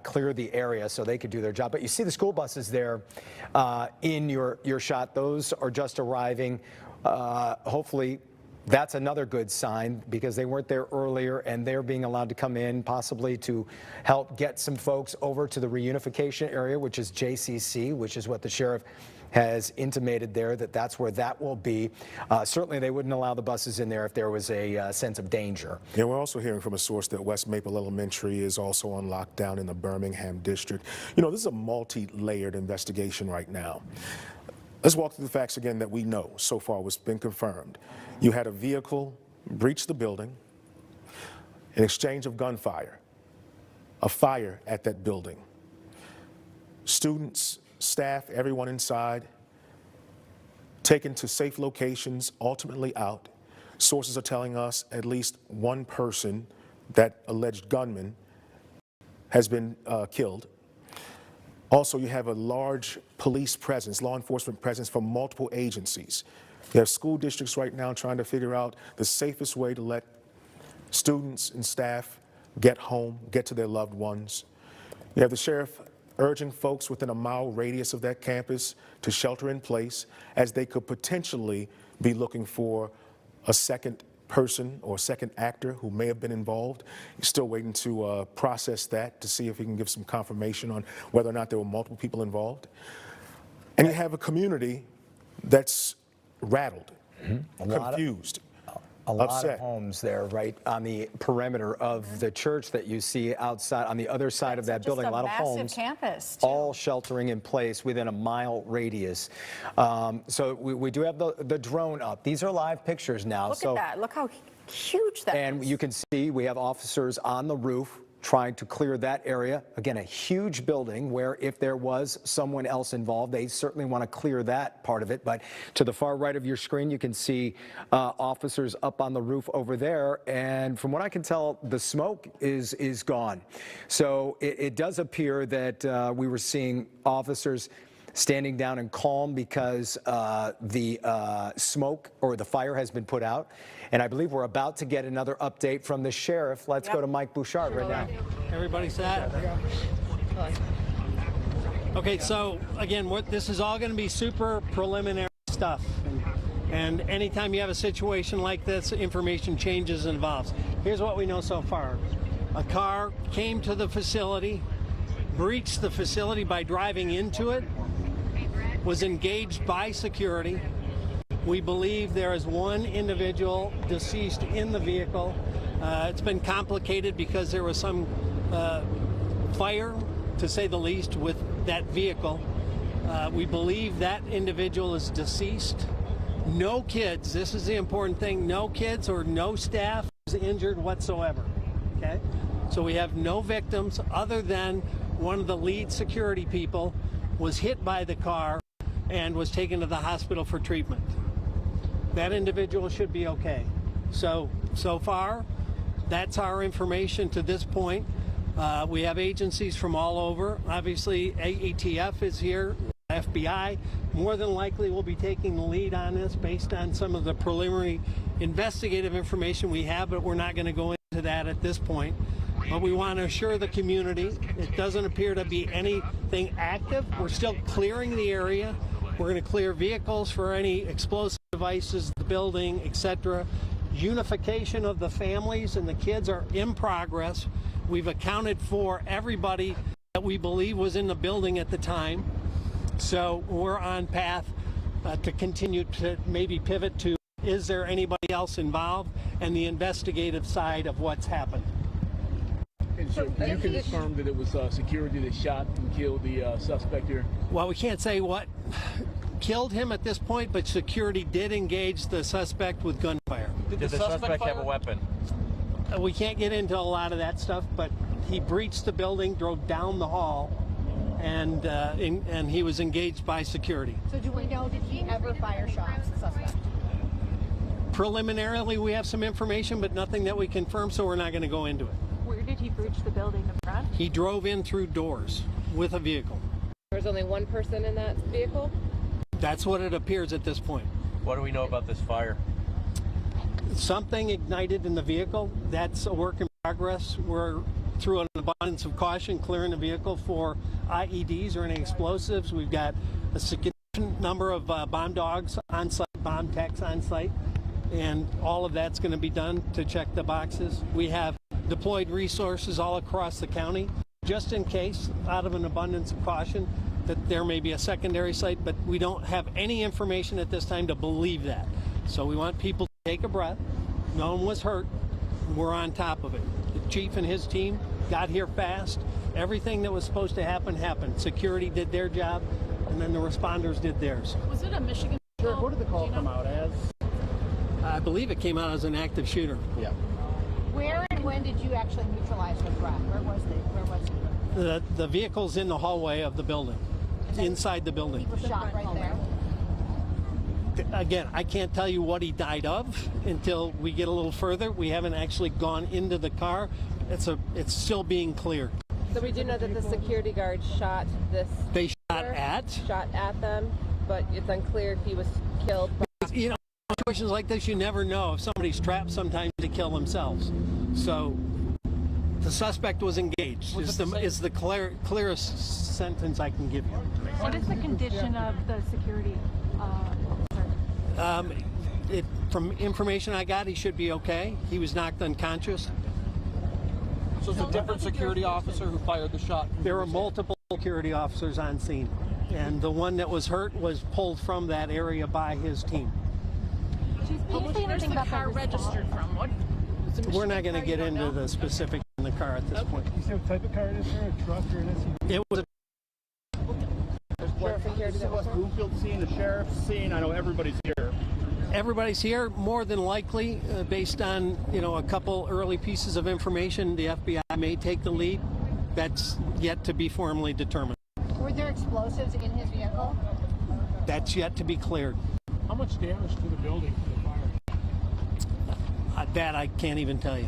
clear the area so they could do their job. But you see the school buses there in your shot. Those are just arriving. Hopefully that's another good sign, because they weren't there earlier and they're being allowed to come in, possibly to help get some folks over to the reunification area, which is JCC, which is what the sheriff has intimated there, that's where that will be. Certainly they wouldn't allow the buses in there if there was a sense of danger. Yeah, we're also hearing from a source that West Maple Elementary is also on lockdown in the Birmingham district. This is a multi-layered investigation right now. Let's walk through the facts again that we know so far, what's been confirmed. You had a vehicle breach the building, an exchange of gunfire, a fire at that building. Students, staff, everyone inside, taken to safe locations, ultimately out. Sources are telling us at least one person, that alleged gunman, has been killed. Also, you have a large police presence, law enforcement presence from multiple agencies. You have school districts right now trying to figure out the safest way to let students and staff get home, get to their loved ones. You have the sheriff urging folks within a mile radius of that campus to shelter in place, as they could potentially be looking for a second person or second actor who may have been involved. He's still waiting to process that to see if he can give some confirmation on whether or not there were multiple people involved. And you have a community that's rattled, confused. a lot Upset. of homes there, right on the perimeter of the church that you see outside on the other side of that building. A lot of homes, campus, too. all sheltering in place within a mile radius. So we do have the drone up. These are live pictures now. Look at that. Look how huge that is. And you can see we have officers on the roof trying to clear that area. Again, a huge building where if there was someone else involved, they certainly want to clear that part of it. But to the far right of your screen, you can see officers up on the roof over there. And from what I can tell, the smoke is gone. So it does appear that we were seeing officers standing down and calm because the smoke or the fire has been put out. And I believe we're about to get another update from the sheriff. Let's go to Mike Bouchard right now. Everybody set? Okay, so again, this is all going to be super preliminary stuff. And anytime you have a situation like this, information changes and evolves. Here's what we know so far. A car came to the facility, breached the facility by driving into it, was engaged by security. We believe there is one individual deceased in the vehicle. It's been complicated because there was some fire, to say the least, with that vehicle. We believe that individual is deceased. No kids, this is the important thing, no kids or no staff is injured whatsoever. Okay? So we have no victims other than one of the lead security people was hit by the car and was taken to the hospital for treatment. That individual should be okay. So far, that's our information to this point. We have agencies from all over. Obviously, ATF is here, FBI. More than likely will be taking the lead on this based on some of the preliminary investigative information we have, but we're not going to go into that at this point. But we want to assure the community it doesn't appear to be anything active. We're still clearing the area. We're going to clear vehicles for any explosive devices, the building, etc. Unification of the families and the kids are in progress. We've accounted for everybody that we believe was in the building at the time. So we're on path to continue to maybe pivot to, is there anybody else involved, and the investigative side of what's happened. And so you can confirm that it was security that shot and killed the suspect here? Well, we can't say what killed him at this point, but security did engage the suspect with gunfire. Did the suspect have a weapon? We can't get into a lot of that stuff, but he breached the building, drove down the hall, and he was engaged by security. So do we know, did he ever fire shots, the suspect? Preliminarily, we have some information, but nothing that we confirm, so we're not going to go into it. Where did he breach the building, the front? He drove in through doors with a vehicle. There was only one person in that vehicle? That's what it appears at this point. What do we know about this fire? Something ignited in the vehicle. That's a work in progress. We're, through an abundance of caution, clearing the vehicle for IEDs or any explosives. We've got a significant number of bomb dogs on site, bomb techs on site, and all of that's going to be done to check the boxes. We have deployed resources all across the county, just in case, out of an abundance of caution, that there may be a secondary site, but we don't have any information at this time to believe that. So we want people to take a breath. No one was hurt. We're on top of it. The chief and his team got here fast. Everything that was supposed to happen happened. Security did their job, and then the responders did theirs. Was it a Michigan? Sheriff, what did the call come out as? I believe it came out as an active shooter. Yeah. Where and when did you actually neutralize the threat? Where was he? The vehicle's in the hallway of the building, inside the building. He was shot right there. Again, I can't tell you what he died of until we get a little further. We haven't actually gone into the car. It's still being cleared. So we do know that the security guard shot this. They shot at them, but it's unclear if he was killed. You know, situations like this, you never know if somebody's trapped sometimes to kill themselves. So the suspect was engaged. Is the clearest sentence I can give you. What is the condition of the security officer? From information I got, he should be okay. He was knocked unconscious. So it's a different security officer who fired the shot? There were multiple security officers on scene, and the one that was hurt was pulled from that area by his team. Where's the car registered from? What? We're not going to get into the specifics in the car at this point. You see what type of car it is, sir? A truck or an SUV? It was This is West Bloomfield scene, the sheriff's scene. I know everybody's here. Everybody's here, more than likely, based on a couple early pieces of information. The FBI may take the lead. That's yet to be formally determined. Were there explosives in his vehicle? That's yet to be cleared. How much damage to the building from the fire? That I can't even tell you.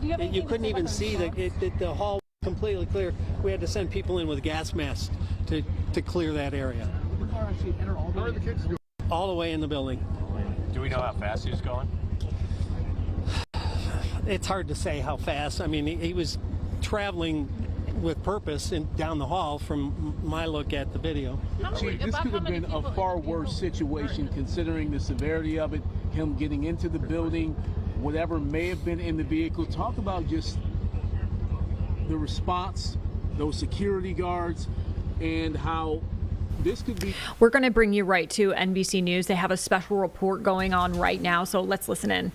You couldn't even see the hall was completely clear. We had to send people in with gas masks to clear that area. How are the kids doing? All the way in the building. Do we know how fast he was going? It's hard to say how fast. I mean, he was traveling with purpose down the hall from my look at the video. Chief, this could have been a far worse situation considering the severity of it, him getting into the building, whatever may have been in the vehicle. Talk about just the response, those security guards, and how this could be. We're going to bring you right to NBC News. They have a special report going on right now, so let's listen in.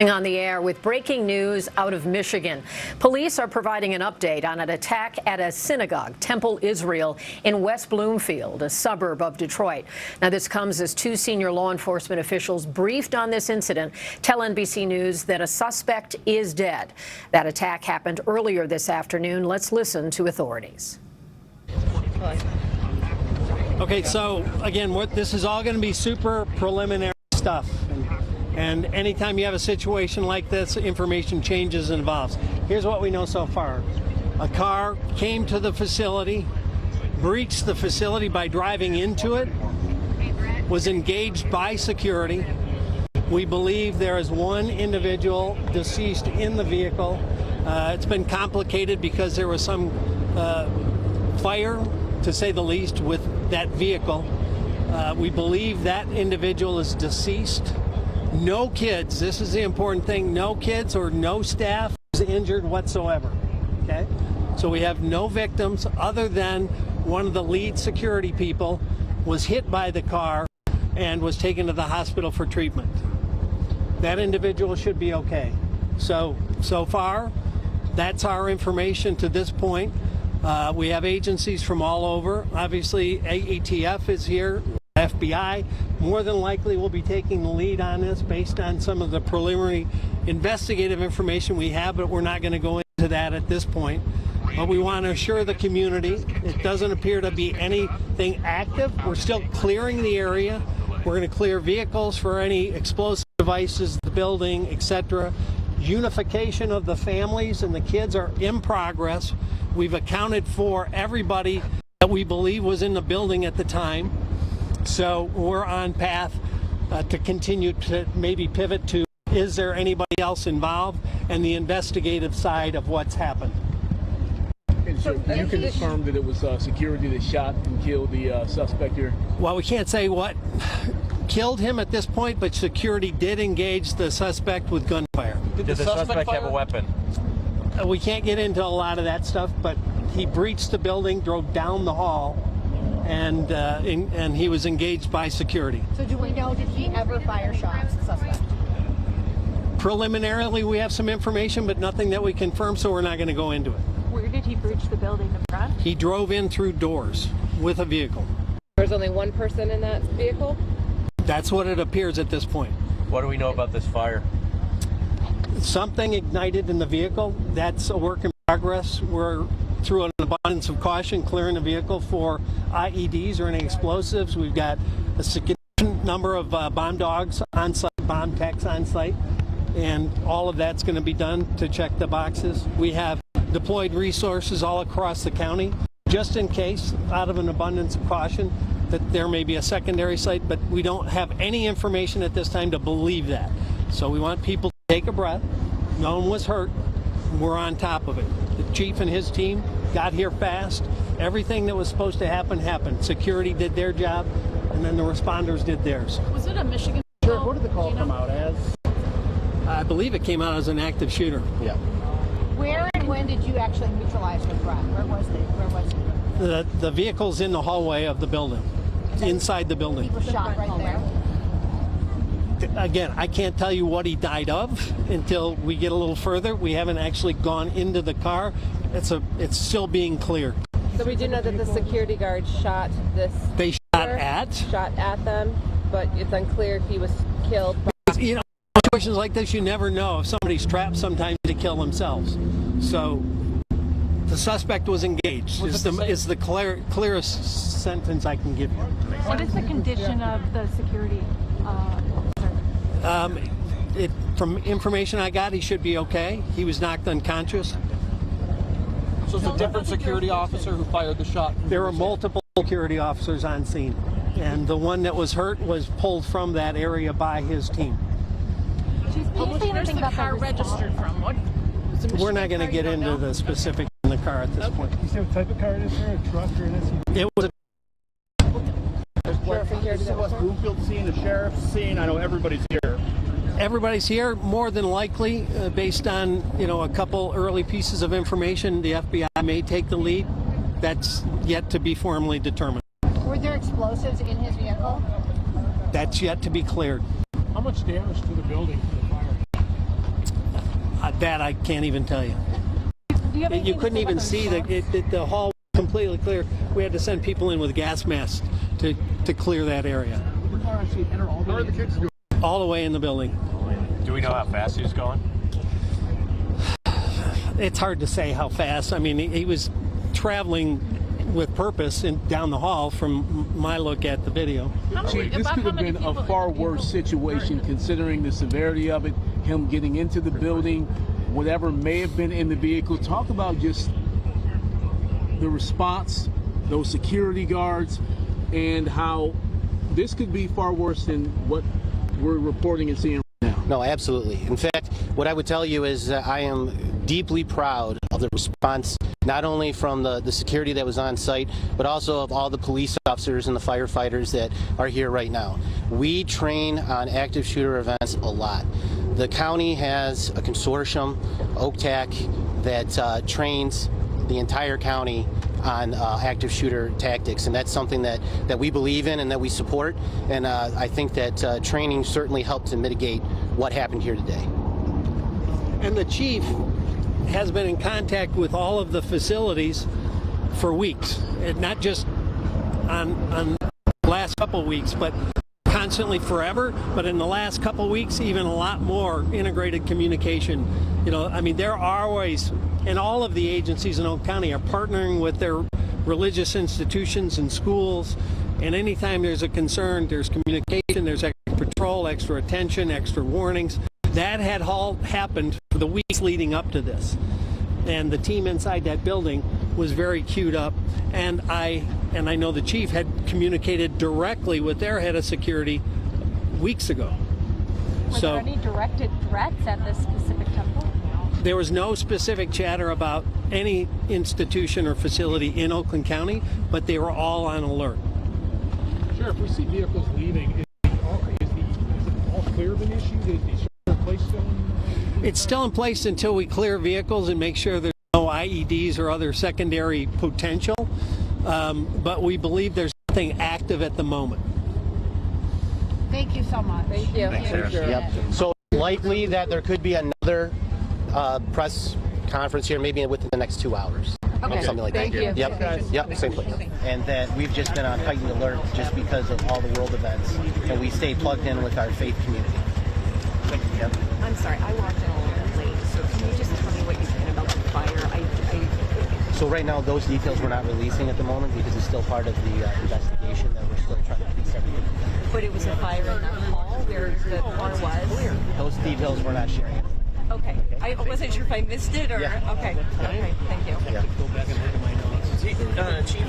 On the air with breaking news out of Michigan. Police are providing an update on an attack at a synagogue, Temple Israel, in West Bloomfield, a suburb of Detroit. Now, this comes as two senior law enforcement officials briefed on this incident tell NBC News that a suspect is dead. That attack happened earlier this afternoon. Let's listen to authorities. Okay, so again, this is all going to be super preliminary stuff. And anytime you have a situation like this, information changes and evolves. Here's what we know so far. A car came to the facility, breached the facility by driving into it, was engaged by security. We believe there is one individual deceased in the vehicle. It's been complicated because there was some fire, to say the least, with that vehicle. We believe that individual is deceased. No kids, this is the important thing, no kids or no staff is injured whatsoever, okay? So we have no victims other than one of the lead security people was hit by the car and was taken to the hospital for treatment. That individual should be okay. So far, that's our information to this point. We have agencies from all over. Obviously, AATF is here. FBI more than likely will be taking the lead on this based on some of the preliminary investigative information we have, but we're not going to go into that at this point. But we want to assure the community it doesn't appear to be anything active. We're still clearing the area. We're going to clear vehicles for any explosive devices, the building, etc. Unification of the families and the kids are in progress. We've accounted for everybody that we believe was in the building at the time. So we're on path to continue to maybe pivot to, is there anybody else involved, and the investigative side of what's happened. And so you confirmed that it was security that shot and killed the suspect here? Well, we can't say what killed him at this point, but security did engage the suspect with gunfire. Did the suspect have a weapon? We can't get into a lot of that stuff, but he breached the building, drove down the hall, and he was engaged by security. So do we know, did he ever fire shots, the suspect? Preliminarily, we have some information, but nothing that we confirm, so we're not going to go into it. Where did he breach the building, the front? He drove in through doors with a vehicle. There's only one person in that vehicle? That's what it appears at this point. What do we know about this fire? Something ignited in the vehicle. That's a work in progress. We're, through an abundance of caution, clearing the vehicle for IEDs or any explosives. We've got a significant number of bomb dogs on site, bomb techs on site, and all of that's going to be done to check the boxes. We have deployed resources all across the county, just in case, out of an abundance of caution, that there may be a secondary site, but we don't have any information at this time to believe that. So we want people to take a breath. No one was hurt. We're on top of it. The chief and his team got here fast. Everything that was supposed to happen happened. Security did their job, and then the responders did theirs. Was it a Michigan? Sure. What did the call come out as? I believe it came out as an active shooter. Yeah. Where and when did you actually neutralize the threat? Where was The vehicle's in the hallway of the building, inside the building. He was shot right there. Again, I can't tell you what he died of until we get a little further. We haven't actually gone into the car. It's still being cleared. So we do know that the security guard shot this. They shot at them, but it's unclear if he was killed. You know, situations like this, you never know if somebody's trapped sometimes to kill themselves. So the suspect was engaged. Is the clearest sentence I can give you. What is the condition of the security officer? From information I got, he should be okay. He was knocked unconscious. So it's a different security officer who fired the shot? There were multiple security officers on scene, and the one that was hurt was pulled from that area by his team. Where's the car registered from? We're not going to get into the specifics in the car at this point. You see what type of car it is there? A truck or an SUV? It was West Bloomfield scene, the sheriff's scene. I know everybody's here. Everybody's here, more than likely, based on a couple early pieces of information. The FBI may take the lead. That's yet to be formally determined. Were there explosives in his vehicle? That's yet to be cleared. How much damage to the building from the fire? That I can't even tell you. You couldn't even see the hall was completely clear. We had to send people in with gas masks to clear that area. All the way in the building. Do we know how fast he was going? It's hard to say how fast. I mean, he was traveling with purpose down the hall from my look at the video. Chief, this could have been a far worse situation considering the severity of it, him getting into the building, whatever may have been in the vehicle. Talk about just the response, those security guards, and how this could be far worse than what we're reporting and seeing right now. No, absolutely. In fact, what I would tell you is that I am deeply proud of the response, not only from the security that was on site, but also of all the police officers and the firefighters that are here right now. We train on active shooter events a lot. The county has a consortium, OCTAC, that trains the entire county on active shooter tactics, and that's something that we believe in and that we support, and I think that training certainly helped to mitigate what happened here today. And the chief has been in contact with all of the facilities for weeks, and not just on the last couple of weeks, but constantly forever, but in the last couple of weeks, even a lot more integrated communication. I mean, there are always, and all of the agencies in Oak County are partnering with their religious institutions and schools, and anytime there's a concern, there's communication, there's extra patrol, extra attention, extra warnings. That had all happened for the weeks leading up to this. And the team inside that building was very queued up, and I know the chief had communicated directly with their head of security weeks ago. Were there any directed threats at this specific temple? There was no specific chatter about any institution or facility in Oakland County, but they were all on alert. Sheriff, we see vehicles leaving. Is it all clear of an issue? Is the shelter in place still? It's still in place until we clear vehicles and make sure there's no IEDs or other secondary potential, but we believe there's nothing active at the moment. Thank you so much. Thank you. Yep. So likely that there could be another press conference here, maybe within the next 2 hours. Okay. Something like Thank that. you. Yep, same place. And that we've just been on heightened alert just because of all the world events, and we stay plugged in with our faith community. Yep. I'm sorry, I walked in a little bit late, so can you just tell me what you can about the fire? So right now, those details we're not releasing at the moment because it's still part of the investigation that we're still trying to piece everything. But it was a fire in the hall where the car was? Those details we're not sharing. Okay. I wasn't sure if I missed it or... Yeah. Okay, thank you. Yeah. Chief,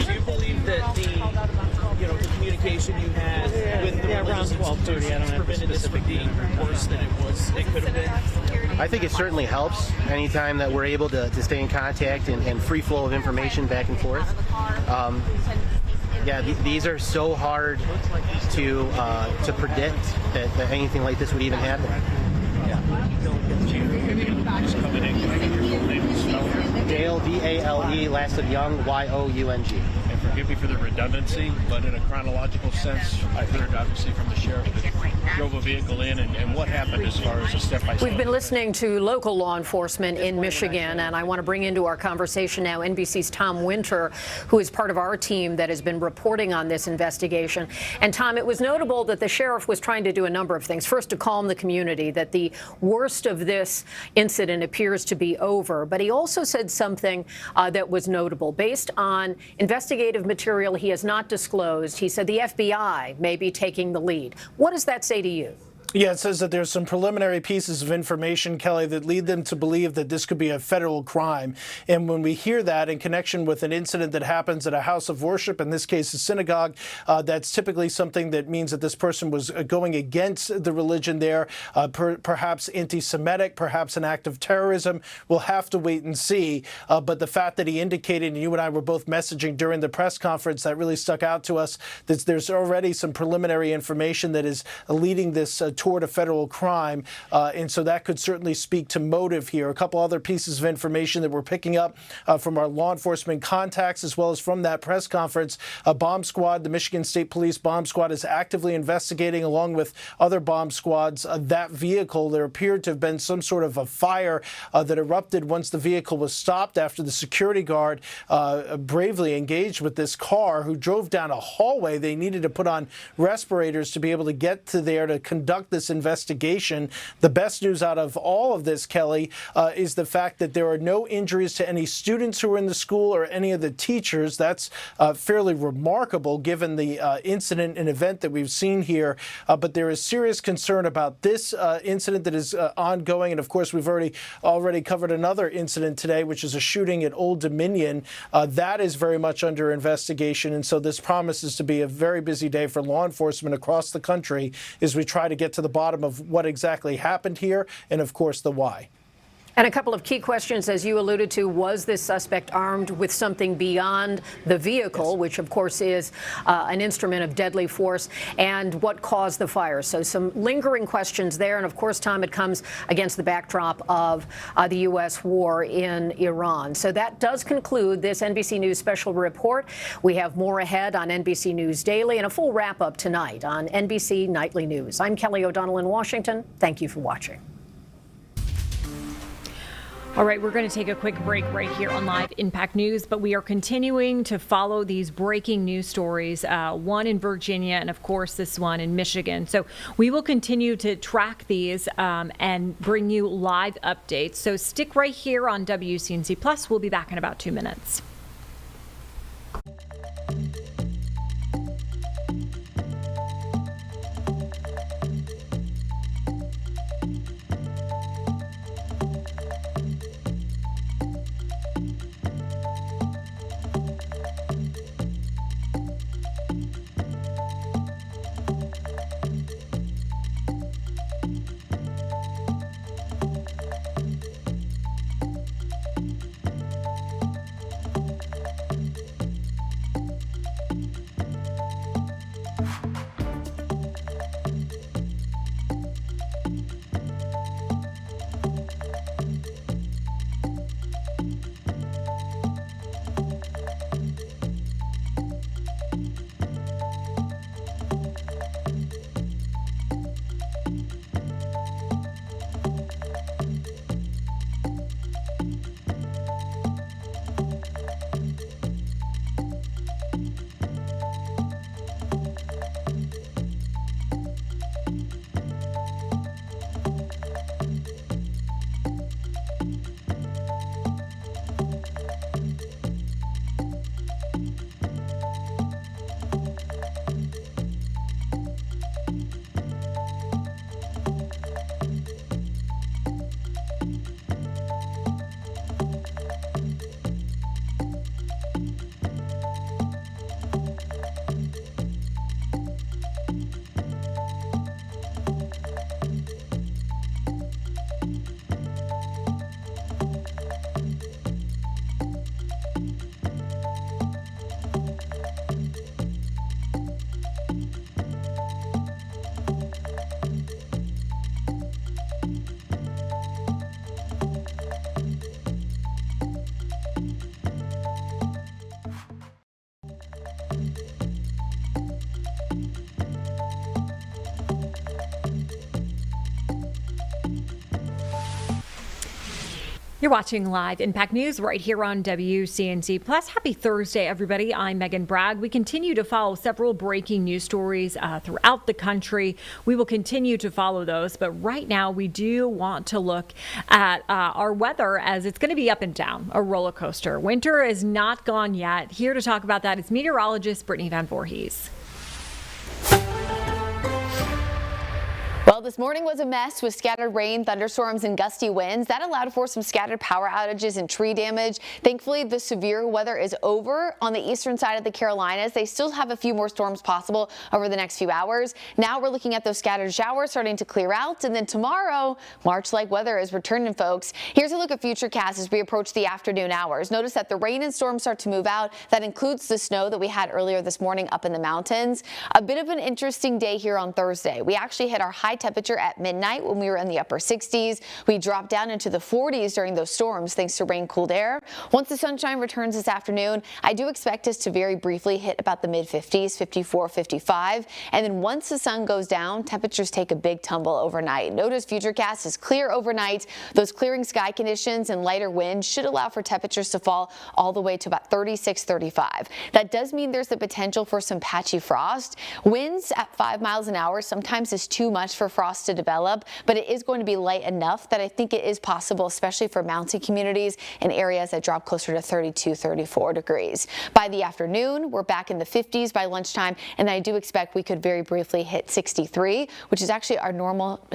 do you believe that the communication you had with the around 12:30, I don't have prevented this from being worse than it could have been? I think it certainly helps anytime that we're able to stay in contact and free flow of information back and forth. These are so hard to predict that anything like this would even happen. Dale, D-A-L-E, last of Young, Y-O-U-N-G. forgive me for the redundancy, but in a chronological sense, I heard obviously from the sheriff that drove a vehicle in, and what happened as far as a step-by-step? We've been listening to local law enforcement in Michigan, and I want to bring into our conversation now NBC's Tom Winter, who is part of our team that has been reporting on this investigation. And Tom, it was notable that the sheriff was trying to do a number of things. First, to calm the community, that the worst of this incident appears to be over. But he also said something that was notable. Based on investigative material he has not disclosed, he said the FBI may be taking the lead. What does that say to you? Yeah, it says that there's some preliminary pieces of information, Kelly, that lead them to believe that this could be a federal crime. And when we hear that in connection with an incident that happens at a house of worship, in this case a synagogue, that's typically something that means that this person was going against the religion there, perhaps anti-Semitic, perhaps an act of terrorism. We'll have to wait and see. But the fact that he indicated, and you and I were both messaging during the press conference, that really stuck out to us, that there's already some preliminary information that is leading this toward a federal crime, and so that could certainly speak to motive here. A couple other pieces of information that we're picking up from our law enforcement contacts, as well as from that press conference. A bomb squad, the Michigan State Police bomb squad, is actively investigating, along with other bomb squads, that vehicle. There appeared to have been some sort of a fire that erupted once the vehicle was stopped after the security guard bravely engaged with this car, who drove down a hallway. They needed to put on respirators to be able to get to there to conduct this investigation. The best news out of all of this, Kelly, is the fact that there are no injuries to any students who were in the school or any of the teachers. That's fairly remarkable given the incident and event that we've seen here. But there is serious concern about this incident that is ongoing. And of course, we've already covered another incident today, which is a shooting at Old Dominion. That is very much under investigation. And so this promises to be a very busy day for law enforcement across the country as we try to get to the bottom of what exactly happened here and, of course, the why. And a couple of key questions, as you alluded to, was this suspect armed with something beyond the vehicle, which of course is an instrument of deadly force, and what caused the fire? So some lingering questions there. And of course, Tom, it comes against the backdrop of the U.S. war in Iran. So that does conclude this NBC News special report. We have more ahead on NBC News Daily and a full wrap-up tonight on NBC Nightly News. I'm Kelly O'Donnell in Washington. Thank you for watching. All right, we're going to take a quick break right here on Live Impact News, but we are continuing to follow these breaking news stories, one in Virginia and, of course, this one in Michigan. So we will continue to track these and bring you live updates. So stick right here on WCNC Plus. We'll be back in about 2 minutes. You're watching Live Impact News right here on WCNC Plus. Happy Thursday, everybody. I'm Megan Bragg. We continue to follow several breaking news stories throughout the country. We will continue to follow those, but right now we do want to look at our weather, as it's going to be up and down, a roller coaster. Winter is not gone yet. Here to talk about that is meteorologist Brittany Van Voorhees. Well, this morning was a mess with scattered rain, thunderstorms, and gusty winds. That allowed for some scattered power outages and tree damage. Thankfully, the severe weather is over on the eastern side of the Carolinas. They still have a few more storms possible over the next few hours. Now we're looking at those scattered showers starting to clear out, and then tomorrow, March-like weather is returning, folks. Here's a look at futurecasts as we approach the afternoon hours. Notice that the rain and storms start to move out. That includes the snow that we had earlier this morning up in the mountains. A bit of an interesting day here on Thursday. We actually hit our high temperature at midnight when we were in the upper 60s. We dropped down into the 40s during those storms thanks to rain-cooled air. Once the sunshine returns this afternoon, I do expect us to very briefly hit about the mid-50s, 54, 55. And then once the sun goes down, temperatures take a big tumble overnight. Notice futurecast is clear overnight. Those clearing sky conditions and lighter winds should allow for temperatures to fall all the way to about 36, 35. That does mean there's the potential for some patchy frost. Winds at 5 miles an hour sometimes is too much for frost to develop, but it is going to be light enough that I think it is possible, especially for mountain communities and areas that drop closer to 32, 34 degrees. By the afternoon, we're back in the 50s by lunchtime, and I do expect we could very briefly hit 63, which is actually our normal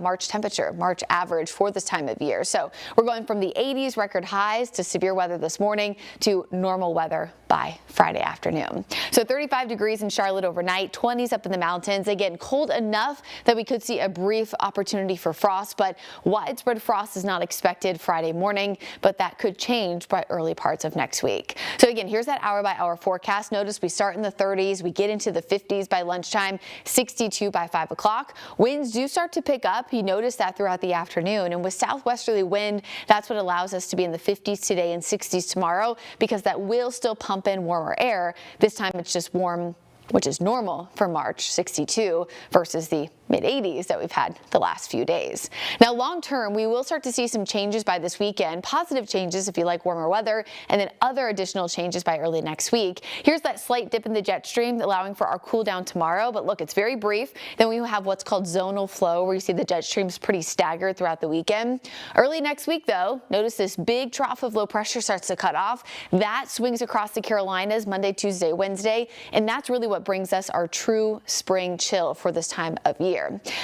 March temperature, March average for this time of year. So we're going from the 80s record highs to severe weather this morning to normal weather by Friday afternoon. So 35 degrees in Charlotte overnight, 20s up in the mountains. Again, cold enough that we could see a brief opportunity for frost, but widespread frost is not expected Friday morning, but that could change by early parts of next week. So again, here's that hour-by-hour forecast. Notice we start in the 30s, we get into the 50s by lunchtime, 62 by 5 o'clock. Winds do start to pick up. You notice that throughout the afternoon, and with southwesterly wind, that's what allows us to be in the 50s today and 60s tomorrow, because that will still pump in warmer air. This time it's just warm, which is normal for March, 62 versus the mid-80s that we've had the last few days. Now, long term, we will start to see some changes by this weekend, positive changes if you like warmer weather, and then other additional changes by early next week. Here's that slight dip in the jet stream, allowing for our cool down tomorrow, but look, it's very brief. Then we have what's called zonal flow, where you see the jet streams pretty staggered throughout the weekend. Early next week, though, notice this big trough of low pressure starts to cut off. That swings across the Carolinas Monday, Tuesday, Wednesday, and that's really what brings us our true spring chill for this time of year.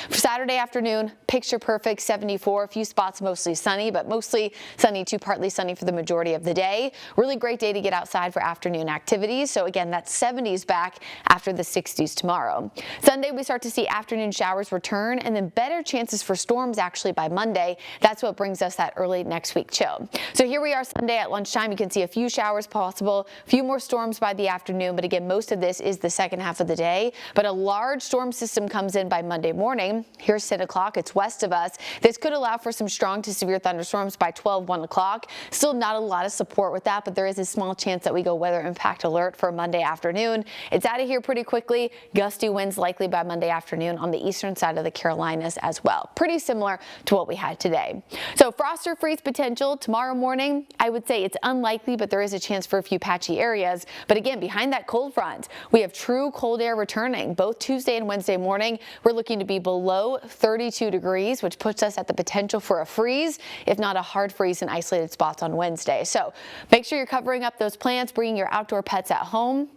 For Saturday afternoon, picture perfect, 74, a few spots mostly sunny, but mostly sunny to partly sunny for the majority of the day. Really great day to get outside for afternoon activities. So again, that's 70s back after the 60s tomorrow. Sunday, we start to see afternoon showers return, and then better chances for storms actually by Monday. That's what brings us that early next week chill. So here we are Sunday at lunchtime. You can see a few showers possible, a few more storms by the afternoon, but again, most of this is the second half of the day. But a large storm system comes in by Monday morning. Here's 10 o'clock. It's west of us. This could allow for some strong to severe thunderstorms by 12, 1 o'clock. Still not a lot of support with that, but there is a small chance that we go weather impact alert for Monday afternoon. It's out of here pretty quickly. Gusty winds likely by Monday afternoon on the eastern side of the Carolinas as well. Pretty similar to what we had today. So frost or freeze potential tomorrow morning. I would say it's unlikely, but there is a chance for a few patchy areas. But again, behind that cold front, we have true cold air returning. Both Tuesday and Wednesday morning, we're looking to be below 32 degrees, which puts us at the potential for a freeze, if not a hard freeze in isolated spots on Wednesday. So make sure you're covering up those plants, bringing your outdoor pets at home.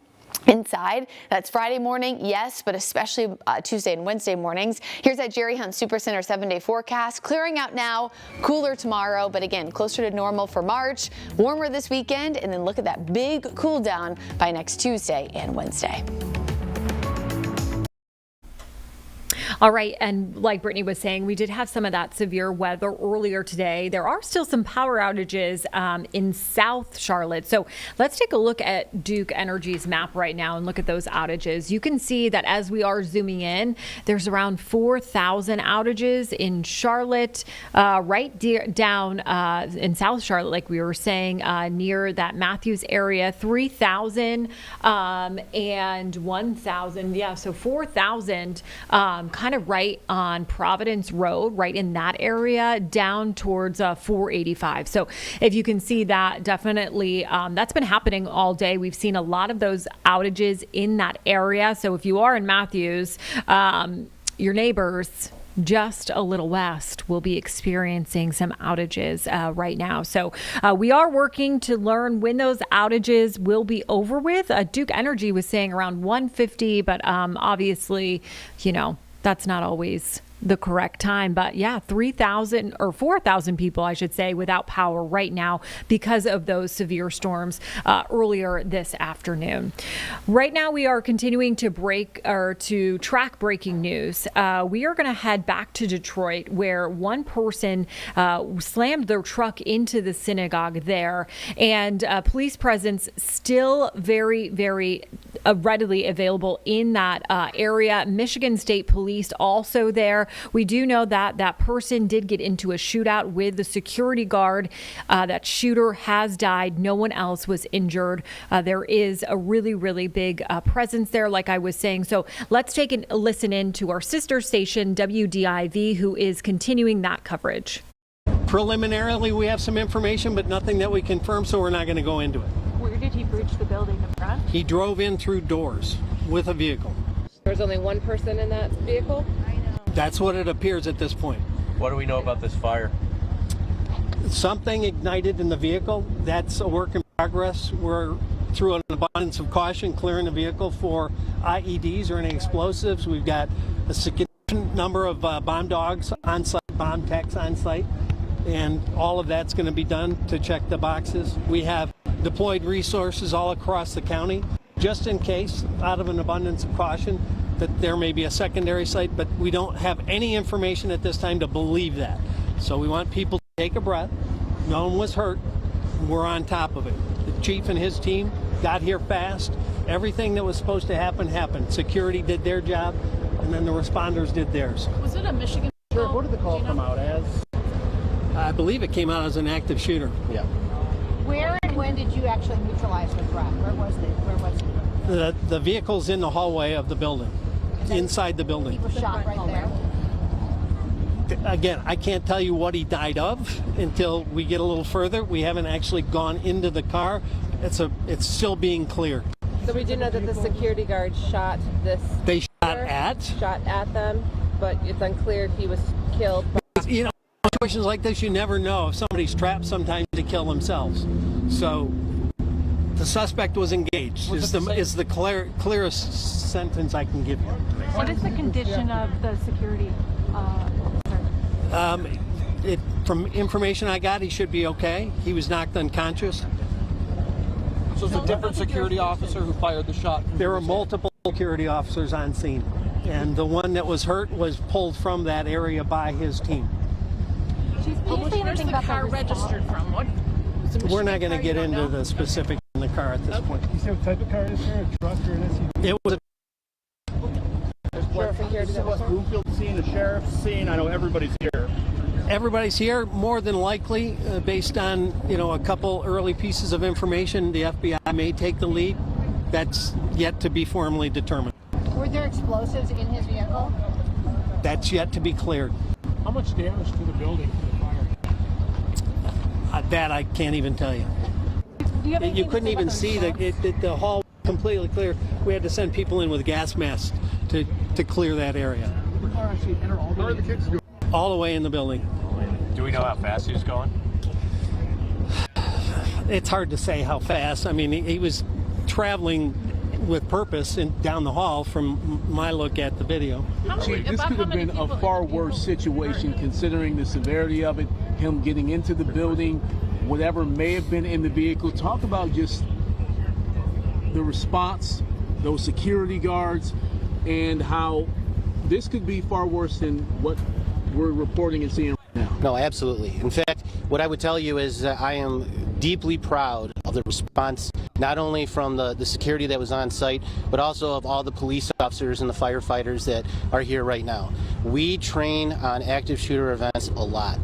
Inside. That's Friday morning, yes, but especially Tuesday and Wednesday mornings. Here's that Jerry Hunt Supercenter 7-day forecast. Clearing out now, cooler tomorrow, but again, closer to normal for March, warmer this weekend, and then look at that big cool down by next Tuesday and Wednesday. All right, and like Brittany was saying, we did have some of that severe weather earlier today. There are still some power outages in South Charlotte. So let's take a look at Duke Energy's map right now and look at those outages. You can see that as we are zooming in, there's around 4,000 outages in Charlotte, down in South Charlotte, like we were saying, near that Matthews area, 3,000 and 1,000. Yeah, so 4,000 kind of right on Providence Road, right in that area, down towards 485. So if you can see that, definitely that's been happening all day. We've seen a lot of those outages in that area. So if you are in Matthews, your neighbors just a little west will be experiencing some outages right now. So we are working to learn when those outages will be over with. Duke Energy was saying around 1:50, but obviously, that's not always the correct time. But yeah, 3,000 or 4,000 people, I should say, without power right now because of those severe storms earlier this afternoon. Right now, we are continuing to track breaking news. We are going to head back to Detroit, where one person slammed their truck into the synagogue there, and police presence still very, very readily available in that area. Michigan State Police also there. We do know that that person did get into a shootout with the security guard. That shooter has died. No one else was injured. There is a really, really big presence there, like I was saying. So let's take a listen in to our sister station, WDIV, who is continuing that coverage. Preliminarily, we have some information, but nothing that we confirm, so we're not going to go into it. Where did he breach the building, the front? He drove in through doors with a vehicle. There's only one person in that vehicle? That's what it appears at this point. What do we know about this fire? Something ignited in the vehicle. That's a work in progress. We're, through an abundance of caution, clearing the vehicle for IEDs or any explosives. We've got a significant number of bomb dogs on site, bomb techs on site, and all of that's going to be done to check the boxes. We have deployed resources all across the county, just in case, out of an abundance of caution, that there may be a secondary site, but we don't have any information at this time to believe that. So we want people to take a breath. No one was hurt. We're on top of it. The chief and his team got here fast. Everything that was supposed to happen happened. Security did their job, and then the responders did theirs. Was it a Michigan? What did the call come out as? I believe it came out as an active shooter. Yeah. Where and when did you actually neutralize the threat? Where was it? The vehicle's in the hallway of the building, inside the building. He was shot right there. Again, I can't tell you what he died of until we get a little further. We haven't actually gone into the car. It's still being cleared. So we do know that the security guard shot this. They shot at them, but it's unclear if he was killed. You know, situations like this, you never know if somebody's trapped sometimes to kill themselves. So the suspect was engaged. Is the clearest sentence I can give you. What is the condition of the security officer? From information I got, he should be okay. He was knocked unconscious. So it's a different security officer who fired the shot? There were multiple security officers on scene, and the one that was hurt was pulled from that area by his team. Where's the car registered from? We're not going to get into the specifics in the car at this point. You say what type of car it is, sir? A truck or an SUV? It was West Bloomfield scene, the sheriff's scene. I know everybody's here. Everybody's here, more than likely, based on a couple early pieces of information. The FBI may take the lead. That's yet to be formally determined. Were there explosives in his vehicle? That's yet to be cleared. How much damage to the building from the fire? That I can't even tell you. You couldn't even see the hall was completely clear. We had to send people in with gas masks to clear that area. Where are the kids doing? All the way in the building. Do we know how fast he was going? It's hard to say how fast. I mean, he was traveling with purpose down the hall from my look at the video. Chief, this could have been a far worse situation considering the severity of it, him getting into the building, whatever may have been in the vehicle. Talk about just the response, those security guards, and how this could be far worse than what we're reporting and seeing right now. No, absolutely. In fact, what I would tell you is I am deeply proud of the response, not only from the security that was on site, but also of all the police officers and the firefighters that are here right now. We train on active shooter events a lot.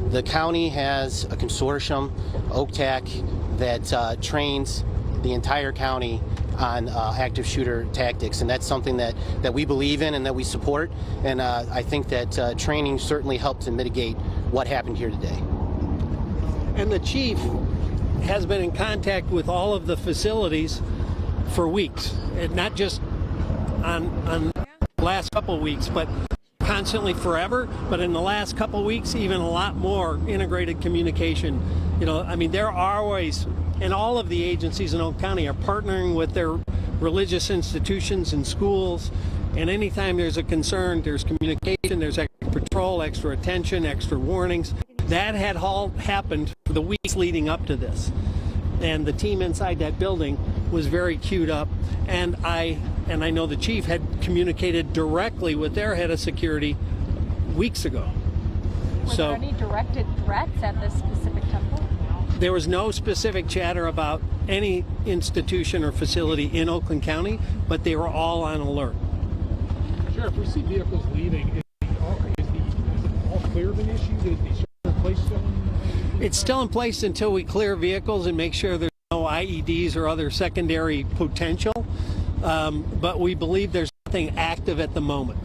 The county has a consortium, OCTAC, that trains the entire county on active shooter tactics, and that's something that we believe in and that we support. And I think that training certainly helped to mitigate what happened here today. And the chief has been in contact with all of the facilities for weeks, and not just on the last couple of weeks, but constantly forever. But in the last couple of weeks, even a lot more integrated communication. You know, I mean, there are always, and all of the agencies in Oakland County are partnering with their religious institutions and schools. And anytime there's a concern, there's communication, there's extra patrol, extra attention, extra warnings. That had all happened for the weeks leading up to this. And the team inside that building was very queued up. And I know the chief had communicated directly with their head of security weeks ago. Were there any directed threats at this specific temple? There was no specific chatter about any institution or facility in Oakland County, but they were all on alert. Sheriff, we see vehicles leaving. Is it all clear of an issue? Is the shelter in place still? It's still in place until we clear vehicles and make sure there's no IEDs or other secondary potential. But we believe there's nothing active at the moment.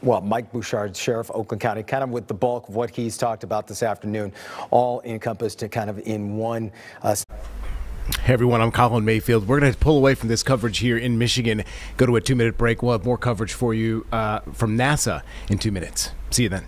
Well, Mike Bouchard, Sheriff Oakland County, kind of with the bulk of what he's talked about this afternoon, all encompassed to kind of in one. Hey everyone, I'm Colin Mayfield. We're going to pull away from this coverage here in Michigan, go to a 2-minute break. We'll have more coverage for you from NASA in 2 minutes. See you then.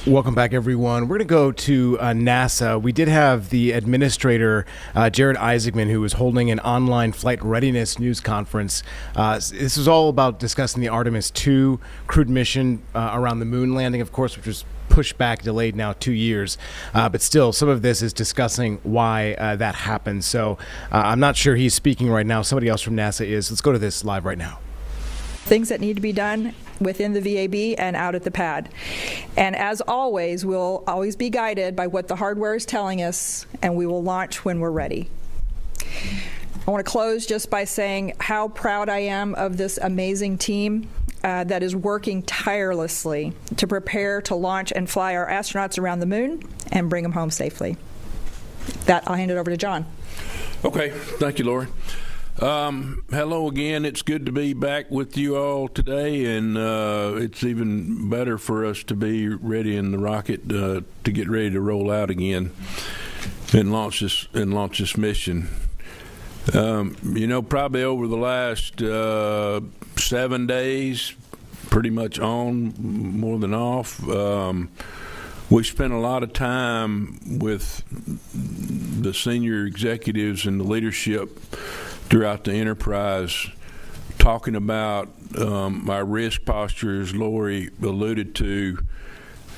Welcome back, everyone. We're going to go to NASA. We did have the administrator, Jared Isaacman, who was holding an online flight readiness news conference. This was all about discussing the Artemis II crewed mission around the moon landing, of course, which was pushed back, delayed now 2 years. But still, some of this is discussing why that happened. So I'm not sure he's speaking right now. Somebody else from NASA is. Let's go to this live right now. Things that need to be done within the VAB and out at the pad. And as always, we'll always be guided by what the hardware is telling us, and we will launch when we're ready. I want to close just by saying how proud I am of this amazing team that is working tirelessly to prepare to launch and fly our astronauts around the moon and bring them home safely. That, I'll hand it over to John. Okay, thank you, Lori. Hello again. It's good to be back with you all today, and it's even better for us to be ready in the rocket to get ready to roll out again and launch this mission. You know, probably over the last 7 days, pretty much on, more than off, we spent a lot of time with the senior executives and the leadership throughout the enterprise talking about our risk posture, as Lori alluded to,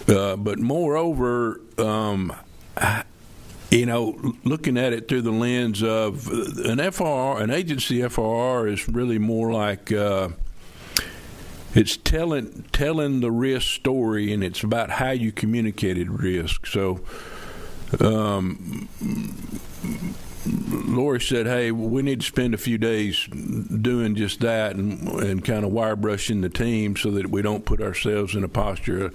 but moreover, looking at it through the lens of an agency FRR is really more like it's telling the risk story, and it's about how you communicated risk. So Lori said, hey, we need to spend a few days doing just that and kind of wire brushing the team so that we don't put ourselves in a posture of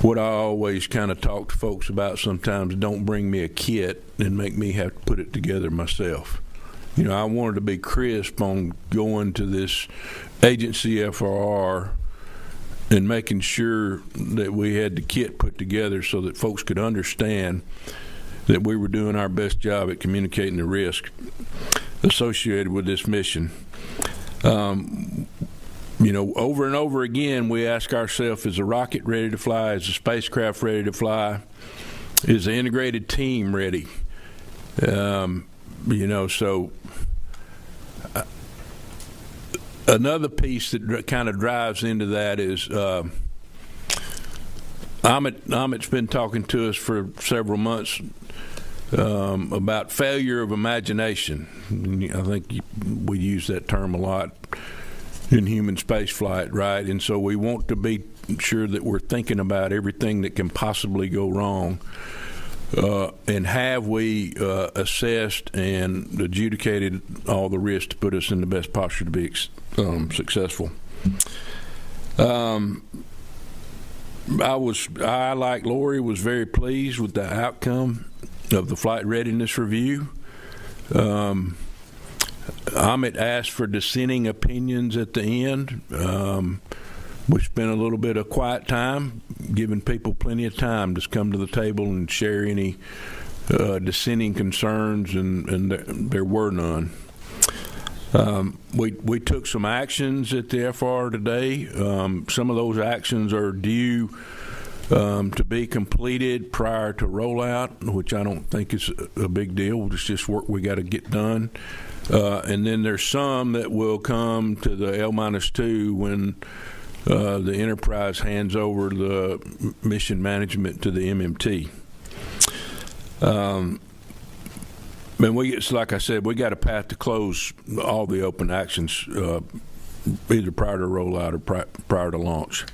what I always kind of talk to folks about sometimes, don't bring me a kit and make me have to put it together myself. You know, I wanted to be crisp on going to this agency FRR and making sure that we had the kit put together so that folks could understand that we were doing our best job at communicating the risk associated with this mission. Over and over again, we ask ourselves, is the rocket ready to fly? Is the spacecraft ready to fly? Is the integrated team ready? Another piece that kind of drives into that is Amit's been talking to us for several months about failure of imagination. I think we use that term a lot in human space flight, right? And so we want to be sure that we're thinking about everything that can possibly go wrong. And have we assessed and adjudicated all the risks to put us in the best posture to be successful? I, like Lori, was very pleased with the outcome of the flight readiness review. Amit asked for dissenting opinions at the end. We spent a little bit of quiet time, giving people plenty of time to come to the table and share any dissenting concerns, and there were none. We took some actions at the FR today. Some of those actions are due to be completed prior to rollout, which I don't think is a big deal. It's just work we got to get done. And then there's some that will come to the L-2 when the enterprise hands over the mission management to the MMT. And like I said, we got a path to close all the open actions either prior to rollout or prior to launch.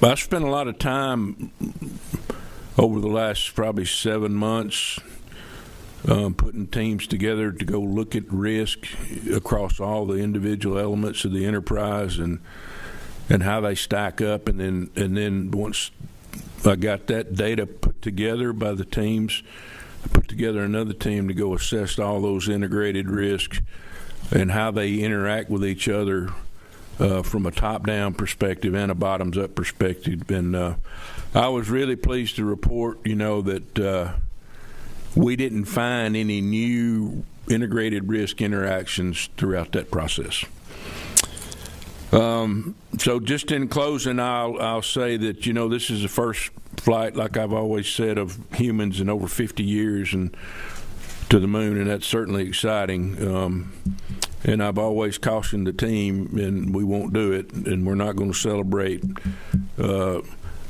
I've spent a lot of time over the last probably 7 months putting teams together to go look at risk across all the individual elements of the enterprise and how they stack up, and then once I got that data put together by the teams, I put together another team to go assess all those integrated risks and how they interact with each other from a top-down perspective and a bottoms-up perspective. And I was really pleased to report, that we didn't find any new integrated risk interactions throughout that process. So just in closing, I'll say that, this is the first flight, like I've always said, of humans in over 50 years and to the moon, and that's certainly exciting. And I've always cautioned the team, and we won't do it, and we're not going to celebrate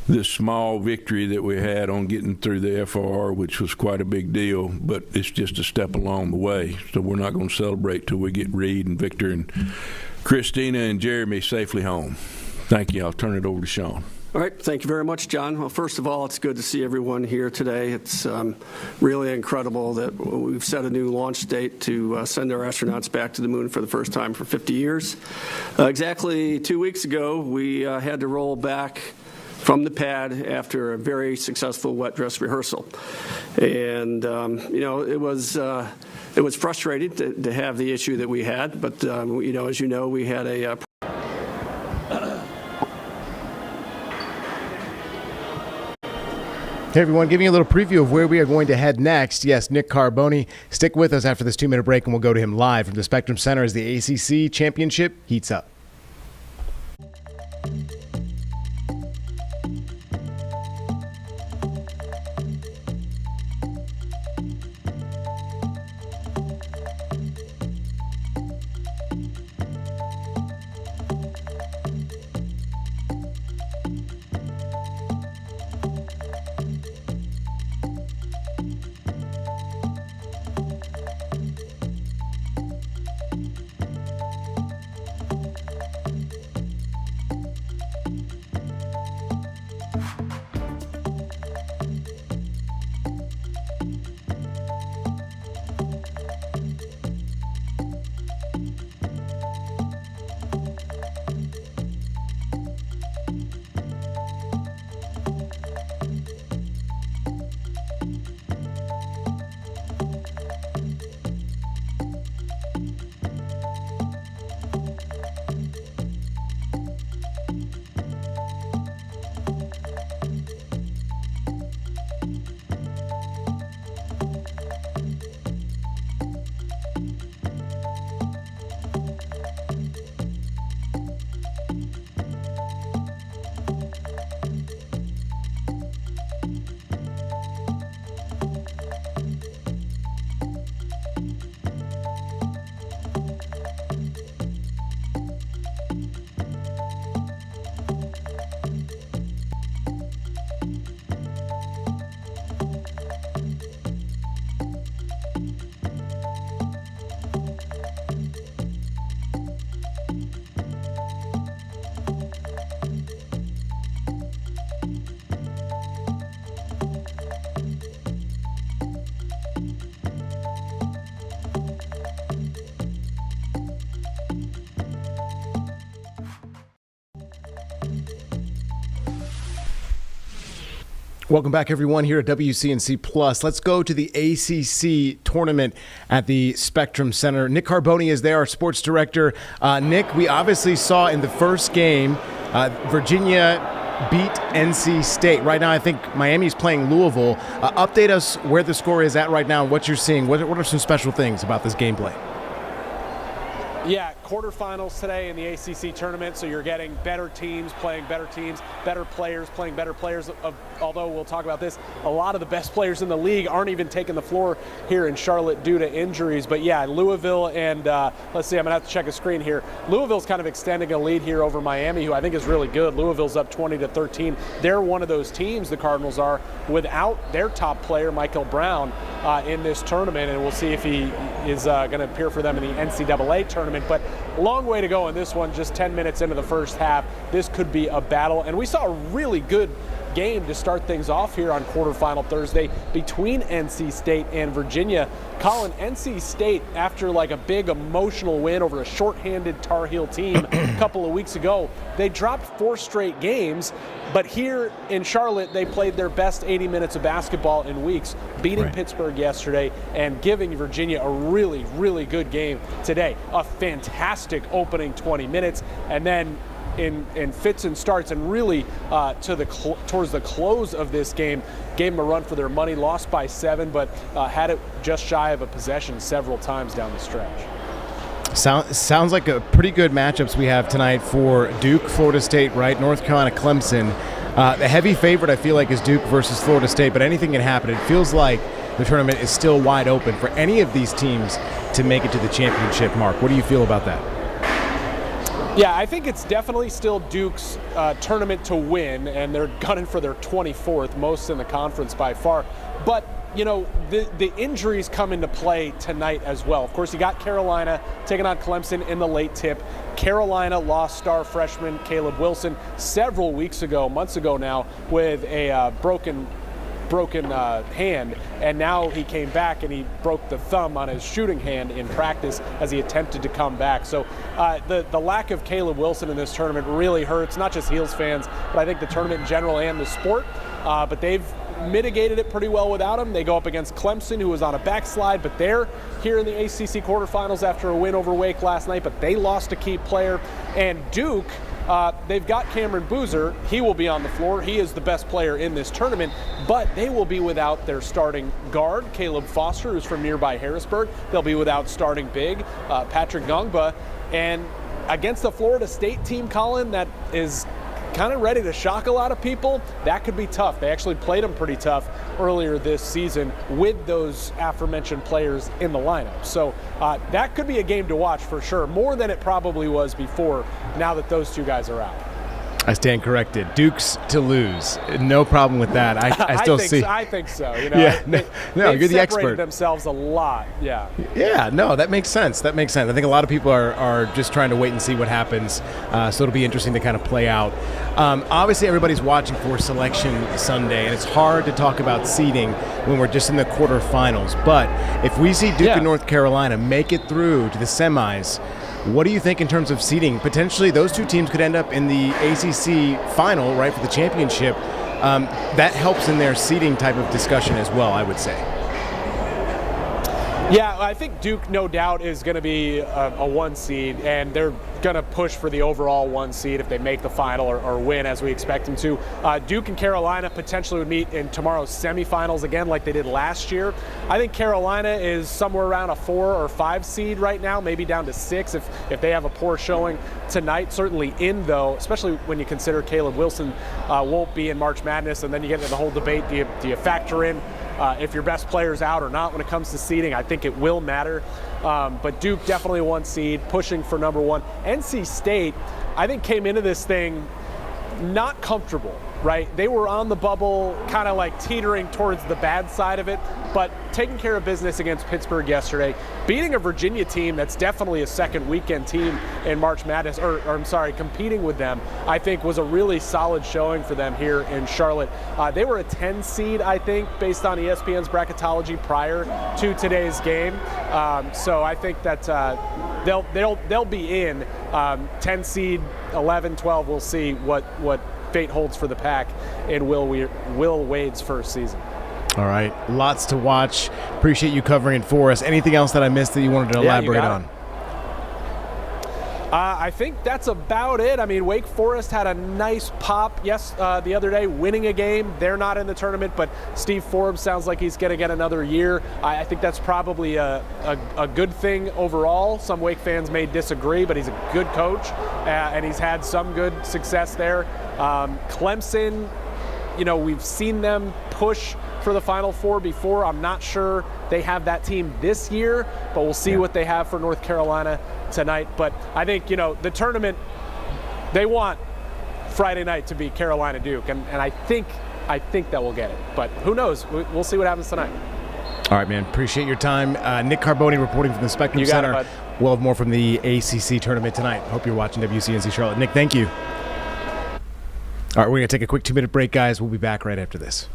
this small victory that we had on getting through the FR, which was quite a big deal, but it's just a step along the way. So we're not going to celebrate till we get Reed and Victor and Christina and Jeremy safely home. Thank you. I'll turn it over to Sean. All right. Thank you very much, John. Well, first of all, it's good to see everyone here today. It's really incredible that we've set a new launch date to send our astronauts back to the moon for the first time for 50 years. Exactly 2 weeks ago, we had to roll back from the pad after a very successful wet dress rehearsal. And, it was frustrating to have the issue that we had, but, as you know, we had a Hey everyone, giving you a little preview of where we are going to head next. Yes, Nick Carboni. Stick with us after this 2-minute break and we'll go to him live from the Spectrum Center as the ACC Championship heats up. Welcome back, everyone, here at WCNC Plus. Let's go to the ACC Tournament at the Spectrum Center. Nick Carboni is there, our sports director. Nick, we obviously saw in the first game Virginia beat NC State. Right now, I think Miami's playing Louisville. Update us where the score is at right now and what you're seeing. What are some special things about this gameplay? Yeah, quarterfinals today in the ACC tournament, so you're getting better teams playing better teams, better players playing better players. Although we'll talk about this, a lot of the best players in the league aren't even taking the floor here in Charlotte due to injuries. But yeah, Louisville and let's see, I'm gonna have to check a screen here. Louisville's kind of extending a lead here over Miami, who I think is really good. Louisville's up 20-13. They're one of those teams, the Cardinals are, without their top player, Michael Brown, in this tournament, and we'll see if he is going to appear for them in the NCAA tournament. But long way to go in this one, just 10 minutes into the first half. This could be a battle, and we saw a really good game to start things off here on quarterfinal Thursday between NC State and Virginia. Colin, NC State, after like a big emotional win over a shorthanded Tar Heel team a couple of weeks ago, they dropped 4 straight games, but here in Charlotte, they played their best 80 minutes of basketball in weeks, beating Pittsburgh yesterday and giving Virginia a really, really good game today. A fantastic opening 20 minutes, and then in fits and starts, and really towards the close of this game, gave them a run for their money, lost by 7, but had it just shy of a possession several times down the stretch. Sounds like a pretty good matchups we have tonight for Duke, Florida State, right? North Carolina, Clemson. The heavy favorite, I feel like, is Duke versus Florida State, but anything can happen. It feels like the tournament is still wide open for any of these teams to make it to the championship mark. What do you feel about that? Yeah, I think it's definitely still Duke's tournament to win, and they're gunning for their 24th, most in the conference by far. But, you know, the injuries come into play tonight as well. Of course, you got Carolina taking on Clemson in the late tip. Carolina lost star freshman Caleb Wilson several weeks ago, months ago now, with a broken hand, and now he came back and he broke the thumb on his shooting hand in practice as he attempted to come back. So the lack of Caleb Wilson in this tournament really hurts, not just Heels fans, but I think the tournament in general and the sport. But they've mitigated it pretty well without him. They go up against Clemson, who was on a backslide, but they're here in the ACC quarterfinals after a win over Wake last night, but they lost a key player. And Duke, they've got Cameron Boozer. He will be on the floor. He is the best player in this tournament, but they will be without their starting guard, Caleb Foster, who's from nearby Harrisburg. They'll be without starting big, Patrick Ngongba. And against the Florida State team, Colin, that is kind of ready to shock a lot of people, that could be tough. They actually played them pretty tough earlier this season with those aforementioned players in the lineup. So that could be a game to watch for sure, more than it probably was before, now that those two guys are out. I stand corrected. Dukes to lose. No problem with that. I still see. I think so. You know, yeah, no, you're the expert. Separated themselves a lot. Yeah. Yeah. No, that makes sense. That makes sense. I think a lot of people are just trying to wait and see what happens. So it'll be interesting to kind of play out. Obviously, everybody's watching for Selection Sunday, and it's hard to talk about seeding when we're just in the quarterfinals. But if we see Duke and North Carolina make it through to the semis, what do you think in terms of seeding? Potentially, those two teams could end up in the ACC final, right, for the championship. That helps in their seeding type of discussion as well, I would say. Yeah, I think Duke, no doubt, is going to be a 1 seed, and they're going to push for the overall 1 seed if they make the final or win, as we expect them to. Duke and Carolina potentially would meet in tomorrow's semifinals again, like they did last year. I think Carolina is somewhere around a 4 or 5 seed right now, maybe down to 6 if they have a poor showing tonight. Certainly in, though, especially when you consider Caleb Wilson won't be in March Madness, and then you get into the whole debate, do you factor in if your best player's out or not when it comes to seeding? I think it will matter. But Duke definitely 1 seed, pushing for number 1. NC State, I think, came into this thing not comfortable, right? They were on the bubble, kind of like teetering towards the bad side of it, but taking care of business against Pittsburgh yesterday, beating a Virginia team that's definitely a second weekend team in March Madness, competing with them, I think was a really solid showing for them here in Charlotte. They were a 10 seed, I think, based on ESPN's bracketology prior to today's game. So I think that they'll be in 10 seed, 11, 12. We'll see what fate holds for the Pack in Will Wade's first season. All right, lots to watch. Appreciate you covering it for us. Anything else that I missed that you wanted to elaborate on? I think that's about it. I mean, Wake Forest had a nice pop, the other day, winning a game. They're not in the tournament, but Steve Forbes sounds like he's going to get another year. I think that's probably a good thing overall. Some Wake fans may disagree, but he's a good coach, and he's had some good success there. Clemson, we've seen them push for the Final Four before. I'm not sure they have that team this year, but we'll see what they have for North Carolina tonight. But I think, the tournament, they want Friday night to be Carolina Duke, and I think that we'll get it. But who knows? We'll see what happens tonight. All right, man. Appreciate your time. Nick Carboni reporting from the Spectrum Center. It, bud. We'll have more from the ACC tournament tonight. Hope you're watching WCNC Charlotte. Nick, thank you. All right, we're going to take a quick 2-minute break, guys. We'll be back right after this.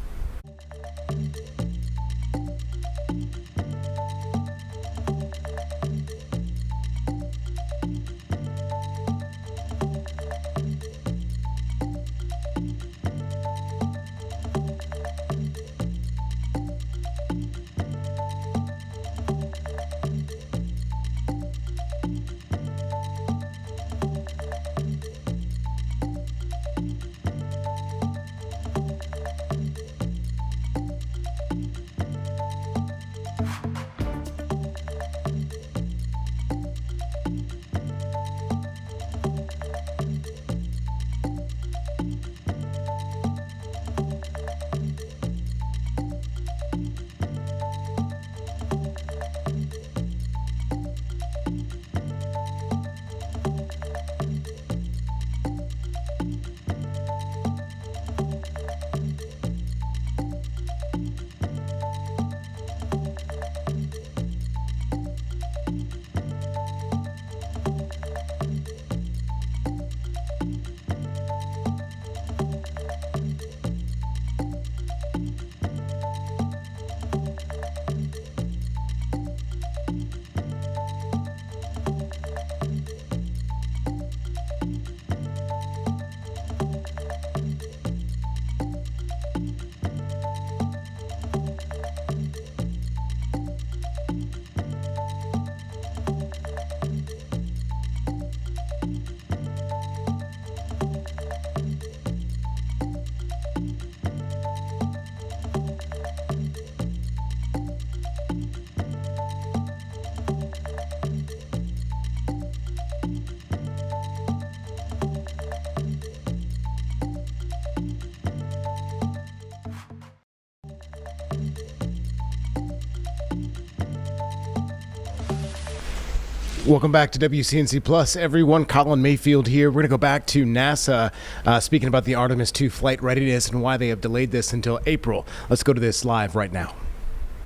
Welcome back to WCNC Plus, everyone. Colin Mayfield here. We're going to go back to NASA, speaking about the Artemis II flight readiness and why they have delayed this until April. Let's go to this live right now.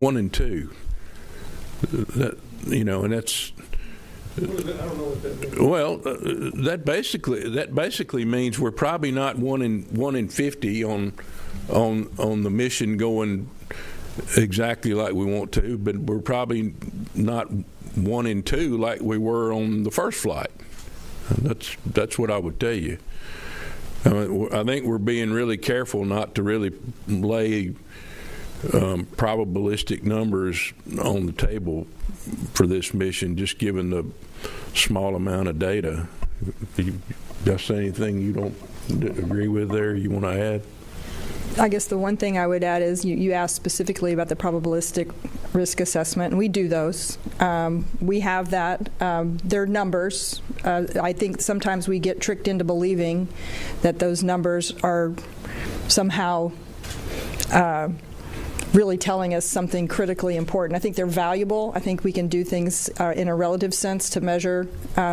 1 and 2. And that's. Well, that basically means we're probably not 1 in 50 on the mission going exactly like we want to, but we're probably not 1 and 2 like we were on the first flight. That's what I would tell you. I think we're being really careful not to really lay probabilistic numbers on the table for this mission, just given the small amount of data. You got anything you don't agree with there you want to add? I guess the one thing I would add is you asked specifically about the probabilistic risk assessment, and we do those. We have that. They're numbers. I think sometimes we get tricked into believing that those numbers are somehow really telling us something critically important. I think they're valuable. I think we can do things in a relative sense to measure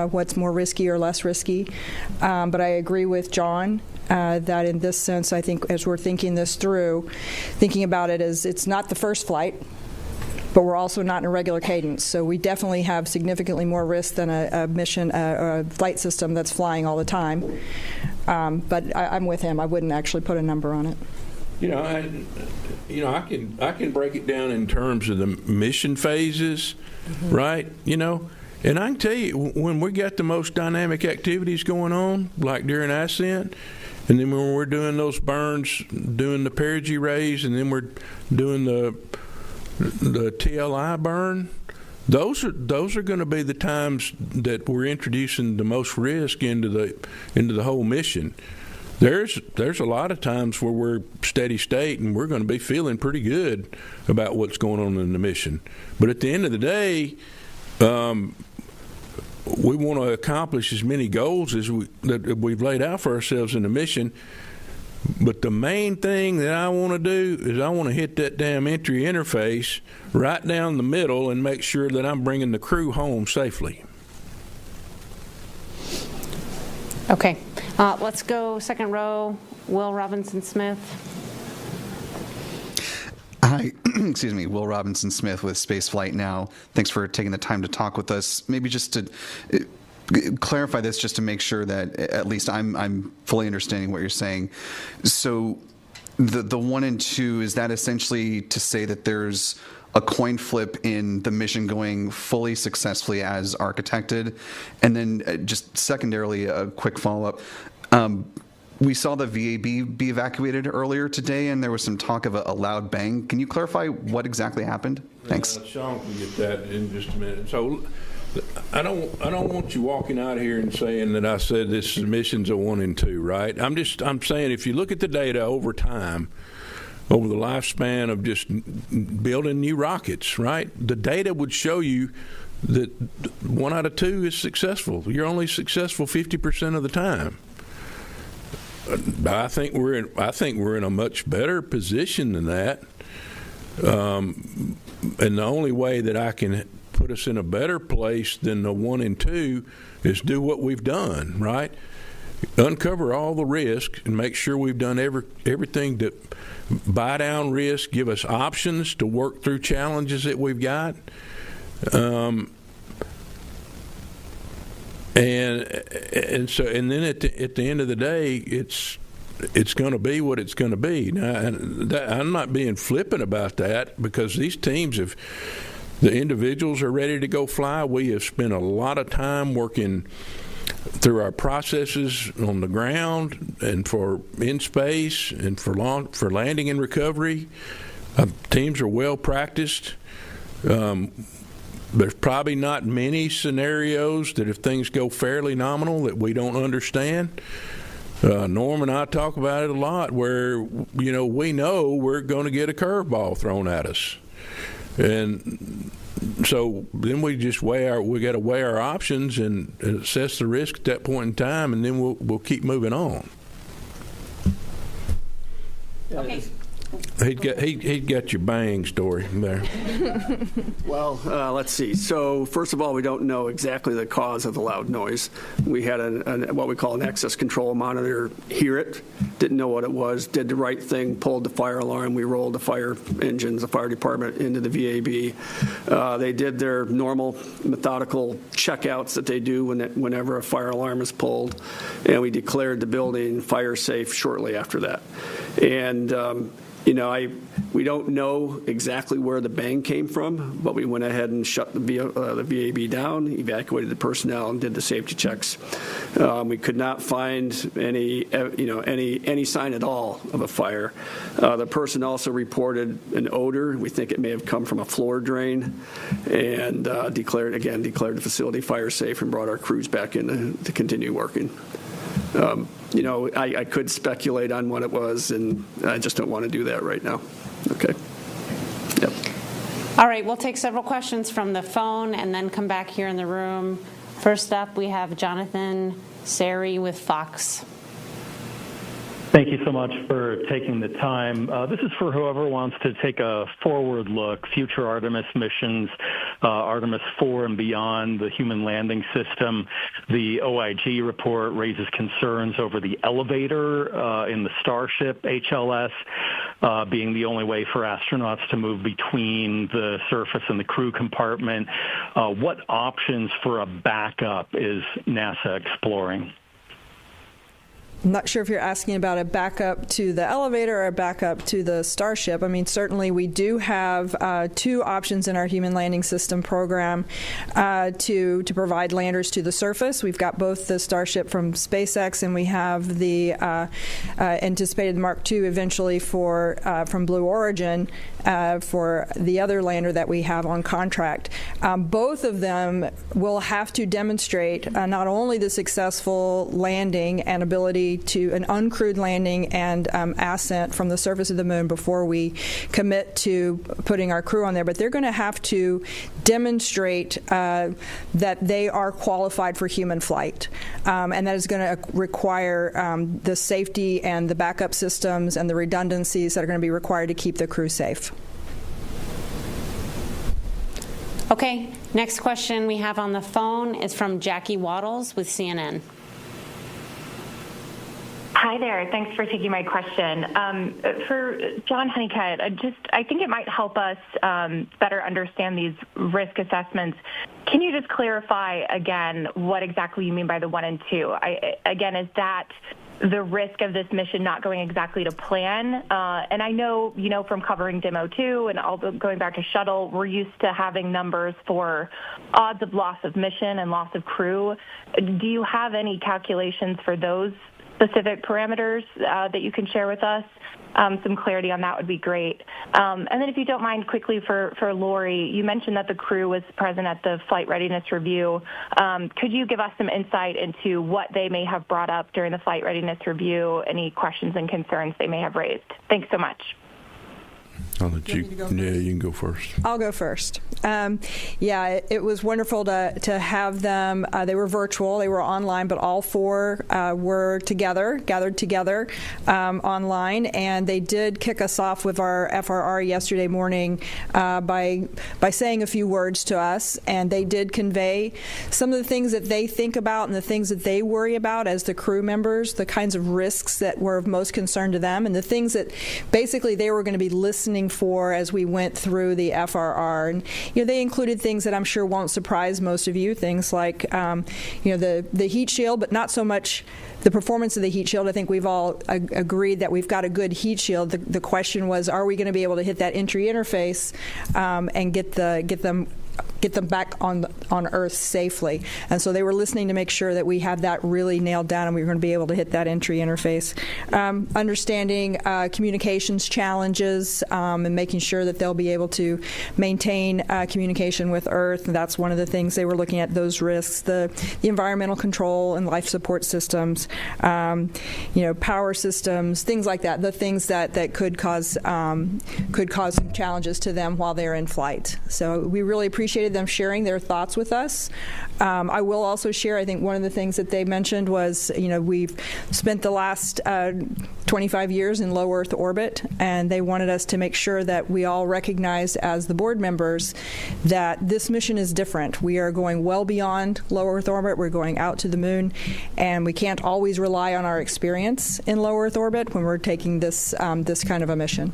what's more risky or less risky. But I agree with John that in this sense, I think as we're thinking this through, thinking about it as it's not the first flight, but we're also not in a regular cadence. So we definitely have significantly more risk than a mission, a flight system that's flying all the time. But I'm with him. I wouldn't actually put a number on it. I can break it down in terms of the mission phases, right? And I can tell you, when we got the most dynamic activities going on, like during ascent, And then when we're doing those burns, doing the perigee raise, and then we're doing the TLI burn, those are going to be the times that we're introducing the most risk into the whole mission. There's a lot of times where we're steady state and we're going to be feeling pretty good about what's going on in the mission. But at the end of the day, we want to accomplish as many goals as that we've laid out for ourselves in the mission. But the main thing that I want to do is I want to hit that damn entry interface right down the middle and make sure that I'm bringing the crew home safely. Okay. Let's go second row. Will Robinson-Smith. Hi, excuse me, Will Robinson-Smith with Spaceflight Now. Thanks for taking the time to talk with us. Maybe just to clarify this, just to make sure that at least I'm fully understanding what you're saying. So the 1 and 2, is that essentially to say that there's a coin flip in the mission going fully successfully as architected? And then just secondarily, a quick follow-up. We saw the VAB be evacuated earlier today, and there was some talk of a loud bang. Can you clarify what exactly happened? Thanks. Sean can get that in just a minute. So I don't want you walking out here and saying that I said this mission's a 1 and 2, right? I'm saying if you look at the data over time, over the lifespan of just building new rockets, right? The data would show you that 1 out of 2 is successful. You're only successful 50% of the time. I think we're in a much better position than that, and the only way that I can put us in a better place than the 1 and 2 is do what we've done, right? Uncover all the risk and make sure we've done everything to buy down risk, give us options to work through challenges that we've got. And then at the end of the day, it's going to be what it's going to be. Now, I'm not being flippant about that, because these teams the individuals are ready to go fly. We have spent a lot of time working through our processes on the ground and in space and for landing and recovery. Teams are well practiced. There's probably not many scenarios that if things go fairly nominal that we don't understand. Norm and I talk about it a lot, where we know we're going to get a curveball thrown at us, and so then we got to weigh our options and assess the risk at that point in time, and then we'll keep moving on. Okay. He got your bang story there. Well, let's see. So first of all, we don't know exactly the cause of the loud noise. We had what we call an access control monitor hear it, didn't know what it was, did the right thing, pulled the fire alarm. We rolled the fire engines, the fire department, into the VAB. They did their normal methodical checkouts that they do whenever a fire alarm is pulled, and we declared the building fire safe shortly after that. And we don't know exactly where the bang came from, but we went ahead and shut the VAB down, evacuated the personnel, and did the safety checks. We could not find any sign at all of a fire. The person also reported an odor. We think it may have come from a floor drain, and declared the facility fire safe and brought our crews back in to continue working. I could speculate on what it was, and I just don't want to do that right now. Okay. Yep. All right, we'll take several questions from the phone and then come back here in the room. First up, we have Jonathan Sari with Fox. Thank you so much for taking the time. This is for whoever wants to take a forward look, future Artemis missions, Artemis 4 and beyond, the human landing system. The OIG report raises concerns over the elevator in the Starship HLS being the only way for astronauts to move between the surface and the crew compartment. What options for a backup is NASA exploring? I'm not sure if you're asking about a backup to the elevator or a backup to the Starship. I mean, certainly we do have 2 options in our human landing system program to provide landers to the surface. We've got both the Starship from SpaceX, and we have the anticipated Mark II eventually from Blue Origin for the other lander that we have on contract. Both of them will have to demonstrate not only the successful landing and ability to an uncrewed landing and ascent from the surface of the moon before we commit to putting our crew on there, but they're going to have to demonstrate that they are qualified for human flight. And that is going to require the safety and the backup systems and the redundancies that are going to be required to keep the crew safe. Okay, next question we have on the phone is from Jackie Waddles with CNN. Hi there. Thanks for taking my question. For John Honeycutt, I think it might help us better understand these risk assessments. Can you just clarify again what exactly you mean by the 1 and 2? Again, is that the risk of this mission not going exactly to plan? And I know, from covering Demo 2 and all going back to shuttle, we're used to having numbers for odds of loss of mission and loss of crew. Do you have any calculations for those specific parameters that you can share with us? Some clarity on that would be great. And then if you don't mind, quickly for Lori, you mentioned that the crew was present at the flight readiness review. Could you give us some insight into what they may have brought up during the flight readiness review, any questions and concerns they may have raised? Thanks so much. I'll let you. Yeah, you can go first. I'll go first. It was wonderful to have them. They were virtual, they were online, but all 4 were gathered together online, and they did kick us off with our FRR yesterday morning by saying a few words to us, and they did convey some of the things that they think about and the things that they worry about as the crew members, the kinds of risks that were of most concern to them, and the things that basically they were going to be listening for as we went through the FRR. And they included things that I'm sure won't surprise most of you, things like the heat shield, but not so much the performance of the heat shield. I think we've all agreed that we've got a good heat shield. The question was, are we going to be able to hit that entry interface and get them back on Earth safely? And so they were listening to make sure that we have that really nailed down and we were going to be able to hit that entry interface. Understanding communications challenges and making sure that they'll be able to maintain communication with Earth. And that's one of the things they were looking at, those risks, the environmental control and life support systems, power systems, things like that, the things that could cause some challenges to them while they're in flight. So we really appreciated them sharing their thoughts with us. I will also share, I think one of the things that they mentioned was, we've spent the last 25 years in low Earth orbit, and they wanted us to make sure that we all recognized as the board members that this mission is different. We are going well beyond low Earth orbit. We're going out to the moon, and we can't always rely on our experience in low Earth orbit when we're taking this kind of a mission.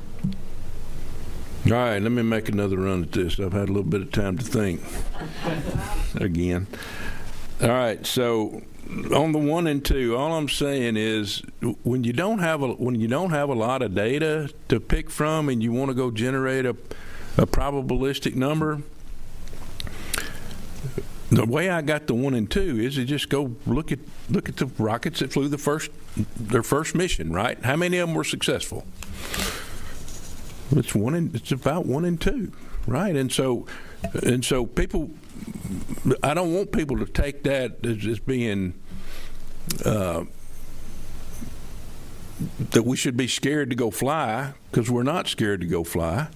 All right, let me make another run at this. I've had a little bit of time to think again. All right, so on the 1 and 2, all I'm saying is when you don't have a lot of data to pick from and you want to go generate a probabilistic number, the way I got the 1 and 2 is to just go look at the rockets that flew their first mission, right? How many of them were successful? It's about 1 and 2, right? And so people, I don't want people to take that as being that we should be scared to go fly, because we're not scared to go fly.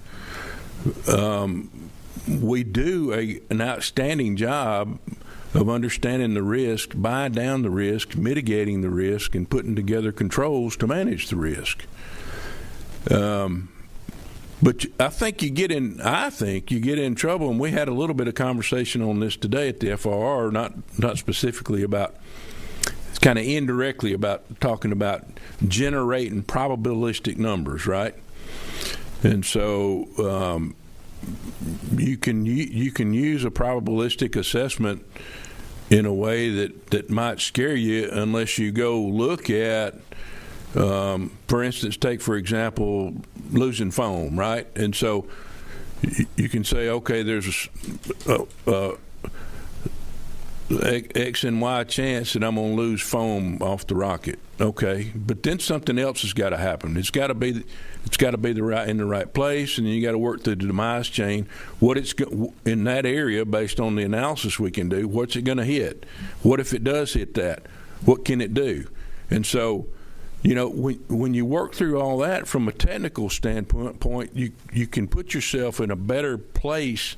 We do an outstanding job of understanding the risk, buying down the risk, mitigating the risk, and putting together controls to manage the risk. But I think you get in trouble, and we had a little bit of conversation on this today at the FRR, not specifically about, it's kind of indirectly about talking about generating probabilistic numbers, right? And so you can use a probabilistic assessment in a way that might scare you unless you go look at, for instance, take, for example, losing foam, right? And so you can say, okay, there's a X and Y chance that I'm going to lose foam off the rocket. Okay, but then something else has got to happen. It's got to be in the right place, and then you got to work through the demise chain. What it's in that area, based on the analysis we can do, what's it going to hit? What if it does hit that? What can it do? And so, you know, when you work through all that from a technical standpoint, you can put yourself in a better place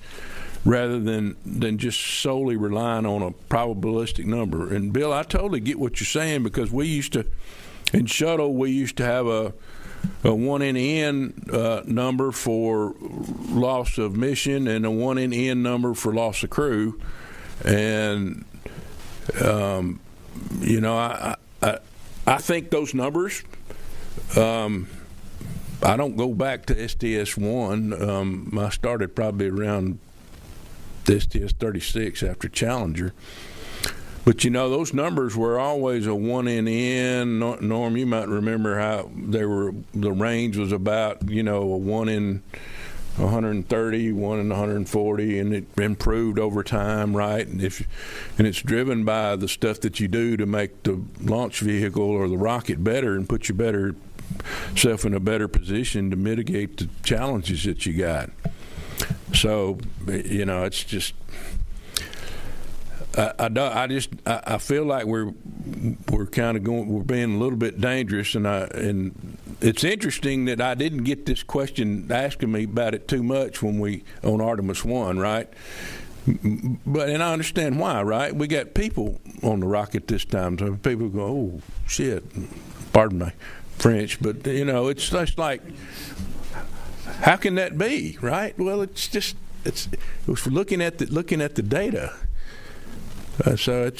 rather than just solely relying on a probabilistic number. And Bill, I totally get what you're saying, because we used to, in shuttle, we used to have a 1 in N number for loss of mission and a 1 in N number for loss of crew. And, you know, I think those numbers, I don't go back to STS-1. I started probably around STS-36 after Challenger. But, you know, those numbers were always a 1 in N. Norm, you might remember how the range was about, you know, a 1 in 130, 1 in 140, and it improved over time, right? And it's driven by the stuff that you do to make the launch vehicle or the rocket better and put yourself in a better position to mitigate the challenges that you got. So, you know, it's just I feel like we're kind of we're being a little bit dangerous, and it's interesting that I didn't get this question asking me about it too much when we on Artemis 1, right? And I understand why, right? We got people on the rocket this time, so people go, oh shit, pardon my French, but you know, it's just like, how can that be, right? Well, it was looking at the data. So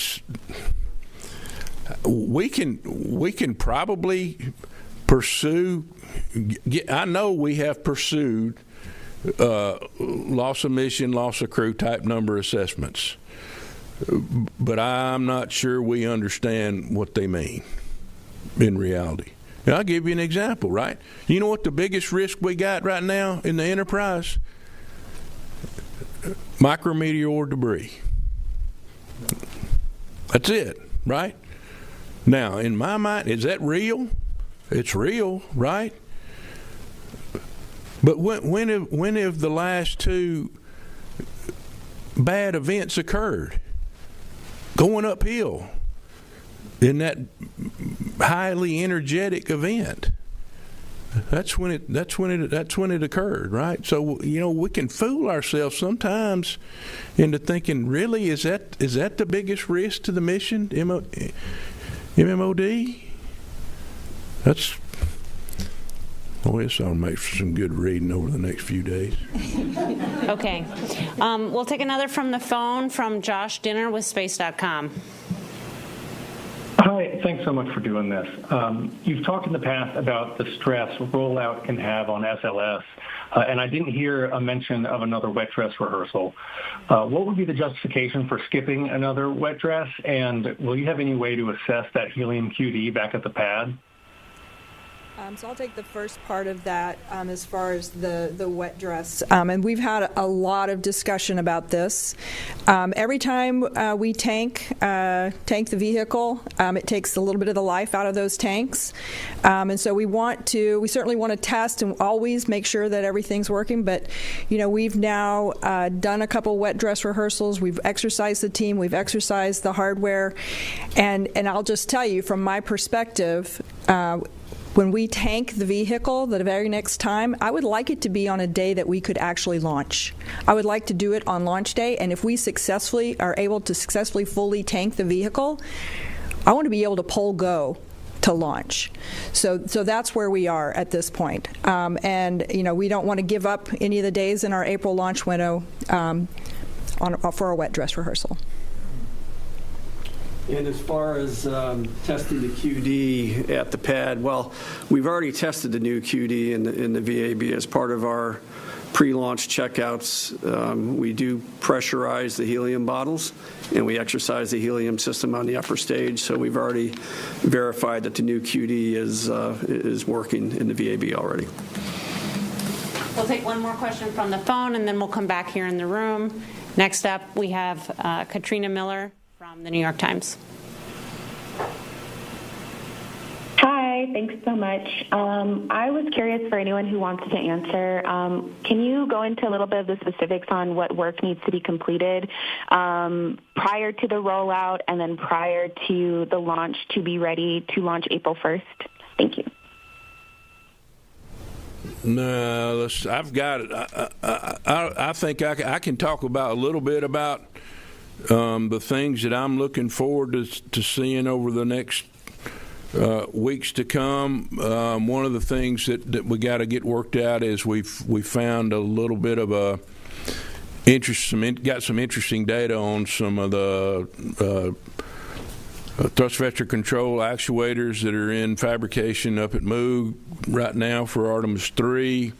we can probably pursue. I know we have pursued loss of mission, loss of crew type number assessments, but I'm not sure we understand what they mean in reality. And I'll give you an example, right? You know what the biggest risk we got right now in the Enterprise? Micrometeor debris. That's it, right? Now, in my mind, is that real? It's real, right? But when have the last two bad events occurred? Going uphill in that highly energetic event. That's when it occurred, right? So, you know, we can fool ourselves sometimes into thinking, really, is that the biggest risk to the mission, MMOD? That's, well, this ought to make for some good reading over the next few days. Okay. We'll take another from the phone from Josh Dinner with Space.com. Hi, thanks so much for doing this. You've talked in the past about the stress rollout can have on SLS, and I didn't hear a mention of another wet dress rehearsal. What would be the justification for skipping another wet dress, and will you have any way to assess that helium QD back at the pad? So I'll take the first part of that as far as the wet dress. And we've had a lot of discussion about this. Every time we tank the vehicle, it takes a little bit of the life out of those tanks. And so we certainly want to test and always make sure that everything's working. But, you know, we've now done a couple wet dress rehearsals. We've exercised the team. We've exercised the hardware. And I'll just tell you, from my perspective, when we tank the vehicle the very next time, I would like it to be on a day that we could actually launch. I would like to do it on launch day, and if we successfully are able to successfully fully tank the vehicle, I want to be able to pull go to launch. So that's where we are at this point. And, you know, we don't want to give up any of the days in our April launch window for a wet dress rehearsal. And as far as testing the QD at the pad, well, we've already tested the new QD in the VAB as part of our pre-launch checkouts. We do pressurize the helium bottles, and we exercise the helium system on the upper stage. So we've already verified that the new QD is working in the VAB already. We'll take one more question from the phone, and then we'll come back here in the room. Next up, we have Katrina Miller from the New York Times. Hi, thanks so much. I was curious for anyone who wants to answer, can you go into a little bit of the specifics on what work needs to be completed prior to the rollout and then prior to the launch to be ready to launch April 1st? Thank you. No, I've got it. I think I can talk about a little bit about the things that I'm looking forward to seeing over the next weeks to come. One of the things that we got to get worked out is we found a little bit of a got some interesting data on some of the thrust vector control actuators that are in fabrication up at Moog right now for Artemis 3.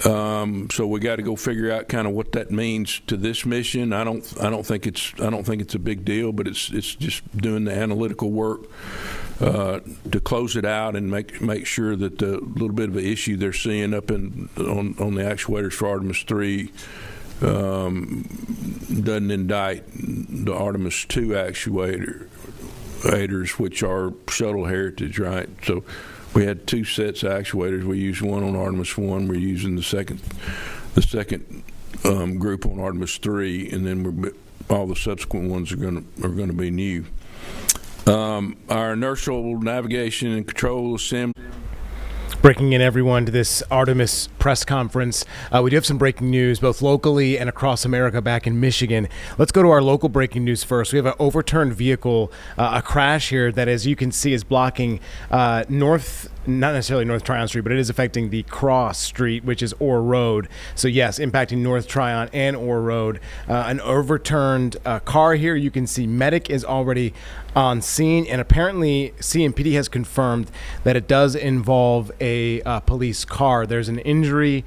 So we got to go figure out kind of what that means to this mission. I don't think it's a big deal, but it's just doing the analytical work to close it out and make sure that the little bit of an issue they're seeing up on the actuators for Artemis 3 doesn't indict the Artemis 2 actuators, which are shuttle heritage, right? So we had two sets of actuators. We used one on Artemis 1. We're using the second group on Artemis 3, and then all the subsequent ones are going to be new. Our inertial navigation and control assembly. Breaking in, everyone, to this Artemis press conference. We do have some breaking news, both locally and across America back in Michigan. Let's go to our local breaking news first. We have an overturned vehicle, a crash here that, as you can see, is blocking not necessarily North Tryon Street, but it is affecting the cross street, which is Orr Road. So yes, impacting North Tryon and Orr Road. An overturned car here. You can see medic is already on scene, and apparently CMPD has confirmed that it does involve a police car. There's an injury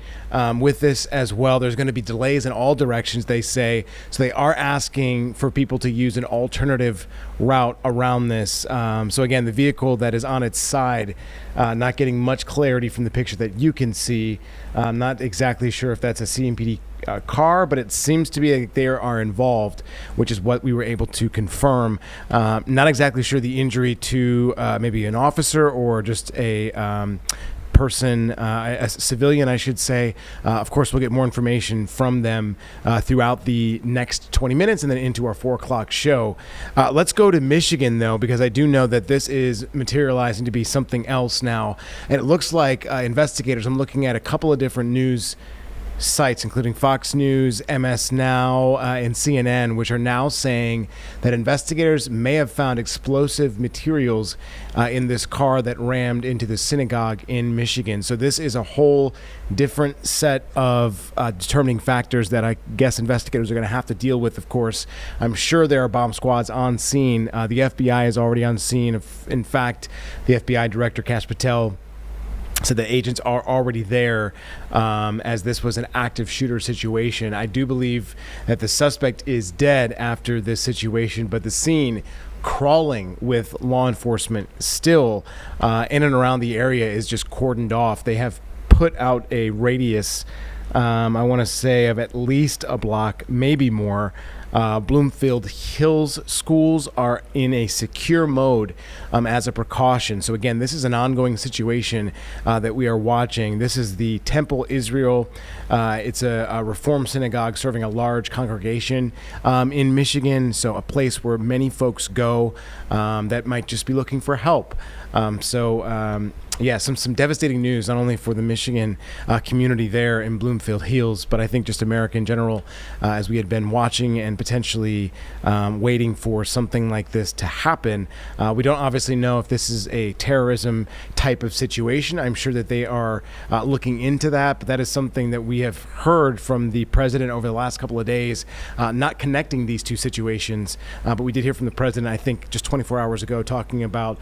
with this as well. There's going to be delays in all directions, they say. So they are asking for people to use an alternative route around this. So again, the vehicle that is on its side, not getting much clarity from the picture that you can see. I'm not exactly sure if that's a CMPD car, but it seems to be like they are involved, which is what we were able to confirm. Not exactly sure the injury to maybe an officer or just a person, a civilian, I should say. Of course, we'll get more information from them throughout the next 20 minutes and then into our 4 o'clock show. Let's go to Michigan, though, because I do know that this is materializing to be something else now. And it looks like investigators, I'm looking at a couple of different news sites, including Fox News, MS Now, and CNN, which are now saying that investigators may have found explosive materials in this car that rammed into the synagogue in Michigan. So this is a whole different set of determining factors that I guess investigators are going to have to deal with, of course. I'm sure there are bomb squads on scene. The FBI is already on scene. In fact, the FBI Director Kash Patel so the agents are already there as this was an active shooter situation. I do believe that the suspect is dead after this situation, but the scene crawling with law enforcement still in and around the area is just cordoned off. They have put out a radius, I want to say, of at least a block, maybe more. Bloomfield Hills schools are in a secure mode as a precaution. So again, this is an ongoing situation that we are watching. This is the Temple Israel. It's a Reform synagogue serving a large congregation in Michigan. So a place where many folks go that might just be looking for help. Yeah, some devastating news, not only for the Michigan community there in Bloomfield Hills, but I think just America in general, as we had been watching and potentially waiting for something like this to happen. We don't obviously know if this is a terrorism type of situation. I'm sure that they are looking into that, but that is something that we have heard from the president over the last couple of days, not connecting these two situations. But we did hear from the president, I think, just 24 hours ago, talking about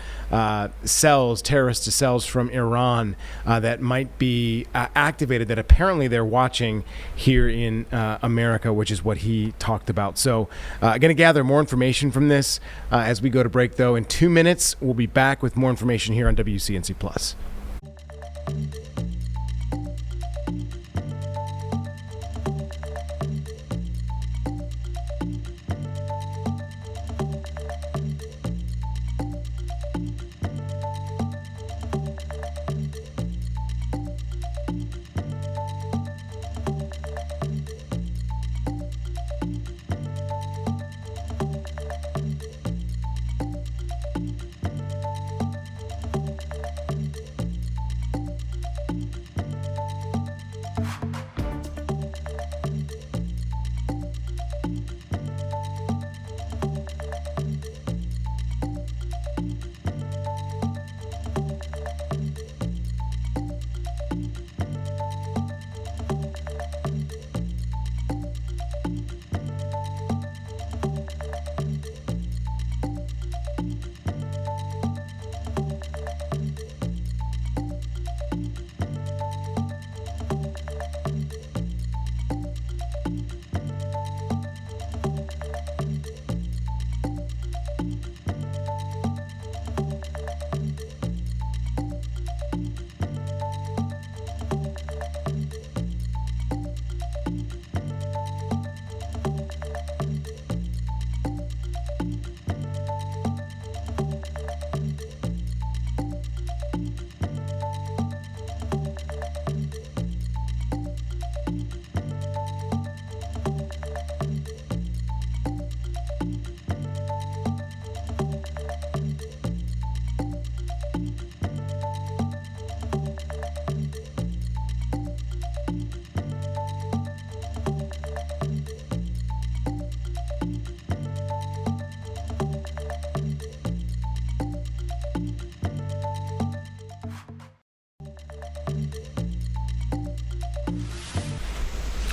cells, terrorist to cells missiles from Iran that might be activated, that apparently they're watching here in America, which is what he talked about. So going to gather more information from this as we go to break, though. In 2 minutes, we'll be back with more information here on WCNC Plus.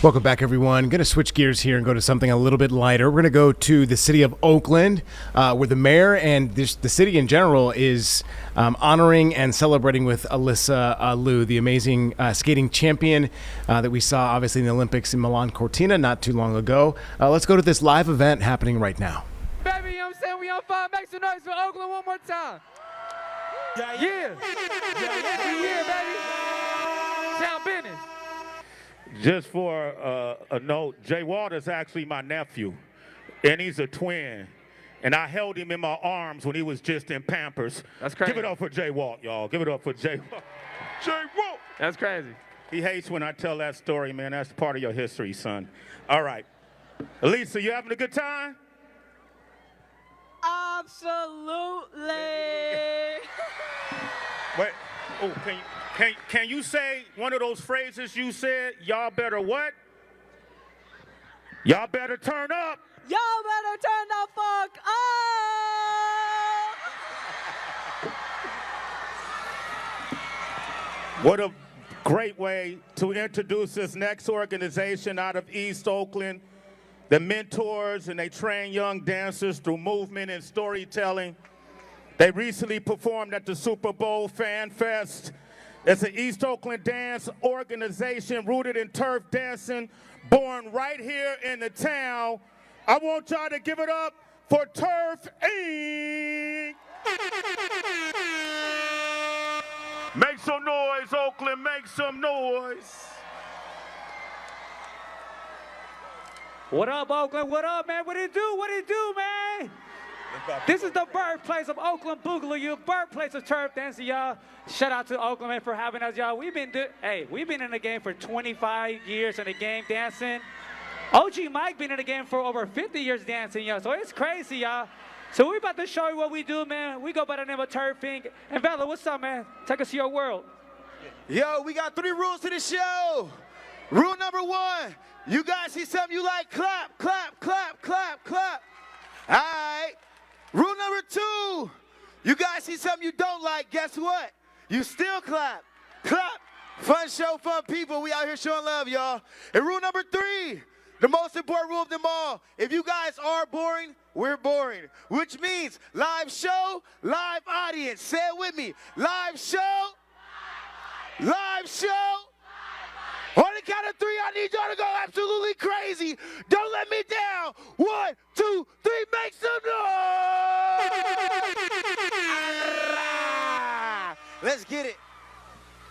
Welcome back, everyone. Going to switch gears here and go to something a little bit lighter. We're going to go to the city of Oakland, where the mayor and the city in general is honoring and celebrating with Alyssa Liu, the amazing skating champion that we saw, obviously, in the Olympics in Milan Cortina not too long ago. Let's go to this live event happening right now. Baby, you know what I'm saying? We on fire. Make some noise for Oakland one more time. Yeah, baby. Sound business. Just for a note, Jay Walter's actually my nephew, and he's a twin. And I held him in my arms when he was just in Pampers. That's crazy. Give it up for Jay Walt, y'all. Give it up for Jay Walt. Jay Walt! That's crazy. He hates when I tell that story, man. That's part of your history, son. All right. Elisa, you having a good time? Absolutely. Wait. Oh, can you say one of those phrases you said? Y'all better what? Y'all better turn up. Y'all better turn the fuck up. What a great way to introduce this next organization out of East Oakland. The mentors, and they train young dancers through movement and storytelling. They recently performed at the Super Bowl Fan Fest. It's an East Oakland dance organization rooted in turf dancing, born right here in the town. I want y'all to give it up for Turf Inc. Make some noise, Oakland, make some noise. What up, Oakland? What up, man? What it do? What it do, man? This is the birthplace of Oakland Boogaloo, birthplace of turf dancing, y'all. Shout out to Oakland, man, for having us, y'all. We've been in the game for 25 years in the game dancing. OG Mike been in the game for over 50 years dancing, y'all. So it's crazy, y'all. So we about to show you what we do, man. We go by the name of Turf Inc. And Bella, what's up, man? Take us to your world. Yo, we got 3 rules to the show. Rule number 1, you guys see something you like, clap, clap, clap, clap, clap. All right. Rule number 2, you guys see something you don't like, guess what? You still clap. Clap. Fun show, fun people. We out here showing love, y'all. And rule number 3, the most important rule of them all, if you guys are boring, we're boring. Which means live show, live audience. Say it with me. Live show. live show. On the count of 3, I need y'all to go absolutely crazy. Don't let me down. 1, 2, 3, make some noise. Let's get it.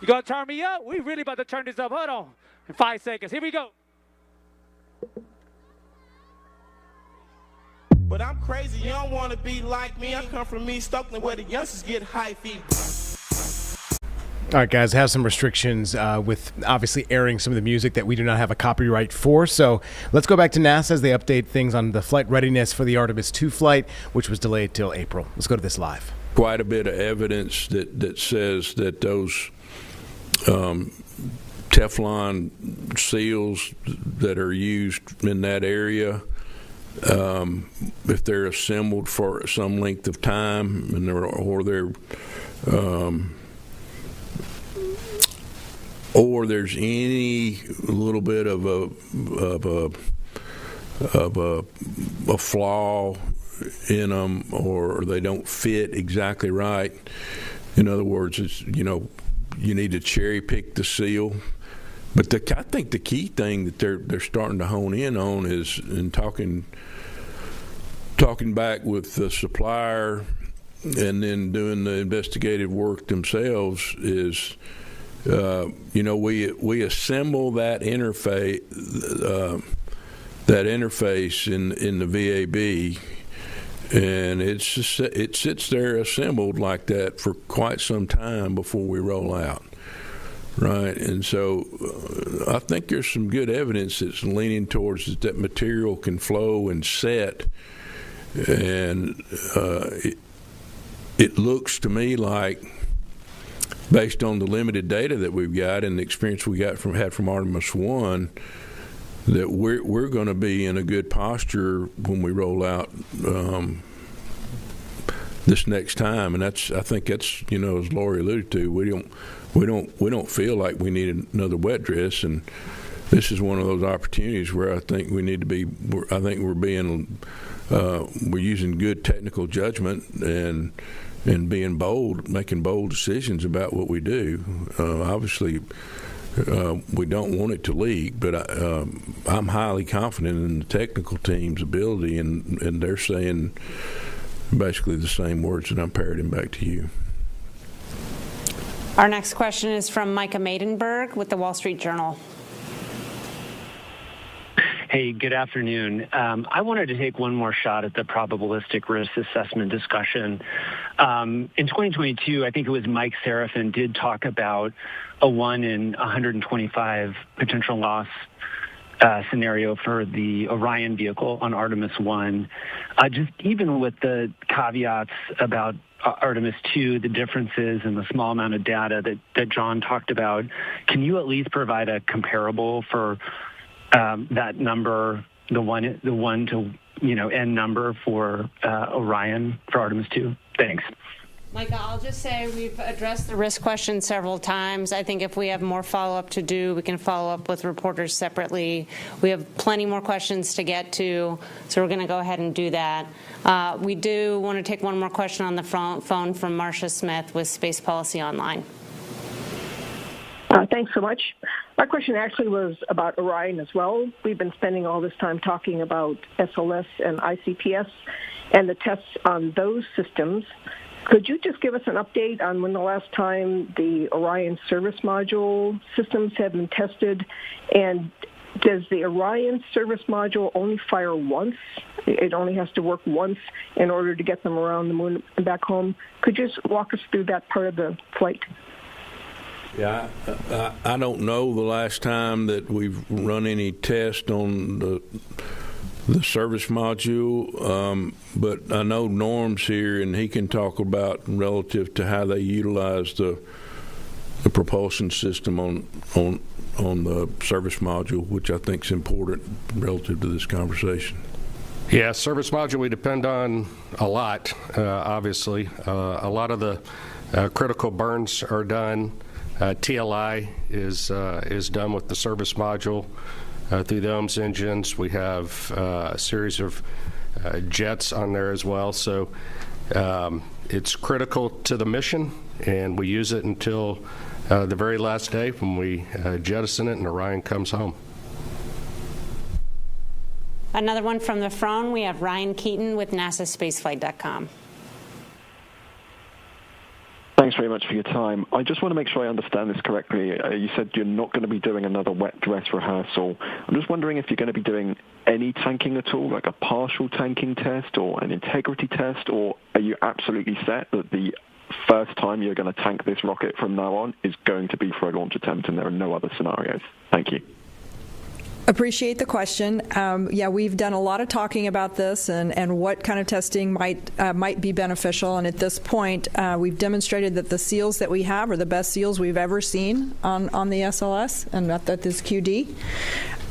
You gonna turn me up? We really about to turn this up. Hold on. In 5 seconds. Here we go. But I'm crazy, you don't want to be like me. I come from East Oakland where the youngsters get high feet. All right, guys, have some restrictions with obviously airing some of the music that we do not have a copyright for. So let's go back to NASA as they update things on the flight readiness for the Artemis II flight, which was delayed till April. Let's go to this live. Quite a bit of evidence that says that those Teflon seals that are used in that area, if they're assembled for some length of time and or there's any little bit of a flaw in them, or they don't fit exactly right. In other words, it's, you need to cherry pick the seal. But I think the key thing that they're starting to hone in on is, in talking back with the supplier and then doing the investigative work themselves, is we assemble that interface in the VAB, and it sits there assembled like that for quite some time before we roll out. Right, and so I think there's some good evidence that's leaning towards that material can flow and set, and it looks to me like, based on the limited data that we've got and the experience we had from Artemis I, that we're going to be in a good posture when we roll out this next time, and I think that's as Lori alluded to, we don't feel like we need another wet dress, and this is one of those opportunities where I think we need to be. I think we're using good technical judgment and being bold, making bold decisions about what we do. Obviously, we don't want it to leak, but I'm highly confident in the technical team's ability, and they're saying basically the same words that I'm parroting back to you. Our next question is from Micah Maidenberg with the Wall Street Journal. Hey, good afternoon. I wanted to take one more shot at the probabilistic risk assessment discussion. In 2022, I think it was Mike Serafin did talk about a 1 in 125 potential loss scenario for the Orion vehicle on Artemis I. Just even with the caveats about Artemis II, the differences and the small amount of data that John talked about, can you at least provide a comparable for that number, the one to N number for Orion for Artemis II? Thanks. Micah, I'll just say we've addressed the risk question several times. I think if we have more follow-up to do, we can follow up with reporters separately. We have plenty more questions to get to, so we're going to go ahead and do that. We do want to take one more question on the phone from Marcia Smith with Space Policy Online. Thanks so much. My question actually was about Orion as well. We've been spending all this time talking about SLS and ICPS and the tests on those systems. Could you just give us an update on when the last time the Orion service module systems have been tested? And does the Orion service module only fire once? It only has to work once in order to get them around the moon and back home. Could you just walk us through that part of the flight? Yeah, I don't know the last time that we've run any test on the service module, but I know Norm's here, and he can talk about relative to how they utilize the propulsion system on the service module, which I think is important relative to this conversation. Yeah, service module we depend on a lot, obviously. A lot of the critical burns are done. TLI is done with the service module through the OMS engines. We have a series of jets on there as well. So it's critical to the mission, and we use it until the very last day when we jettison it and Orion comes home. Another one from the phone. We have Ryan Keaton with NASASpaceflight.com. Thanks very much for your time. I just want to make sure I understand this correctly. You said you're not going to be doing another wet dress rehearsal. I'm just wondering if you're going to be doing any tanking at all, like a partial tanking test or an integrity test, or are you absolutely set that the first time you're going to tank this rocket from now on is going to be for a launch attempt and there are no other scenarios? Thank you. Appreciate the question. Yeah, we've done a lot of talking about this and what kind of testing might be beneficial. And at this point, we've demonstrated that the seals that we have are the best seals we've ever seen on the SLS and that this QD.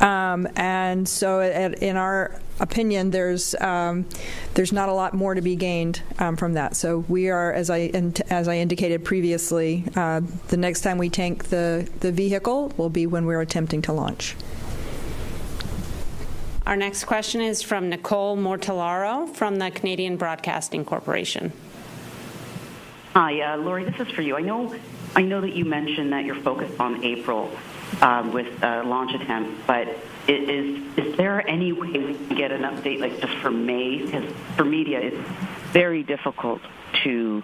And so, in our opinion, there's not a lot more to be gained from that. So we are, as I indicated previously, the next time we tank the vehicle will be when we're attempting to launch. Our next question is from Nicole Mortellaro from the Canadian Broadcasting Corporation. Hi, Lori, this is for you. I know that you mentioned that you're focused on April with launch attempts, but is there any way we can get an update, like just for May? Because for media, it's very difficult to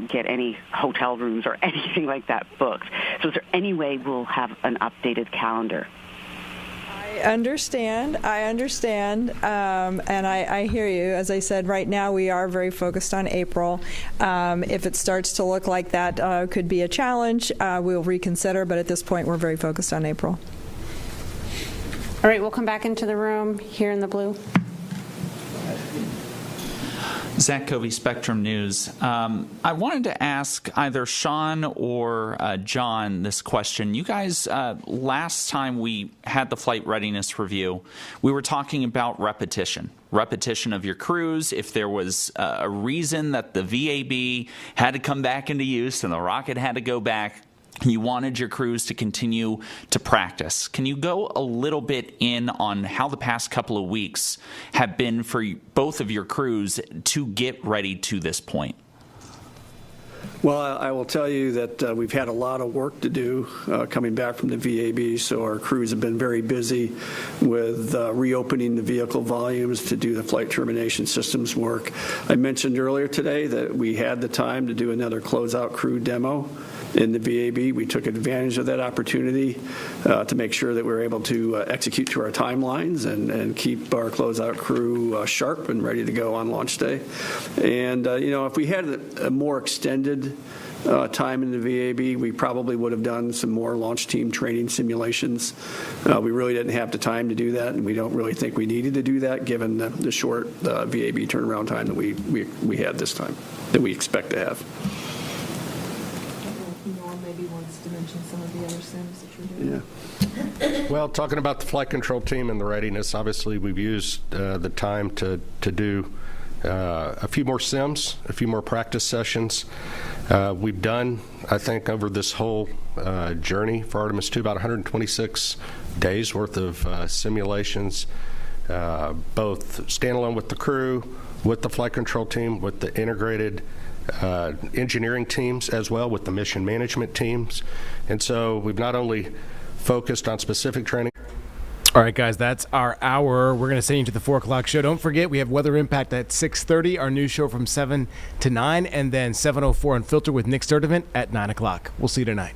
get any hotel rooms or anything like that booked. So is there any way we'll have an updated calendar? I understand, and I hear you. As I said, right now we are very focused on April. If it starts to look like that could be a challenge, we'll reconsider, but at this point we're very focused on April. All right, we'll come back into the room here in the blue. Zach Covey, Spectrum News. I wanted to ask either Sean or John this question. You guys, last time we had the flight readiness review, we were talking about repetition of your crews. If there was a reason that the VAB had to come back into use and the rocket had to go back, you wanted your crews to continue to practice. Can you go a little bit in on how the past couple of weeks have been for both of your crews to get ready to this point? Well, I will tell you that we've had a lot of work to do coming back from the VAB, so our crews have been very busy with reopening the vehicle volumes to do the flight termination systems work. I mentioned earlier today that we had the time to do another closeout crew demo in the VAB. We took advantage of that opportunity to make sure that we were able to execute to our timelines and keep our closeout crew sharp and ready to go on launch day. And, if we had a more extended time in the VAB, we probably would have done some more launch team training simulations. We really didn't have the time to do that, and we don't really think we needed to do that given the short VAB turnaround time that we had this time, that we expect to have. Maybe wants to mention some of the other sims that you're doing. Yeah. Well, talking about the flight control team and the readiness, obviously we've used the time to do a few more sims, a few more practice sessions. We've done, I think, over this whole journey for Artemis II, about 126 days worth of simulations, both standalone with the crew, with the flight control team, with the integrated engineering teams as well, with the mission management teams. And so we've not only focused on specific training. All right, guys, that's our hour. We're going to send you to the 4 o'clock show. Don't forget, we have Weather Impact at 6:30, our news show from 7 to 9, and then 7:04 Unfiltered with Nick Sturdivant at 9 o'clock. We'll see you tonight.